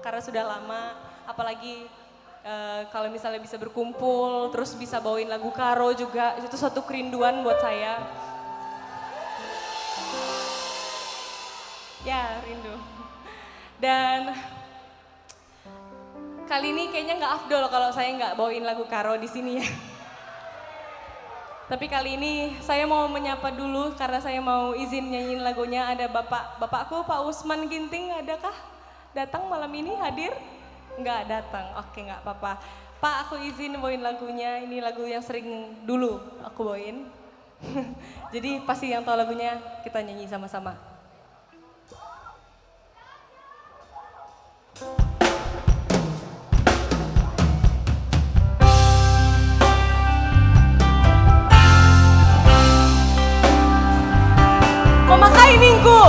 karena sudah lama, apalagi kalau misalnya bisa berkumpul, terus bisa bawain lagu Karo juga, itu suatu kerinduan buat saya. Ya, rindu. Dan kali ini kayaknya nggak afdol kalau saya nggak bawain lagu Karo di sini ya. Tapi kali ini saya mau menyapa dulu karena saya mau izin nyanyiin lagunya. Ada bapakku Pak Usman Ginting, adakah datang malam ini hadir? Nggak datang, oke nggak apa-apa. Pak, aku izin bawain lagunya, ini lagu yang sering dulu aku bawain. Jadi pasti yang tahu lagunya kita nyanyi sama-sama. Memakai minggu.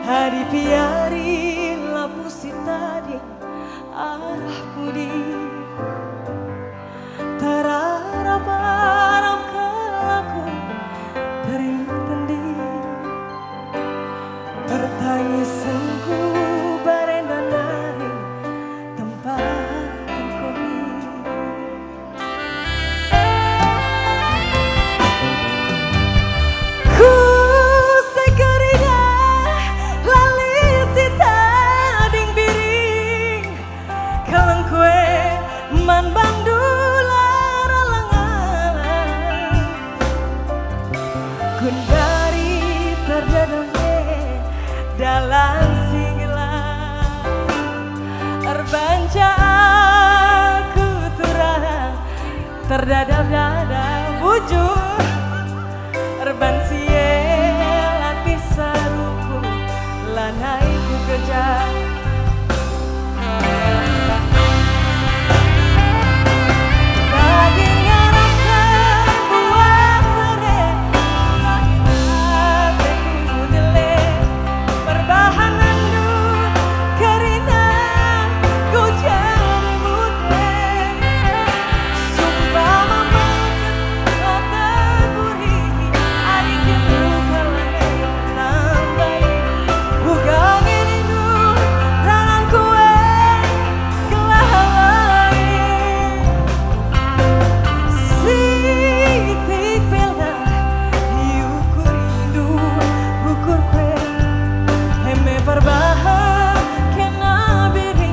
Hari piari lapusi tadi arah budi terarap-arap kelaku terimutendi pertangisanku barenda nari tempat kopi ku sekerinya lali sita ding biring kalang kue man bandula ralangan kundari terdadane dalam singgelan erbanca aku turah terdadap-dadap wujud erban siel hati saruku lanai ku kejar dagingnya rasa buah serai hatiku dele perbahanan du kerina ku jadi muda sumpah mama kata gurih adik itu kalane nambai bugang rindu ranan kue kelahai sitik pela ukur rindu ukur kue heme perbahan kena biri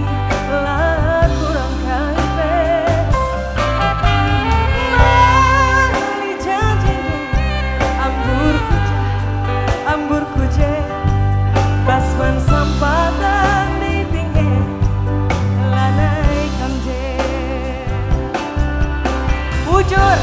lah kurang kaipe mari janji ambur kuje basman sampatan di pinggir lanai kamje bujur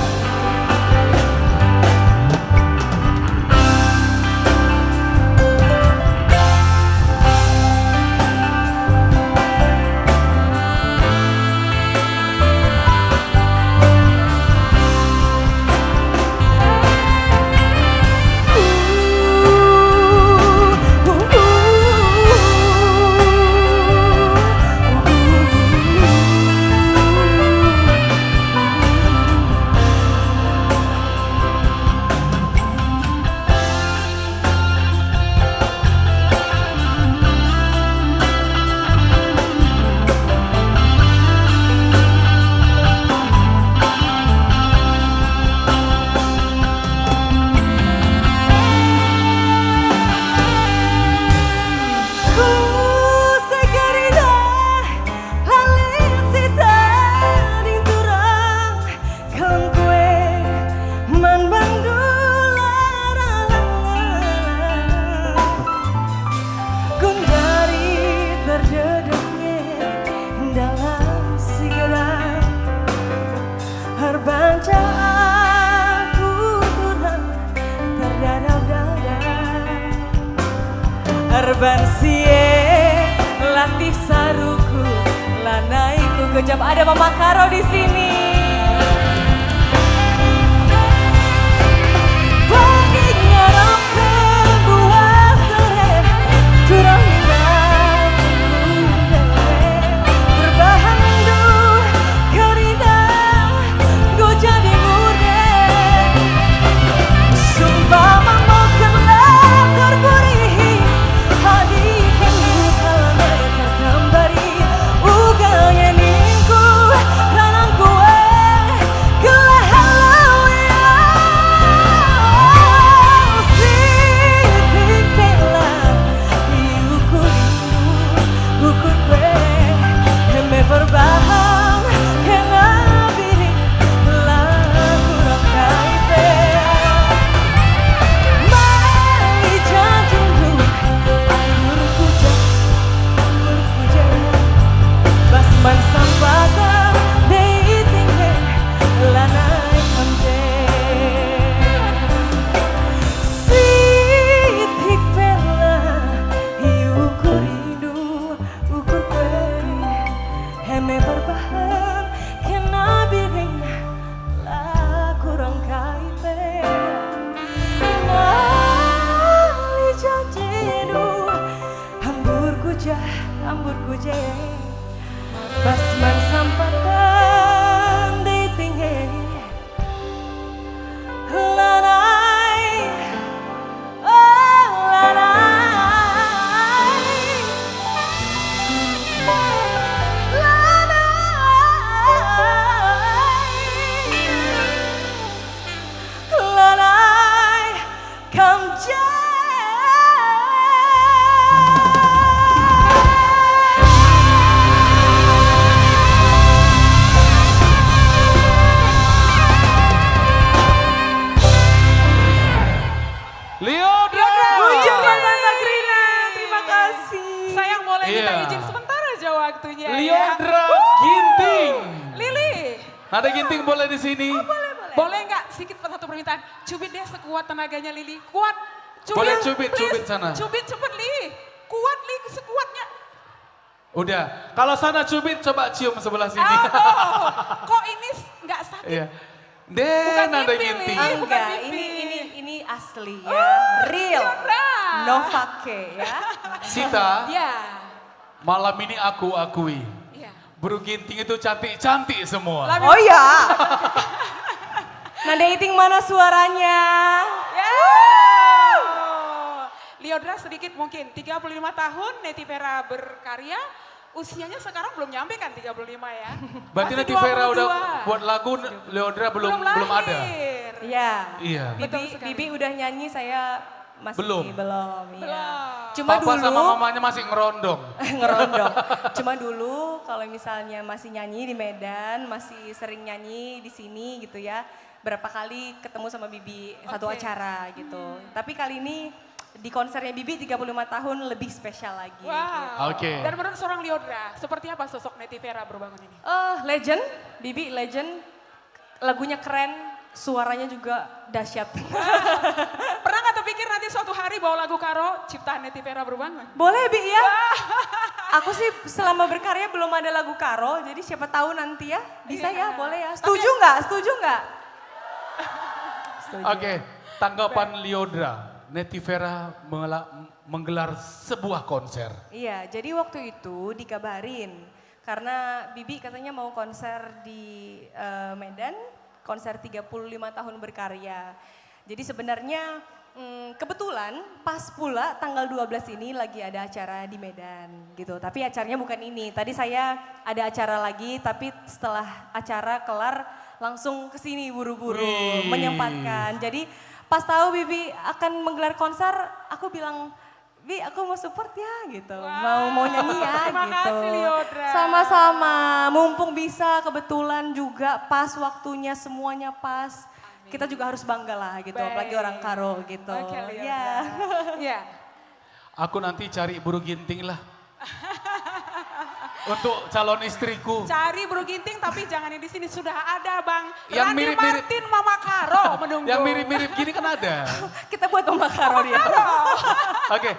Bansie latih saruku lanaiku kejap. Ada Mama Karo di sini. Pagi ngarep kedua sore turang berbahandu karina go jadi muda. Sumpah mau kelak terburi hadi kendu kalame terkembari uganya ningku ranang kue gelah halau ya sitik tela ukur rindu ukur kue heme berbahang kena biri laku rangkai pe mai jantundu anggur puja basman sampatan dei tinghe lanai kamde sitik bela ukur rindu ukur kue heme berbahang kena biring laku rangkai pe mali janjinu hambur kuja basman sampatan di tinggi lanai oh lanai lanai kamja. Liodra. Wujudkan Tante Krina, terima kasih. Sayang boleh minta Iya. izin sebentar aja waktunya Liodra ya. Ginting. Lili. Ada Ginting boleh di sini? Boleh nggak sedikit satu permintaan? Cubit deh sekuat tenaganya Lili. Kuat. Boleh please. cubit sana. Cubit cepet Lili. Kuat Lili sekuatnya. Udah. Kalau sana cubit coba cium sebelah sini. Kok ini nggak sakit? Iya. Den ada mimpi, Ginting. Lili. Enggak, Bukan mimpi. ini asli ya, real, no fake ya. Sita, Ya. malam ini aku akui. Iya. Bro Ginting itu cantik-cantik semua. Oh ya. Nanda Iting mana suaranya? Ya. Liodra sedikit mungkin 35 tahun Neti Vera berkarya. Usianya sekarang belum nyampe kan 35 ya. Berarti Masih Neti Vera 22. udah buat lagu, Liodra belum ada. Iya. Iya. Bibi udah nyanyi, saya masih Belum. Iya. Cuma Papa dulu sama mamanya masih ngerondong. ngerondong. Cuma dulu kalau misalnya masih nyanyi di Medan, masih sering nyanyi di sini gitu ya. Berapa kali ketemu sama Bibi satu acara gitu. Tapi kali ini di konsernya Bibi 35 tahun lebih spesial lagi. Wow. Oke. Dan menurut seorang Liodra, seperti apa sosok Neti Vera berbangun ini? Legend, Bibi legend. Lagunya keren, suaranya juga dahsyat. Pernah nggak terpikir nanti suatu hari bawa lagu Karo ciptaan Neti Vera berbangun? Boleh Bi ya? Aku sih selama berkarya belum ada lagu Karo, jadi siapa tahu nanti ya bisa ya, boleh ya. Setuju nggak? Setuju nggak? Oke, tanggapan Liodra. Neti Vera menggelar sebuah konser. Iya, jadi waktu itu dikabarin karena Bibi katanya mau konser di Medan, konser 35 tahun berkarya. Jadi sebenarnya kebetulan pas pula tanggal 12 ini lagi ada acara di Medan gitu. Tapi acaranya bukan ini. Tadi saya ada acara lagi tapi setelah acara kelar langsung ke sini buru-buru menyempatkan. Jadi pas tahu Bibi akan menggelar konser, aku bilang, Bi aku mau support ya gitu, mau nyanyi ya Terima gitu. kasih Liodra. Sama-sama, mumpung bisa kebetulan juga pas waktunya semuanya pas. Kita juga harus bangga lah gitu, apalagi orang Karo gitu. Oke Liodra. Ya. Ya. Aku nanti cari Buru Ginting lah. Untuk calon istriku. Cari Bro Ginting tapi jangan yang di sini, sudah ada Bang Yang Randy mirip-mirip. Martin Mama Karo menunggu. Yang mirip-mirip gini kan ada. Kita buat Mama Karo dia. Oke,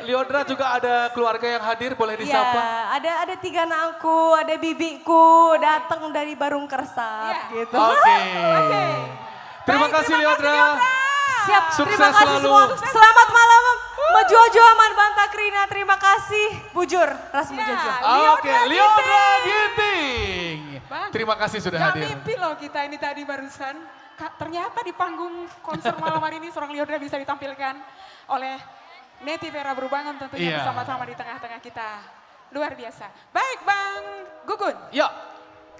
Liodra juga ada keluarga yang hadir, boleh Iya, disapa? ada 3 anakku, ada bibiku, datang dari Barung Kersat gitu. Oke. Terima kasih Liodra. Siap, Sukses terima kasih selalu. semua. Selamat malam, Mojojo Aman Bantakrina. Terima kasih, Bujur, Ras Mojojo. Oke, Liodra Ginting. Terima kasih sudah Gak hadir. mimpi loh kita ini tadi barusan. Ternyata di panggung konser malam hari ini seorang Liodra bisa ditampilkan oleh Neti Vera Berbangun tentunya Iya. bersama-sama di tengah-tengah kita. Luar biasa. Baik Bang Gugun. Ya.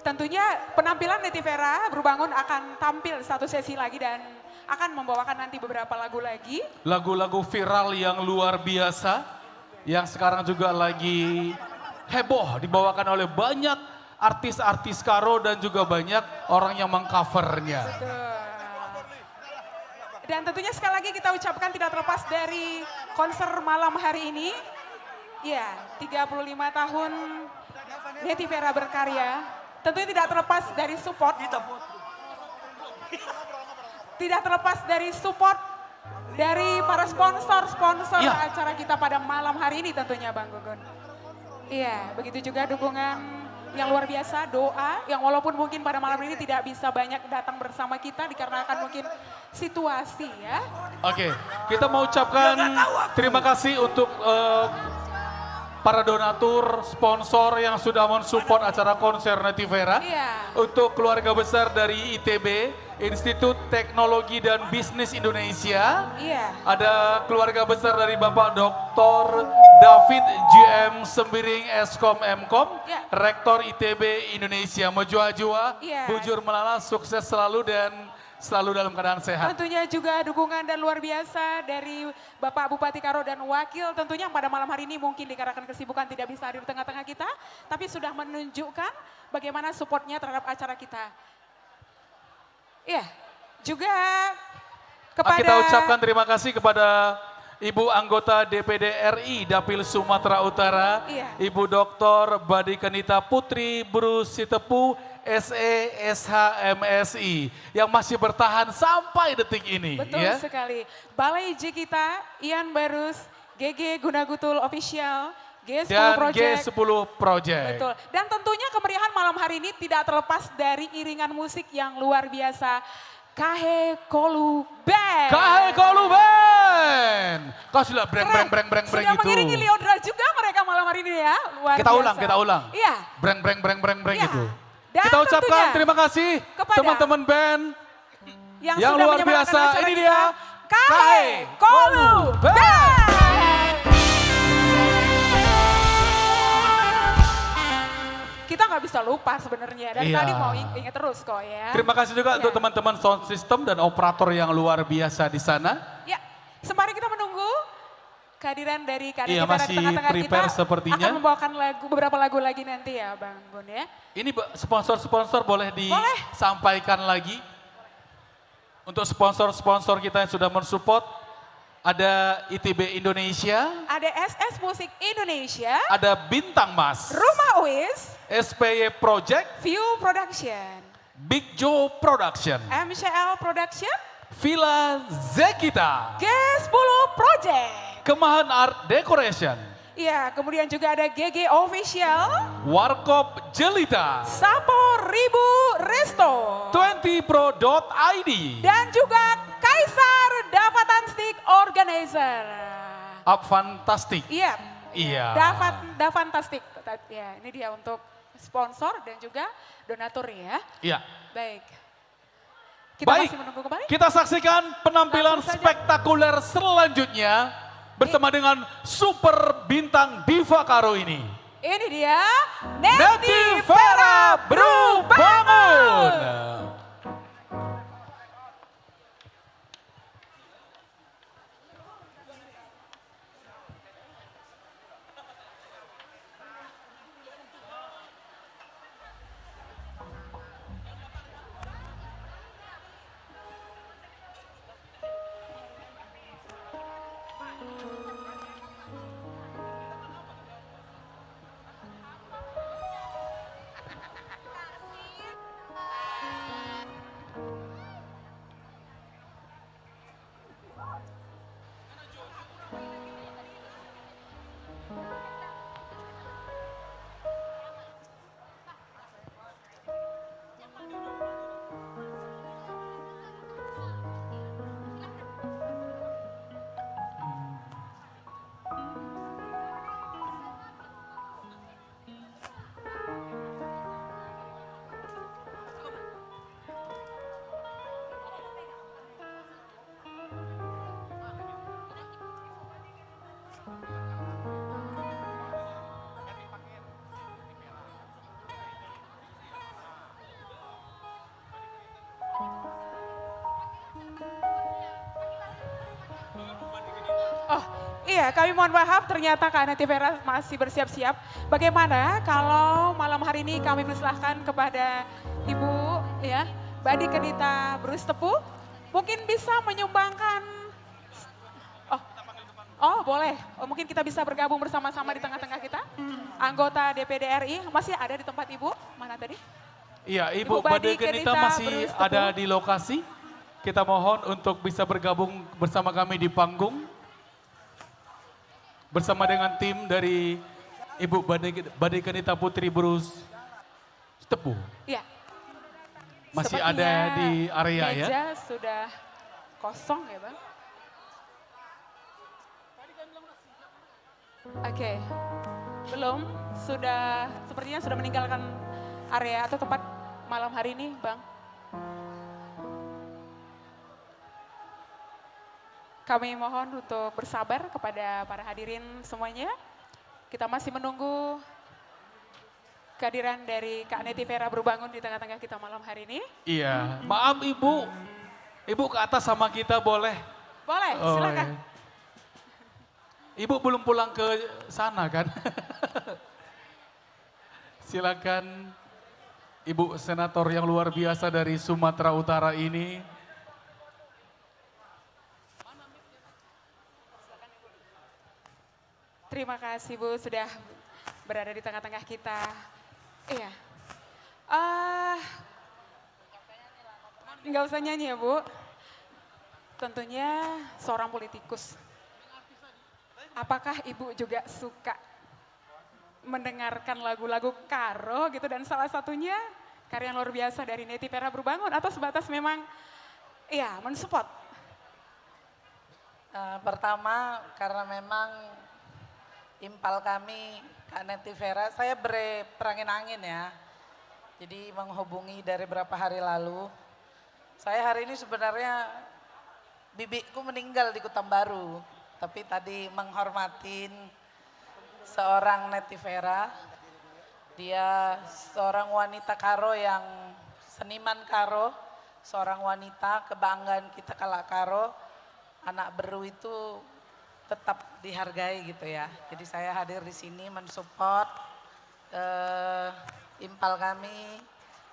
Tentunya penampilan Neti Vera Berbangun akan tampil satu sesi lagi dan akan membawakan nanti beberapa lagu lagi. Lagu-lagu viral yang luar biasa, yang sekarang juga lagi heboh dibawakan oleh banyak artis-artis Karo dan juga banyak orang yang mengcovernya. Dan tentunya sekali lagi kita ucapkan tidak terlepas dari konser malam hari ini. Ya, 35 tahun Neti Vera berkarya. Tentunya tidak terlepas dari support. Tidak terlepas dari support dari para sponsor-sponsor acara kita pada malam hari ini tentunya Bang Gugun. Iya, begitu juga dukungan yang luar biasa, doa yang walaupun mungkin pada malam ini tidak bisa banyak datang bersama kita dikarenakan mungkin situasi ya. Oke, kita mau ucapkan terima kasih untuk para donatur, sponsor yang sudah mensupport acara konser Neti Vera. Iya. Untuk keluarga besar dari ITB, Institut Teknologi dan Bisnis Indonesia. Iya. Ada keluarga besar dari Bapak Dr. David GM Sembiring Eskom Mkom, Rektor ITB Indonesia. Mojua-jua, Iya. Bujur Melala, sukses selalu dan selalu dalam keadaan sehat. Tentunya juga dukungan dan luar biasa dari Bapak Bupati Karo dan Wakil tentunya pada malam hari ini mungkin dikarenakan kesibukan tidak bisa hadir di tengah-tengah kita. Tapi sudah menunjukkan bagaimana supportnya terhadap acara kita. Iya, juga kepada... Kita ucapkan terima kasih kepada Ibu anggota DPD RI Dapil Sumatera Utara, Iya. Ibu Dr. Badi Kanita Putri Buru Sitepu, SE SHMSI yang masih bertahan sampai detik ini. Betul ya. sekali. Balai J kita, Ian Barus, GG Gunagutul Official, G10 Dan Project. G10 Project. Betul. Dan tentunya kemeriahan malam hari ini tidak terlepas dari iringan musik yang luar biasa. Kahe Kolu Band. Kahe Kolu Band. Kasihlah breng Sudah gitu. mengiringi Liodra juga mereka malam hari ini ya. Luar Kita biasa. ulang, kita ulang. Iya. Breng gitu. Dan Kita ucapkan tentunya terima kasih kepada teman-teman band yang yang sudah luar menyemarakan biasa. acara Ini kita. dia Kahe Kolu Band. Kita nggak bisa lupa sebenarnya. Dari Iya. tadi mau ingat terus kok ya. Terima kasih juga untuk teman-teman sound system dan operator yang luar biasa di sana. Ya, sembari kita menunggu kehadiran dari Kak Iya, Neti Vera di masih tengah-tengah kita prepare sepertinya. akan membawakan beberapa lagu lagi nanti ya Bang Gun ya. Ini sponsor-sponsor boleh disampaikan lagi. Untuk sponsor-sponsor kita yang sudah mensupport, ada ITB Indonesia, Ada SS Musik Indonesia, ada Bintang Mas, Rumah Uis, SPY Project, View Production, Big Joe Production, MCL Production, Villa Zekita, G10 Project. Kemahan Art Decoration, Iya, kemudian juga ada GG Official, Warkop Jelita, Sapo Ribu Resto, 20pro.id, dan juga Kaisar Davatanstick Organizer. Up Fantastic. Iya. Iya. Davantastic. Ya, ini dia untuk sponsor dan juga donatur ya. Iya. Baik. Kita Baik, masih menunggu kembali. kita saksikan penampilan Langsung saja. spektakuler selanjutnya bersama dengan super bintang diva Karo ini. Ini dia Neti Vera Berbangun. Oh iya, kami mohon maaf ternyata Kak Neti Vera masih bersiap-siap. Bagaimana kalau malam hari ini kami persilahkan kepada Ibu ya, Badi Kenita Bruce Tepu, mungkin bisa menyumbangkan, oh boleh, mungkin kita bisa bergabung bersama-sama di tengah-tengah kita. Anggota DPD RI, masih ada di tempat Ibu, mana tadi? Iya, Ibu Badi Kenita masih ada di lokasi. Kita mohon untuk bisa bergabung bersama kami di panggung. Bersama dengan tim dari Ibu Badi Kenita Putri Bruce Tepu. Iya. Masih Sepertinya ada di area ya. meja sudah kosong ya Bang. Oke, belum, sepertinya sudah meninggalkan area atau tempat malam hari ini Bang. Kami mohon untuk bersabar kepada para hadirin semuanya. Kita masih menunggu kehadiran dari Kak Neti Vera Berbangun di tengah-tengah kita malam hari ini. Iya, maaf Ibu. Ibu ke atas sama kita boleh? Boleh, silakan. Ibu belum pulang ke sana kan? Silakan Ibu Senator yang luar biasa dari Sumatera Utara ini. Terima kasih Bu sudah berada di tengah-tengah kita. Iya. Nggak usah nyanyi ya Bu. Tentunya seorang politikus. Apakah Ibu juga suka mendengarkan lagu-lagu Karo gitu dan salah satunya karya luar biasa dari Neti Vera Berbangun atau sebatas memang iya mensupport? Pertama karena memang impal kami Kak Neti Vera, saya perangin angin ya. Jadi menghubungi dari beberapa hari lalu. Saya hari ini sebenarnya bibiku meninggal di Kutambaru. Tapi tadi menghormatin seorang Neti Vera. Dia seorang wanita Karo yang seniman Karo. Seorang wanita kebanggaan kita kala Karo. Anak Beru itu tetap dihargai gitu ya. Jadi saya hadir di sini mensupport impal kami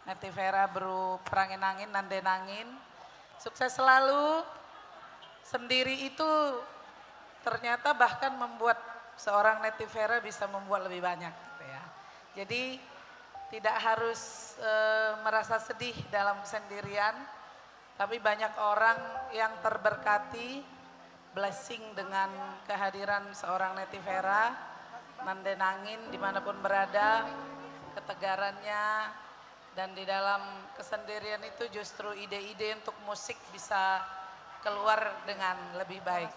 Neti Vera Beru Perangin Angin Nanden Angin. Sukses selalu. Sendiri itu ternyata bahkan membuat seorang Neti Vera bisa membuat lebih banyak gitu ya. Jadi tidak harus merasa sedih dalam kesendirian, tapi banyak orang yang terberkati blessing dengan kehadiran seorang Neti Vera, Nanden Angin dimanapun berada, ketegarannya dan di dalam kesendirian itu justru ide-ide untuk musik bisa keluar dengan lebih baik.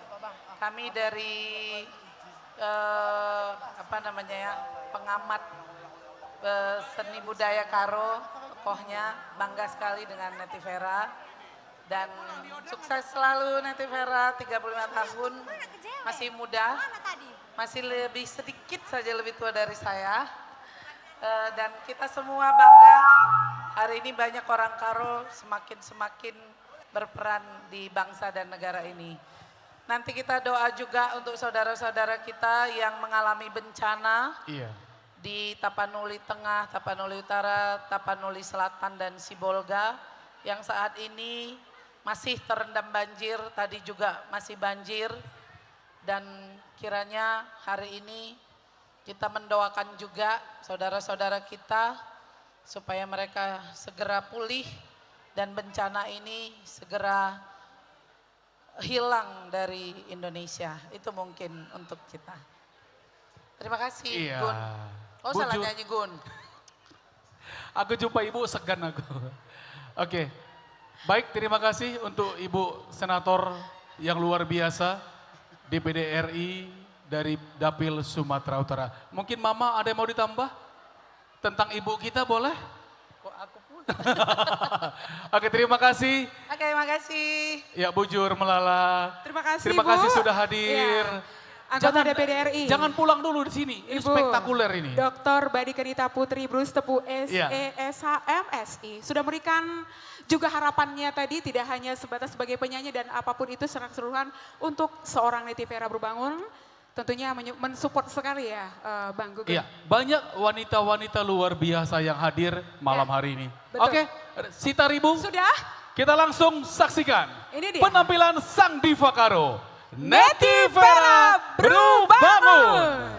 Kami dari pengamat seni budaya Karo, tokohnya bangga sekali dengan Neti Vera. Dan sukses selalu Neti Vera, 35 tahun, masih muda, masih lebih sedikit saja lebih tua dari saya. Dan kita semua bangga, hari ini banyak orang Karo semakin berperan di bangsa dan negara ini. Nanti kita doa juga untuk saudara-saudara kita yang mengalami bencana di Tapanuli Tengah, Tapanuli Utara, Tapanuli Selatan dan Sibolga yang saat ini masih terendam banjir, tadi juga masih banjir dan kiranya hari ini kita mendoakan juga saudara-saudara kita supaya mereka segera pulih dan bencana ini segera hilang dari Indonesia. Itu mungkin untuk kita. Terima kasih Gun. Oh salah nyanyi Gun. Aku jumpa Ibu segan aku. Oke. Baik, terima kasih untuk Ibu Senator yang luar biasa DPD RI dari Dapil Sumatera Utara. Mungkin Mama ada yang mau ditambah tentang Ibu kita boleh? Kok aku pun? Oke, terima kasih. Oke, makasih. Ya, Bujur Melala. Terima kasih Terima kasih Bu. sudah hadir. Ya. Anggota DPD RI. Jangan pulang dulu di sini, ini Ibu, spektakuler ini. Dr. Badi Kenita Putri Bruce Tepu Iya. SESHMSI sudah memberikan juga harapannya tadi tidak hanya sebatas sebagai penyanyi dan apapun itu secara keseluruhan untuk seorang Neti Vera Berbangun. Tentunya mensupport sekali ya Bang Gugun. Iya, banyak wanita-wanita luar biasa yang hadir malam hari ini. Betul. Oke, Sita Ribu. Sudah? Kita langsung saksikan Ini dia. penampilan sang diva Karo, Neti Vera Berbangun.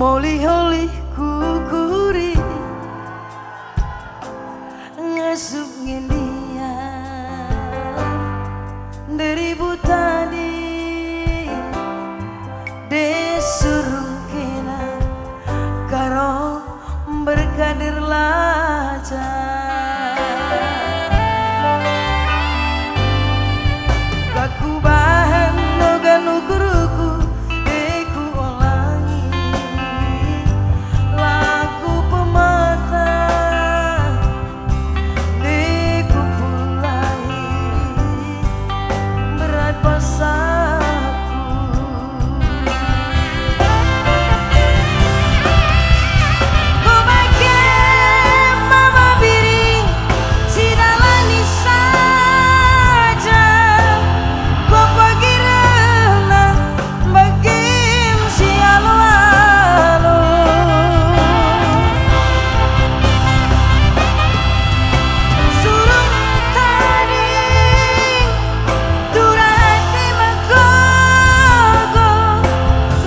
Moli-holi kukuri ngasup ngendia dari butani desurung kena karo berkadir laja baku bahan nogan ukuruku deku olangi laku pemata deku pulai berat pasaku ku bagai mama piring sidalani saja ku pergi renang bagim si alo-alo surung tadi durati magogo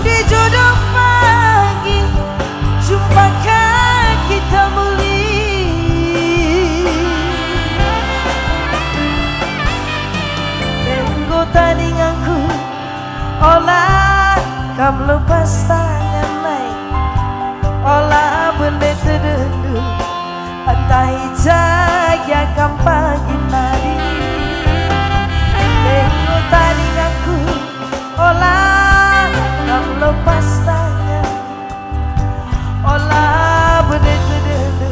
di jodoh pagi jumpakah kita muli tenggo tandinganku olah kam lepas tangan naik olah benda terdendu entah jaga kam pagi tadi tenggo tandinganku olah kam lepas tangan olah benda terdendu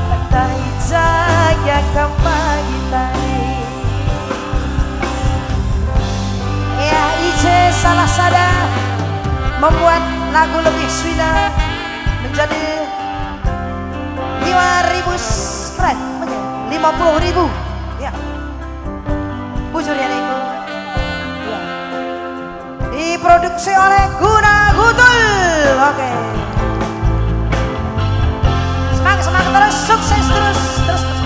entah jaga kam pagi tadi. Ya, Ice salah sada membuat lagu lebih swina menjadi 5.000 spread, 50.000. Ya, bujur ya Niko. Ya. Diproduksi oleh Guna Gutul. Oke. Semangat semangat terus, sukses terus terus terus.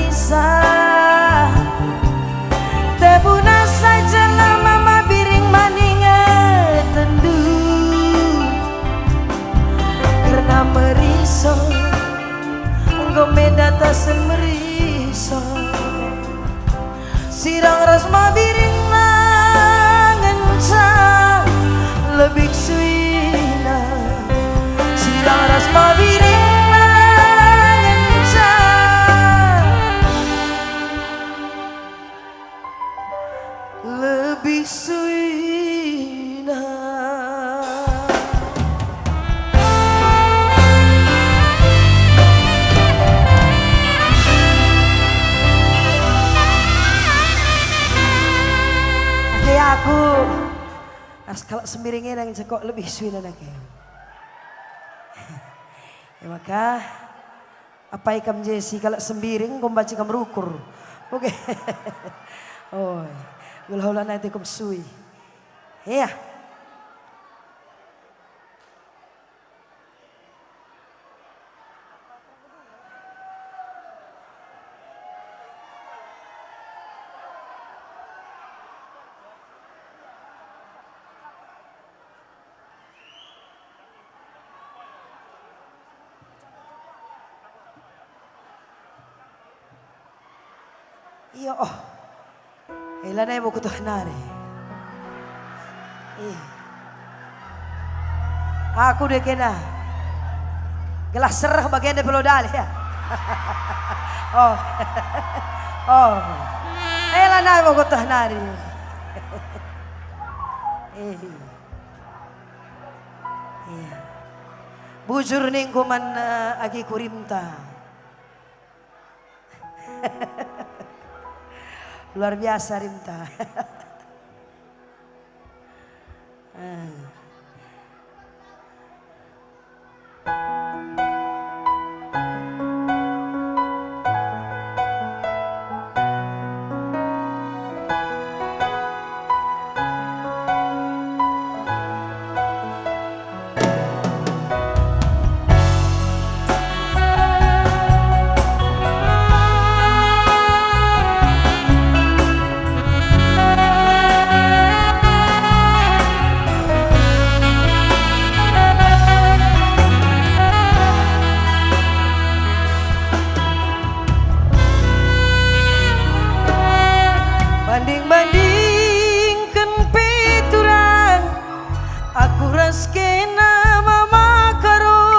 merisa. Tebuna saja mama biring maninga tendu. Karena meriso Gomeda tasen meriso. Sirang rasma biring nangenca lebih suina. Sirang rasma biring nangenca lebih suina. Aku kalau semiringnya yang cekok lebih suina nake. Ya maka apa ikam Jesi kalau sembiring kau baca kam rukur. Oke. Oh, gula nanti kum sui. Iya. Iya, oh, ilan na mo kutuh nari. Aku deh kena gelas serah bagian dari pelodal ya. Oh, oh, ilan na mo kutuh nari. Iya, bujur ning kuman agi kurimta. Luar biasa Rimta. Banding-bandingkan pituran aku raskena mama karo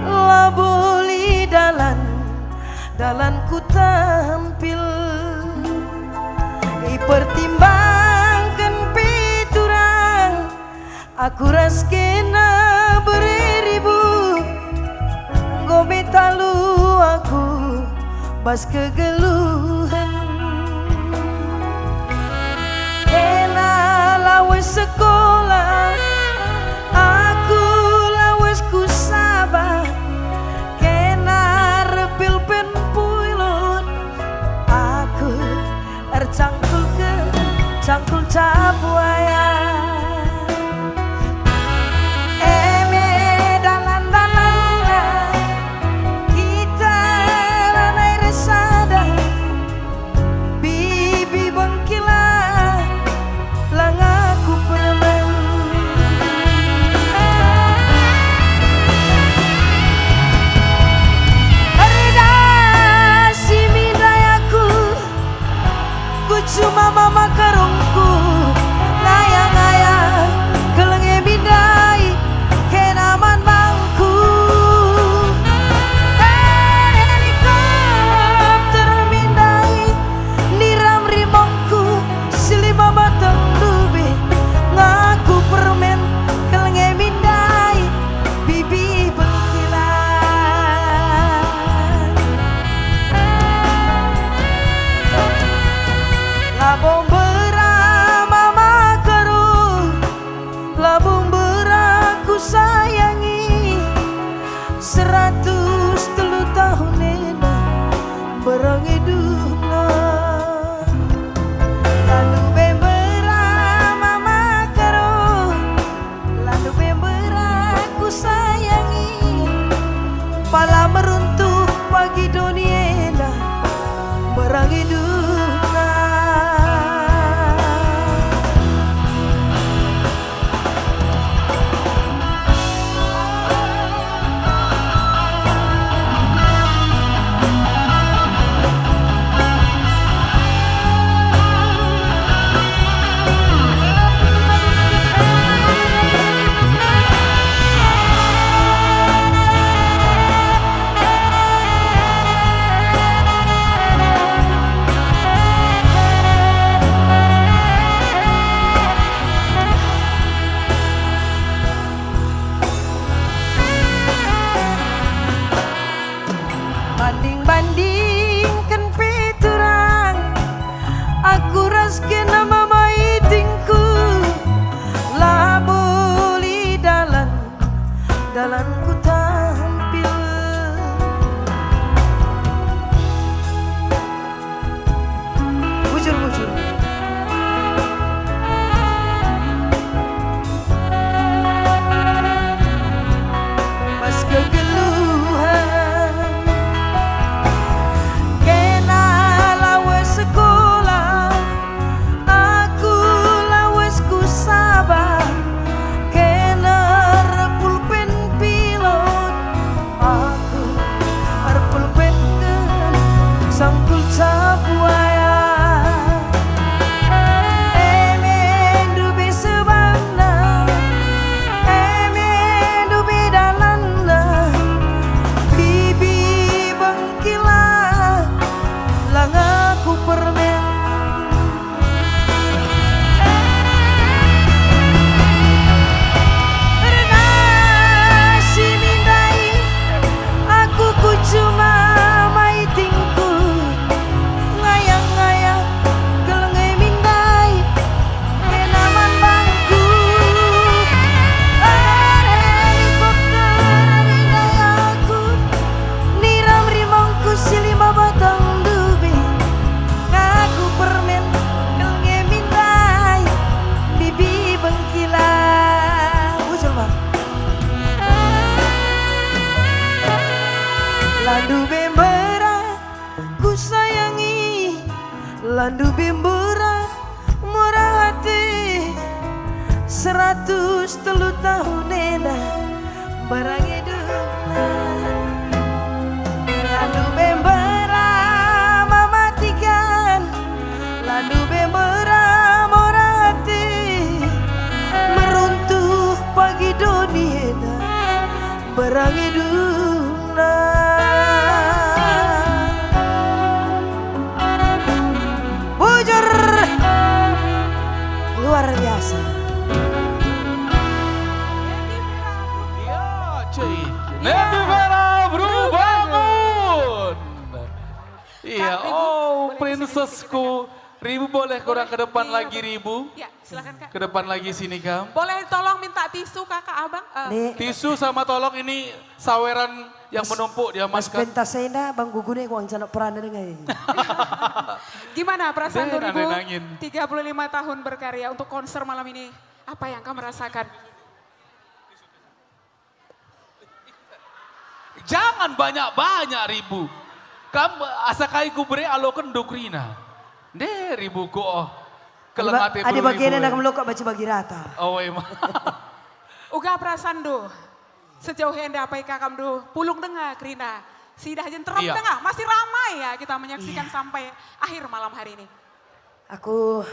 laboli dalan ku tampil. Pertimbangkan pituran aku raskena beribu gobe talu aku bas kegeluhan. Sekolah aku lawes ku sabar kena repil pen puilun aku tercangkul ke cangkul cabuaya. Dalan-dalan kita ranai resada bibi bengkilah langa cuma mama karungku ngayang-ngayang kelenge bidai kenaman bangku. Helikopter bidai niram rimongku silima batang dubi ngaku permen kelenge bidai bibi bengkilan. Labong bera mama keruh, labong bera ku sayangi 103 tahun nena berang hidupna. Lalu bembera mama keruh, lalu bembera ku sayangi pala meruntuh pagi doniena berangi dunia. Banding-bandingkan piturang, aku rasken nama maitingku. Lah boli dalanku tampil. Bujur-bujur. Pas kegeluhan sekolah, aku lawes ku sabar, kena pulpen pilot, aku pulpen sangkul cabuaya. Emendu bisebana, emendu bidalana, bibi bangkila, langa ku permen. Renasi mindai, aku ku cuma maitingku. Ngayang-ngayang gelengai mindai, enaman bangku. Helikopter mindai aku, niram rimongku silima batang dubi. Ngaku permen gelengai mindai, bibi bengkila. Bujur bang. Landu bembera ku sayangi, landu bembera murah hati. 103 tahun nena berangi dunia. Landu bembera mematikan, landu bembera murah hati. Meruntuh pagi dunia berangi dunia. Bujur luar biasa. Iya cuy, Neti Vera bro bangun. Iya, oh princessku. Ribu boleh kurang ke depan lagi Ribu? Ya, silakan Kak. Ke depan lagi sini Kam. Boleh tolong minta tisu Kakak Abang? Tisu sama tolong ini saweran yang menumpuk dia Mas maskan. pentasena bang gugune kuang janak peran dengan. Gimana perasaan Den, aneh 35 tahun berkarya untuk konser malam ini? Apa yang kamu rasakan? Jangan banyak-banyak Ribu. Kamu asakai kubre alokan dokrina. Deh Ribu ko kelengate Ada bagian yang ribu. melokak baca bagi rata. Oh emang. Uga perasaan do. Sejauh hendak apa kakam do. Pulung dengar Krina. Sidah jen terang Iya. tengah. Masih ramai ya kita menyaksikan sampai akhir malam hari ini. Aku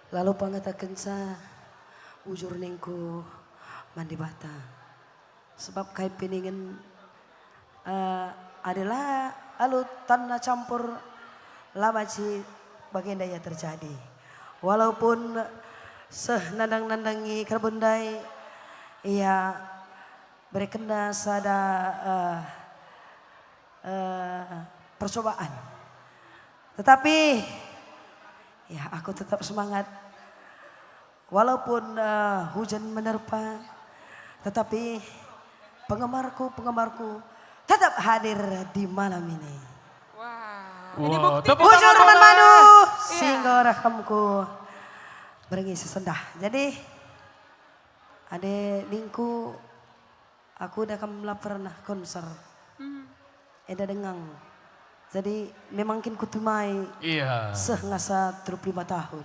lalu pangatakan sa ujur ningku mandi bata. Sebab kai peningin adalah alu tanah campur lama ci bagian daya terjadi. Walaupun nandang-nandangi karbondai ia berkena sada percobaan. Tetapi ya aku tetap semangat. Walaupun hujan menerpa, tetapi penggemarku tetap hadir di malam ini. Wow, Bujur Manu, sehingga rakamku berengi sesendah. Jadi ada lingku aku udah kamu pernah konser. Eda dengang Jadi memang kin kutumai Iya. ngasa 35 tahun.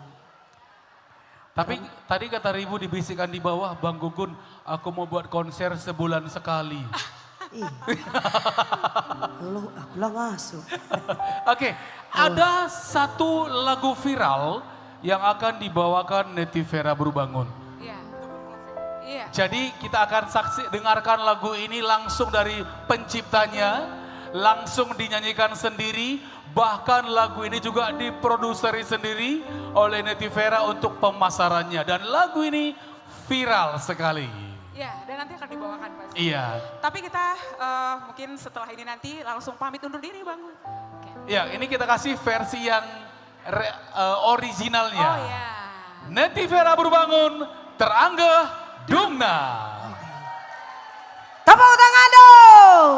Tapi tadi kata Ribu dibisikkan di bawah, Bang Gugun, aku mau buat konser sebulan sekali. Aku lah ngasuh. Oke, ada satu lagu viral yang akan dibawakan Netivera Berbangun. Iya. Jadi kita akan dengarkan lagu ini langsung dari penciptanya, langsung dinyanyikan sendiri, bahkan lagu ini juga diproduseri sendiri oleh Netivera untuk pemasarannya. Dan lagu ini viral sekali. Iya, dan nanti akan dibawakan pasti. Iya. Tapi kita mungkin setelah ini nanti langsung pamit undur diri Bang. Ya, ini kita kasih versi yang originalnya. Oh ya. Netivera Berbangun, Teranggah Dumna. Tepuk tangan dong.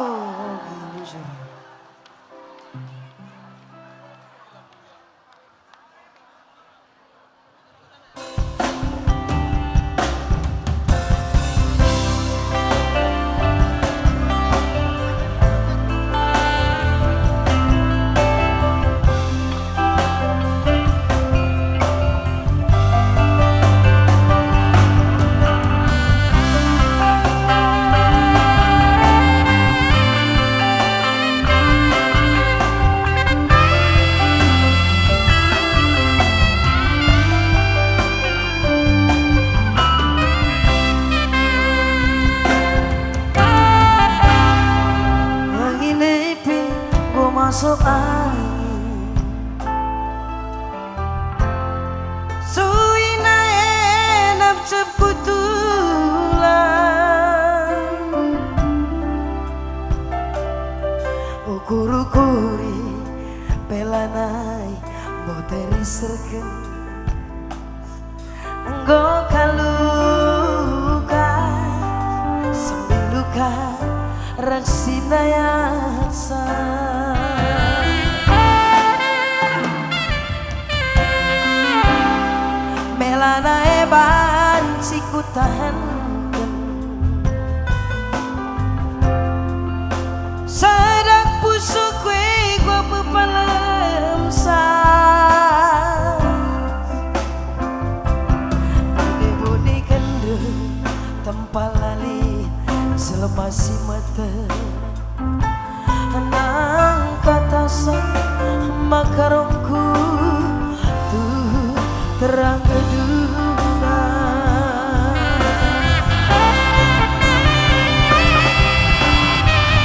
Masuk angin Suina enap ceputulan Ukur-ukuri pelanai Boteri serken Enggo kaluka Sambil luka Raksina yasa Melana eban siku tahankan Sedak pusuk kue gua pepalem sah Budi-budi kendu tempal lali selepasi mata Nang kata sang makarongku tuh terang kedua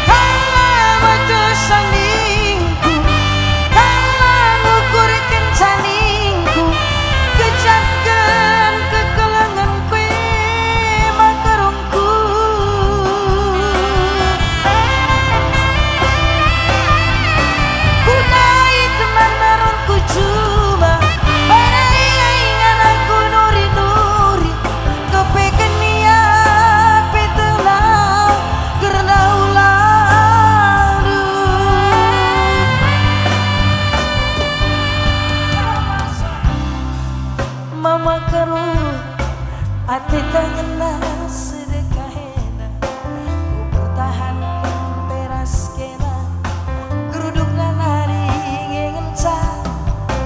Kala matus saningku Kala ngukur kencaningku Kecapkan kekelangan kue makarongku Kunai teman marongku cuma Mama keru ati tangena sedekahena ku pertahankan peras kena geruduk nanari ngenca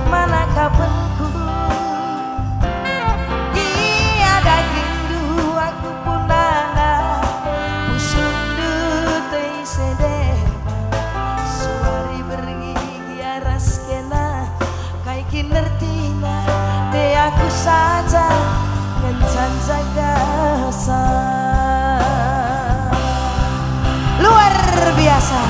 mana kapenku ada gindu aku pun nana pusuk dutei sedeba suari bergigi aras kena kai kinertina de aku saja ngencan jaga luar biasa.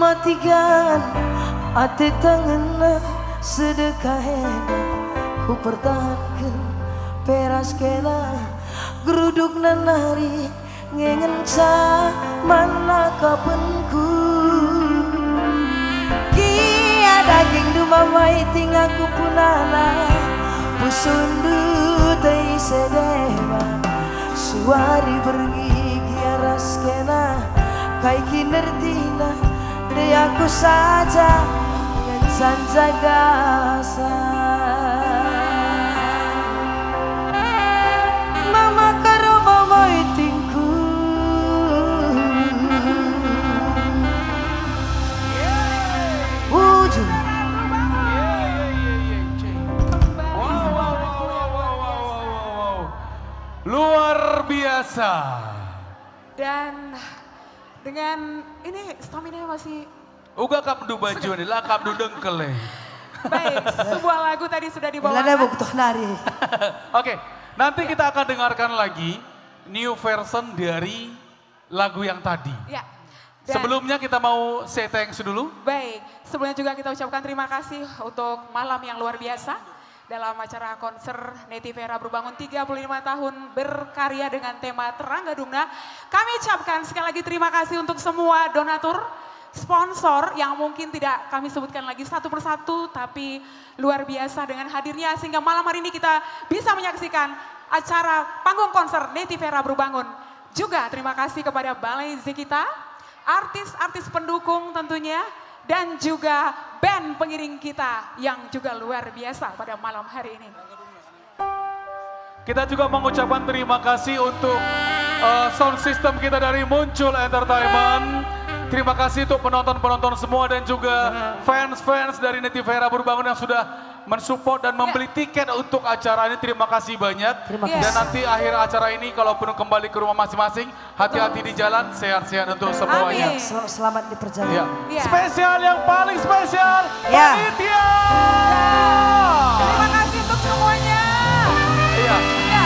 matikan ate tangan sedekah ku pertahankan peras kena geruduk nanari ngengen ca mana kapenku kia daging dumamai tinggaku punana pusundu tei sedema suari bergigi aras kena kai kinertina de aku saja yang sanjaga mama karo mama itingku wujud luar biasa. Dan dengan ini stamina masih Uga kapdu baju nih lah kapdu dengkel. baik. Sebuah lagu tadi sudah Belanda dibawakan. butuh nari. Oke, nanti kita akan dengarkan lagi new version dari lagu yang tadi. Ya. Dan- Sebelumnya kita mau say thanks dulu. Baik, sebelumnya juga kita ucapkan terima kasih untuk malam yang luar biasa dalam acara konser Netivera berbangun 35 tahun berkarya dengan tema Terangga Dumna. Kami ucapkan sekali lagi terima kasih untuk semua donatur, sponsor yang mungkin tidak kami sebutkan lagi satu persatu, tapi luar biasa dengan hadirnya sehingga malam hari ini kita bisa menyaksikan acara panggung konser Netivera berbangun. Juga terima kasih kepada Balai Zekita, artis-artis pendukung tentunya, dan juga band pengiring kita yang juga luar biasa pada malam hari ini. Kita juga mengucapkan terima kasih untuk sound system kita dari Muncul Entertainment. Terima kasih untuk penonton-penonton semua dan juga fans-fans dari Netivera Berbangun yang sudah mensupport dan membeli tiket untuk acara ini. Terima kasih banyak. Dan nanti akhir acara ini kalau penuh kembali ke rumah masing-masing, hati-hati di jalan, sehat-sehat untuk semuanya. Selamat di perjalanan. Ya. Spesial yang paling spesial, Ya. panitia. Terima kasih untuk semuanya. Iya. Ya.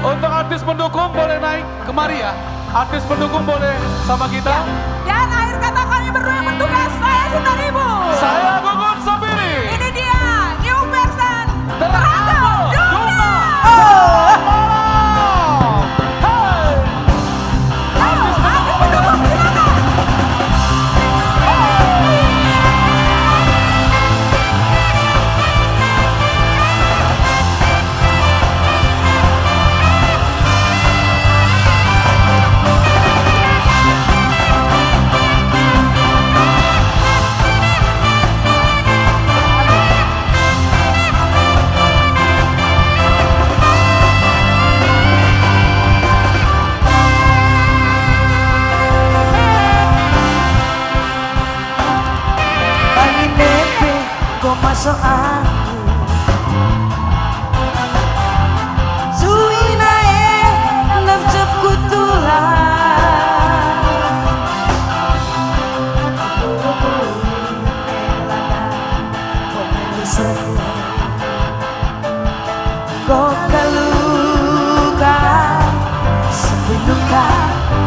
Untuk artis pendukung boleh naik kemari ya. Artis pendukung boleh sama kita. Dan akhir kata kami berdua yang bertugas, saya Sinta Ribu. Saya Gugun Sabiri. Ini dia, new version Terangga Dumna. Masuk aku Suinae Namcap kutulah Kok kaluka Sepinuka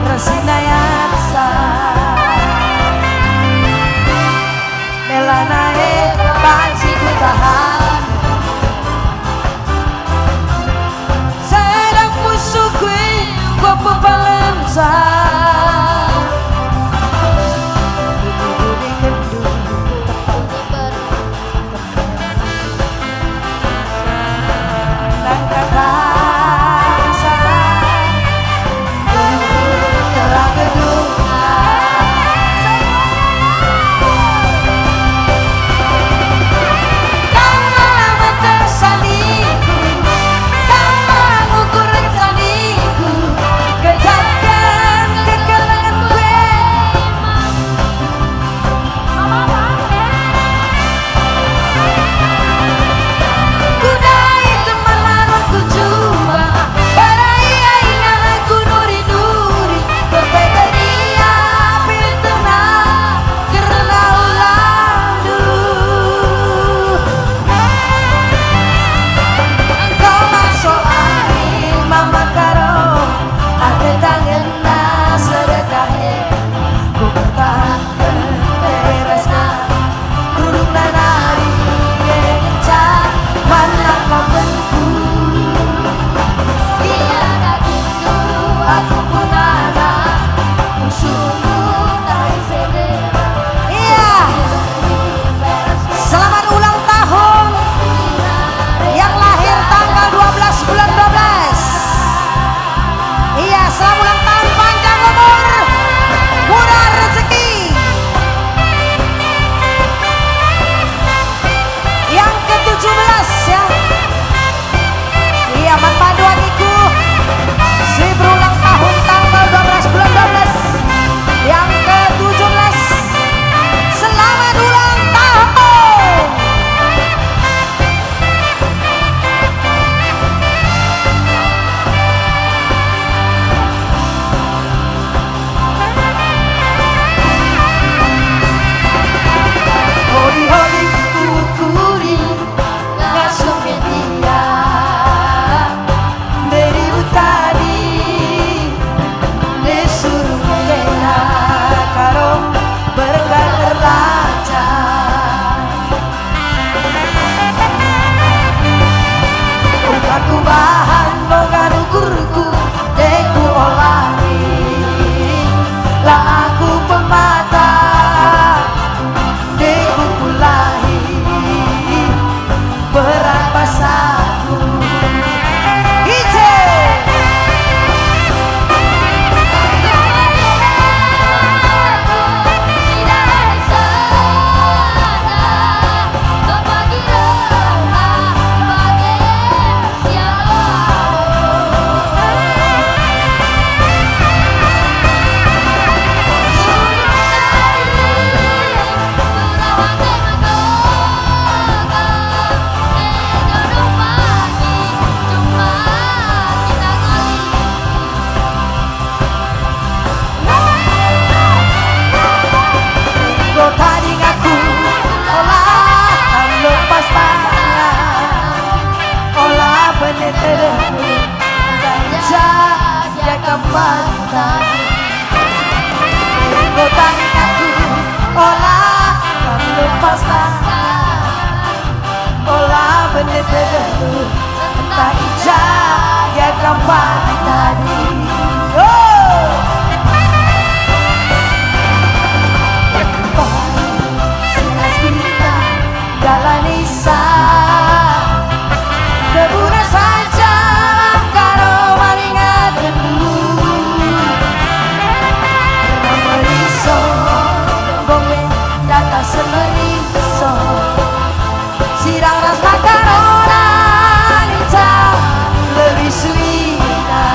Rasinayasa Melanae Panci ku tahan lah aku pemata deku pulahi berat basaku Ije entah ijak ya kembali tadi ya kembali sinas kita dalam nisa kebuna saja karo maringat dulu meriso gomeng data semeriso sirang rasa karona nita lebih suina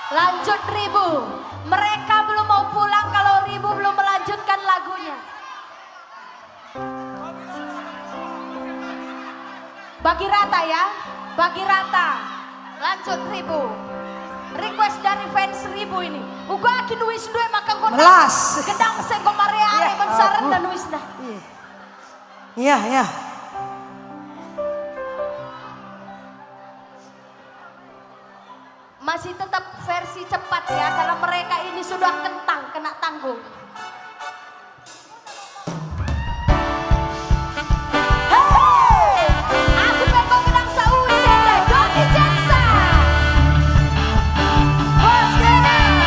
Lanjut Ribu. Mereka belum mau pulang kalau Ribu belum melanjutkan lagunya. Bagi rata ya, bagi rata. Lanjut Ribu. Request dari fans Ribu ini. Uga akin wis duwe maka kota. Melas. Gedang sengko mareare bensaran dan wis dah. Iya, iya. Masih tetap versi cepat ya, karena mereka ini sudah kentang, kena tanggung. Hey, aku beko gedang sawi senda, Doni Jensa. Bos gedang.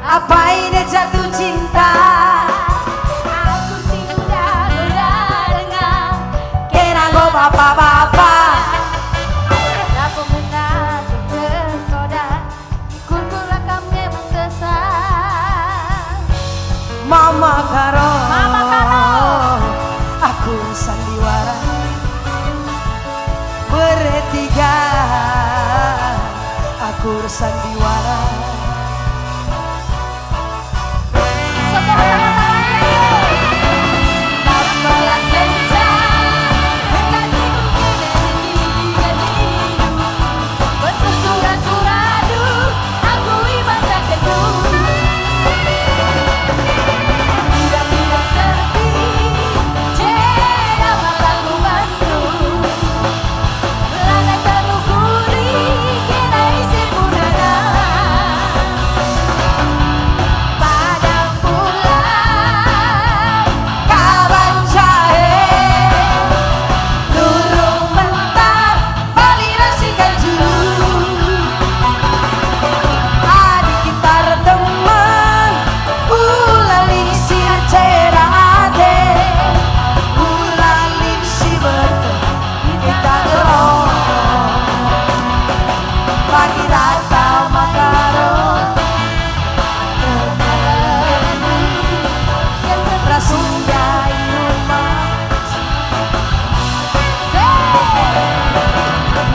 Apa ini jatuh cinta? Aku sih udah dengar kena go bapak-bapak. Aku mengaku tersoda, kulkula kami mengesah. Mama karo, aku sandiwara bertiga. Aku sandiwara. Semua sama-sama.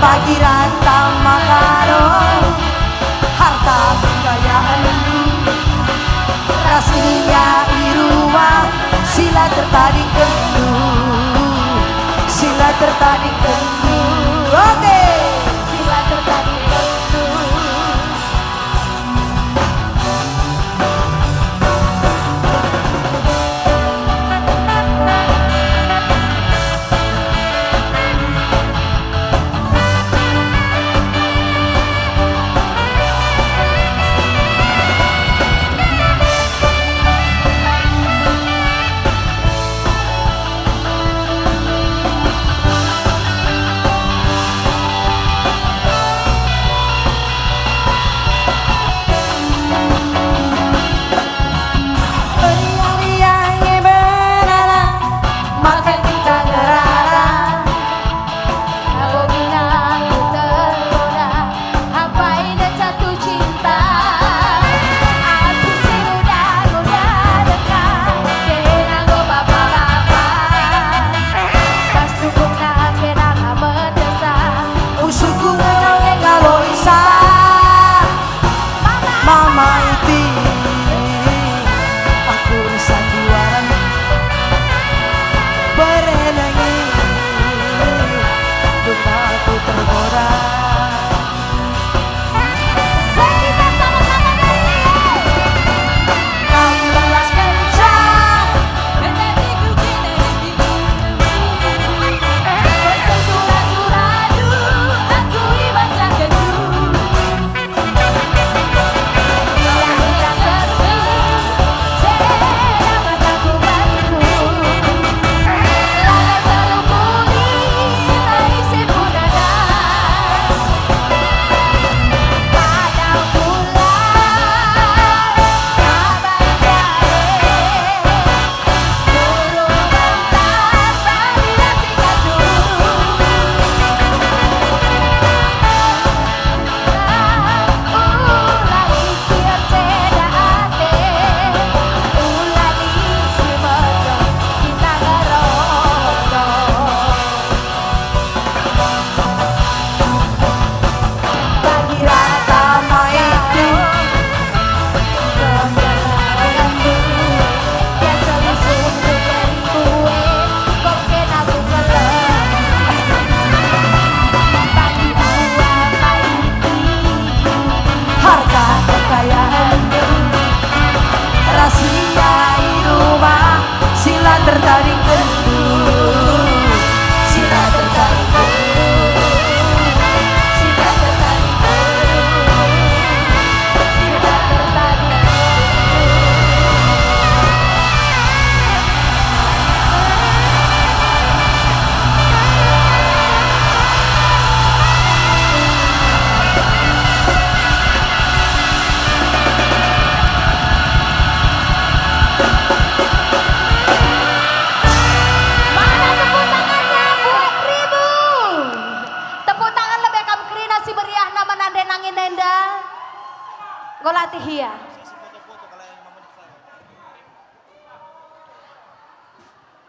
bagi rata makaro harta kekayaan rahasia irua sila tertarik kendu sila tertarik kendu oke sila tertarik kendu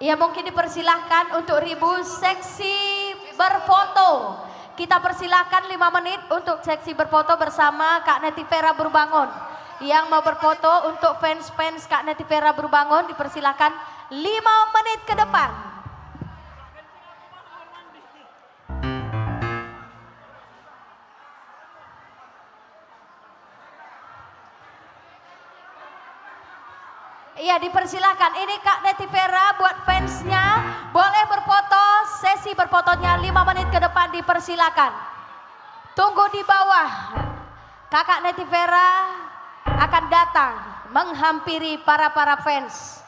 Ya mungkin dipersilahkan untuk Ribu seksi berfoto. Kita persilahkan 5 menit untuk seksi berfoto bersama Kak Netivera Berbangun. Yang mau berfoto untuk fans-fans Kak Netivera Berbangun dipersilahkan 5 menit ke depan. Iya dipersilahkan, ini Kak Netivera buat fansnya boleh berfoto, sesi berfotonya 5 menit ke depan dipersilahkan. Tunggu di bawah, Kakak Netivera akan datang menghampiri para fans.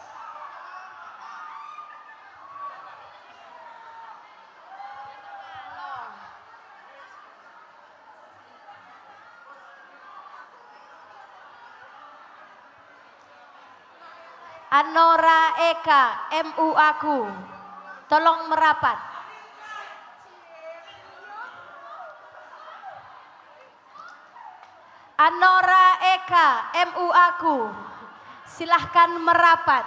Anora Eka, MU aku, tolong merapat. Anora Eka, MU aku, silahkan merapat.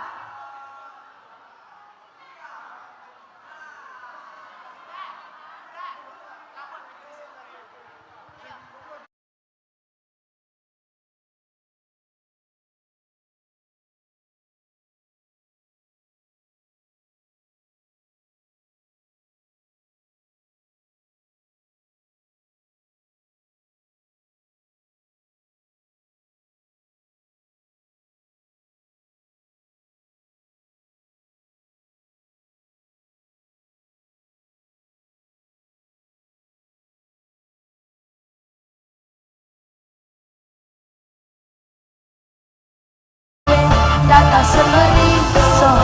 kata semeriso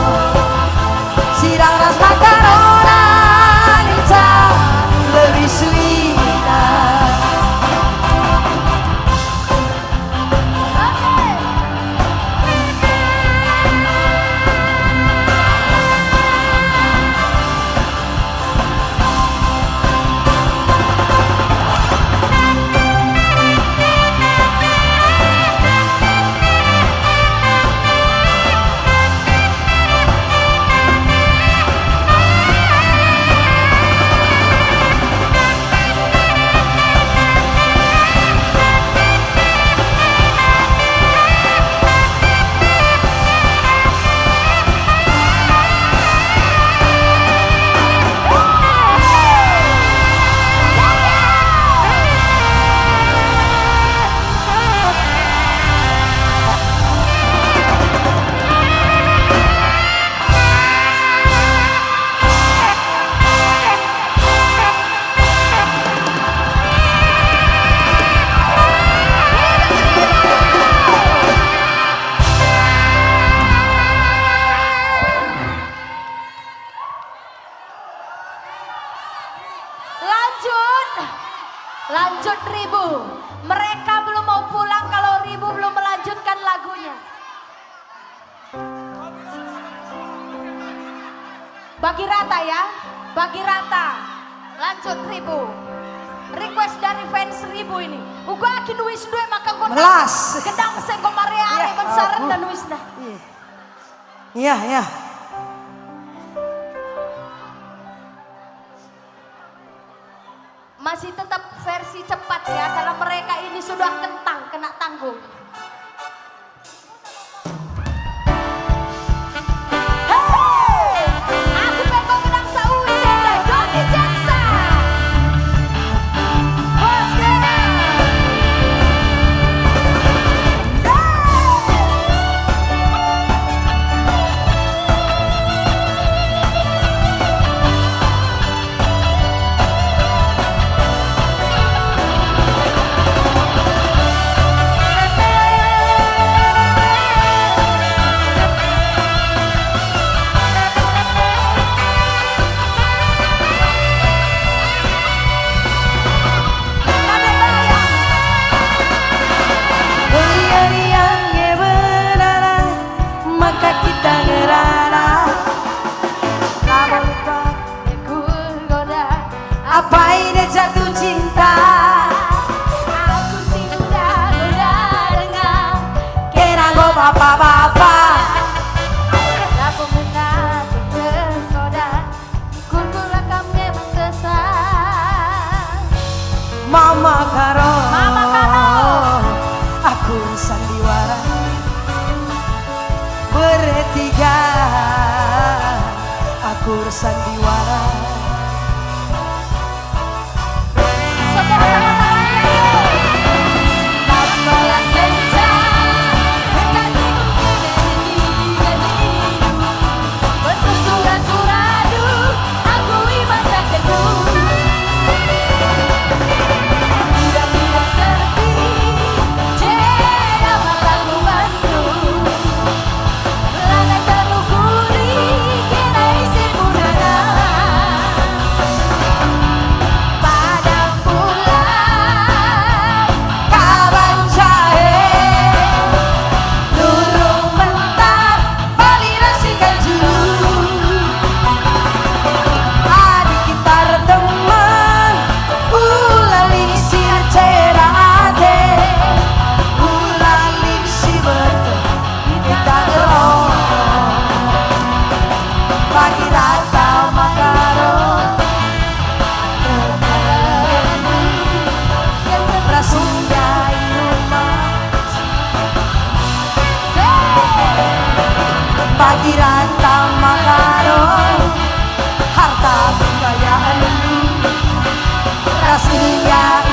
sirang ras makarona Nita lebih suina. Lanjut Ribu. Mereka belum mau pulang kalau Ribu belum melanjutkan lagunya. Bagi rata ya, bagi rata. Lanjut Ribu. Request dari fans Ribu ini. Uga akin wis dua maka kota. Melas. Gedang seko Maria Ale Bensaran dan Wisna. Iya, iya. Masih tetap versi cepat ya, karena mereka ini sudah kentang, kena tanggung. Hey! Aku pengen gedang saui senda, Doni Jaksa. Bosnya. Apa ini jatuh cinta? Aku sih udah dengar kira go bapak-bapak. Aku benar tergoda, kukulah kamu mendesak. Mama Karo, Mama Karo, aku sandiwara bertiga, aku sandiwara. Pagi rantang Makaro, harta kekayaan rasanya